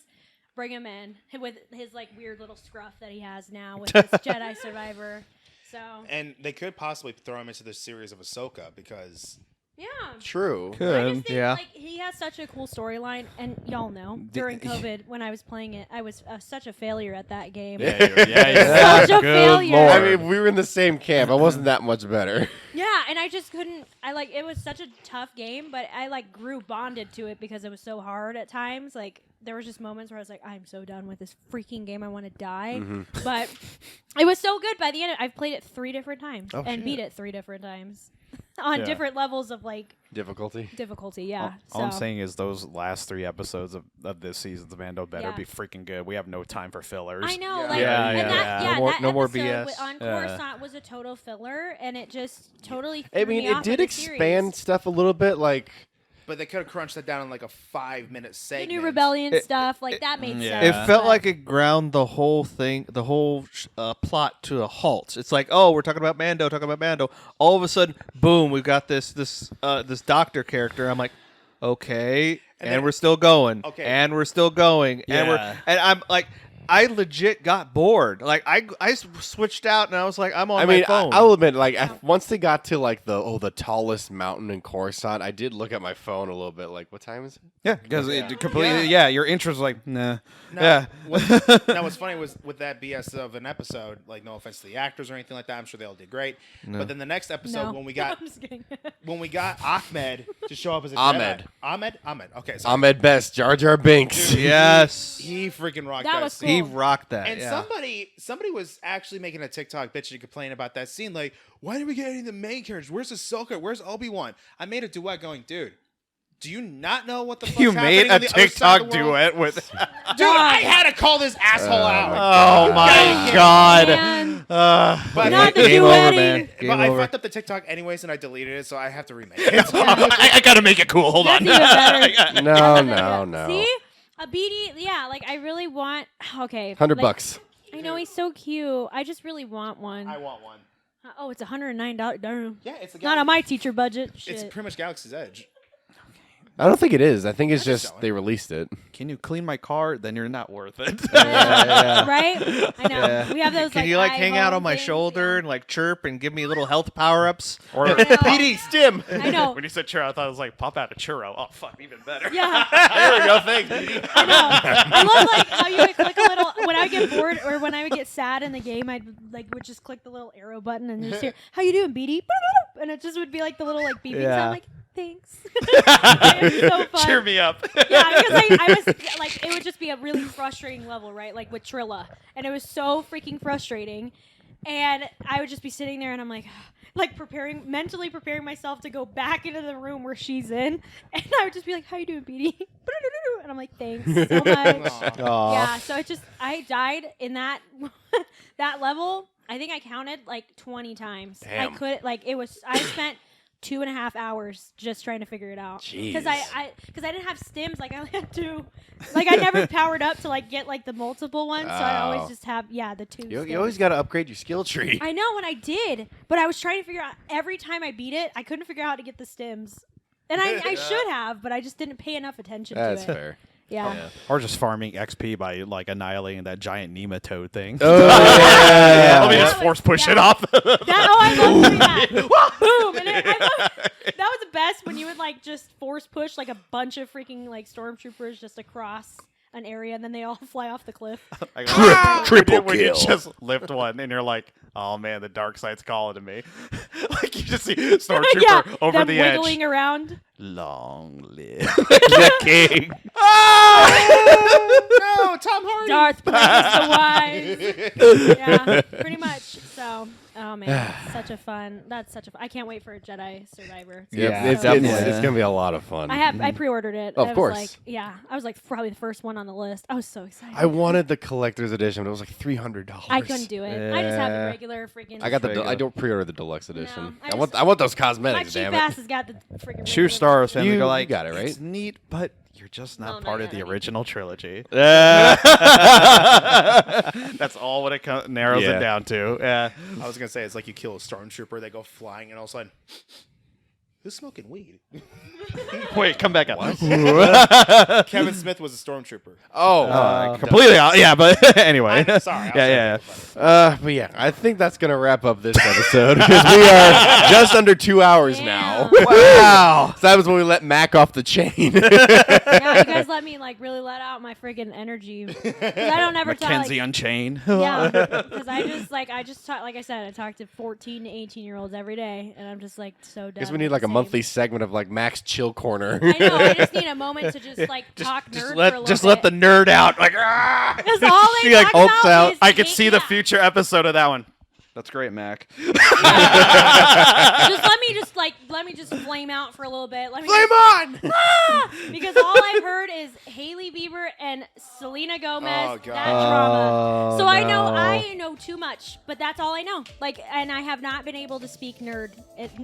bring him in with his like weird little scruff that he has now with this Jedi Survivor. So And they could possibly throw him into the series of Ahsoka because yeah. True. I Good. just think, Yeah. like, he has such a cool storyline, and y'all know, during COVID, when I was playing it, I was such a failure at that game. Yeah. Such a failure. I mean, we were in the same camp. I wasn't that much better. Yeah, and I just couldn't. It was such a tough game, but I like grew bonded to it because it was so hard at times. Like there was just moments where I was like, I'm so done with this freaking game. I want to die. But it was so good. By the end, I've played it 3 different times and beat it 3 different times on Yeah. different levels of like Difficulty. Yeah. All I'm So- saying is those last 3 episodes of this season's Mando better Yeah. be freaking good. We have no time for fillers. I know, Yeah. like, Yeah, and yeah, that, yeah. yeah, No more- that no more episode BS. on Yeah. Coruscant was a total filler, and it just totally. I threw mean, me it off did of the series. expand stuff a little bit. Like, but they could have crunched that down in like a 5-minute The segment. new rebellion It- stuff, like that made yeah. sense. It felt but- like it ground the whole thing, the whole plot to a halt. It's like, oh, we're talking about Mando. All of a sudden, boom, we've got this doctor character. I'm like, okay, and then- we're still going, Okay. and we're still going, and Yeah. I'm like, I legit got bored. Like I switched out and I was like, I'm on I my mean, phone. I'll admit, like once they got to like the tallest mountain in Coruscant, I did look at my phone a little bit. Like, what time is it? Yeah, because it completely. Yeah, your interest was like, nah. Now, what's funny was with that BS of an episode, like no offense to the actors or anything like that, I'm sure they all did great. But then the next episode No. when we got I'm just kidding. when we got Ahmed to show up as a Ahmed. Jedi. Ahmed. Okay, so Ahmed Best, Jar Jar Binks. yes. he freaking rocked That that was scene. He cool. rocked that. And yeah. somebody was actually making a TikTok bitching and complaining about that scene. Like, why didn't we get any of the main characters? Where's Ahsoka? Where's Obi-Wan? I made a duet going, dude, do you not know what the fuck's You happening made on a the other side TikTok of the world? duet with. Dude, I had to call this asshole out. Oh my god. Man, But not the Game over, duetting. man. Game But I over. fucked up the TikTok anyways, and I deleted it, so I have to remake it. I gotta make it cool. Hold That's on. even better. No. See? A BD, yeah, like I really want. Okay, $100 like, bucks. I know he's so cute. I just really want one. I want one. Oh, it's $109. Darn. Yeah, it's a Not on my teacher budget. Shit. It's pretty much Galaxy's Edge. I don't think it is. I think it's That's just selling. they released it. Can you clean my car? Then you're not worth it. Right? I know. Yeah. We have those. Can like, you like hang out on my things, shoulder yeah. and like chirp and give me little health power ups? Or I know. PD, stim. I know. when you said churro, I thought it was like pop out a churro. Oh fuck, even better. Yeah. There we go. Thanks, PD. I know. I love like how you would click a little when I get bored or when I would get sad in the game. I'd like would just click the little arrow button and just hear, "How you doing, BD?" And it just would be like the little like beeping Yeah. sound. Like, thanks. It was so fun. Cheer me up. Yeah, because I was like, it would just be a really frustrating level, right? Like with Trilla, and it was so freaking frustrating. And I would just be sitting there, and I'm like mentally preparing myself to go back into the room where she's in, and I would just be like, "How you doing, BD?" And I'm like, "Thanks so much." Yeah, so it just I died in that that level. I think I counted like 20 times. Damn. I could I spent 2.5 hours just trying to figure it out. Because I didn't have stims. Like I only had two. Like I never powered up to like get like the multiple ones. So I always just have the two. You stims. always got to upgrade your skill tree. I know, and I did, but I was trying to figure out every time I beat it, I couldn't figure out how to get the stims. And I should have, but I just didn't pay enough attention That's to it. fair. Yeah. Or just farming XP by like annihilating that giant nematode thing. Oh, yeah. Let me That just was- force push yeah. it off. I love doing that. Boom! And that was the best when you would like just force push like a bunch of freaking like stormtroopers just across an area, and then they all fly off the cliff. Triple when you kill. just lift one and you're like, oh man, the dark side's calling to me. Like you just see Stormtrooper Yeah, over them the edge. wiggling around. Long live the king. No, Tom Hardy. Darth Plagueis the Wise. Yeah, pretty much. So, oh man, that's such a fun. I can't wait for Jedi Survivor. Yeah, It's it's, so it's, good. it's gonna be a lot of fun. I pre-ordered it. Of I was course. Like, yeah, I was like probably the first one on the list. I was so excited. I wanted the collector's edition, but it was like $300. I couldn't do it. I just have the Yeah. regular freaking. I got I don't pre-order the deluxe edition. I I want those My cosmetics. cheap Damn ass it. has got the freaking. True regular Star Wars fans You go like, got it, right? It's neat, but you're just not No, part not of the yet. original trilogy. Yeah. That's all what it narrows Yeah. it down to. Yeah. I was gonna say it's like you kill a stormtrooper, they go flying, and all of a sudden, who's smoking weed? Wait, come back up. Kevin Smith was a stormtrooper. Completely out. Yeah, but anyway. I'm sorry. Yeah. But yeah, I think that's gonna wrap up this episode because we are just under 2 hours now. Damn. Wow! So that was when we let Mac off the chain. Yeah, you guys let me like really let out my freaking energy. 'Cause I don't ever talk. Mackenzie Like, Unchained. yeah, because I just talk like I said, I talk to 14 to 18-year-olds every day, and I'm just like so done. Guess we need with like the a same- monthly segment of like Mac's chill corner. I know. I just need a moment to just like talk nerd for a little Just let the bit. nerd out. Like, ah! That's all they She like talk hulks about out. is I could hate- see the yeah. future episode of that one. That's great, Mac. Just let me just flame out for a little bit. Let me Flame on! because all I've heard is Haley Bieber and Selena Gomez. Oh, God. That drama. So I no. know too much, but that's all I know. Like, and I have not been able to speak nerd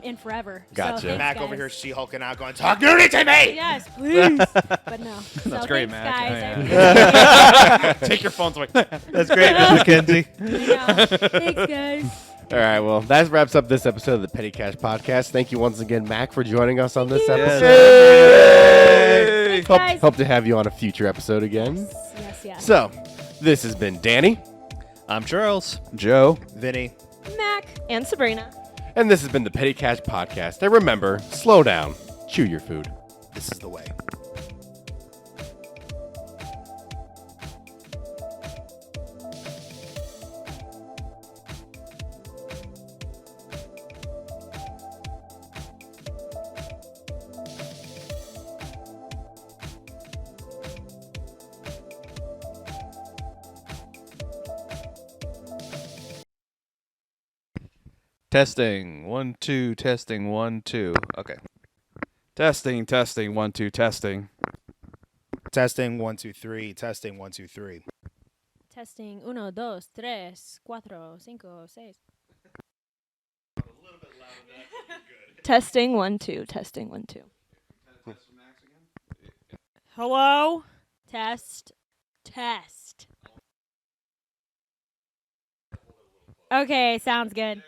in forever. Gotcha. So thanks, Mac guys. over here, she-hulking out, going, talk nerdy to me! Yes, please. But no. That's so great, thanks, Mac. guys. Oh, I really Take your phones away. That's great, Miss Mackenzie. know. Thanks, guys. All right, well, that wraps up this episode of the Petty Cash Podcast. Thank you once again, Mac, for joining us on this episode. Thanks, Hope, guys. hope to have you on a future episode again. Yes. So, This has been Danny, I'm Charles. Joe. Vinny. Mac. And Sabrina. and this has been the Petty Cash Podcast. And remember, slow down, chew your food. This is the way. Testing. 1, 2, testing. 1, 2. Okay. Testing, testing, 1, 2, testing. Testing 1 2 3. Testing 1 2 3. Testing 1, 2, 3, 4, 5, 6. Testing 1, 2. Testing 1, 2. Hello? Test. Test. Okay, sounds good.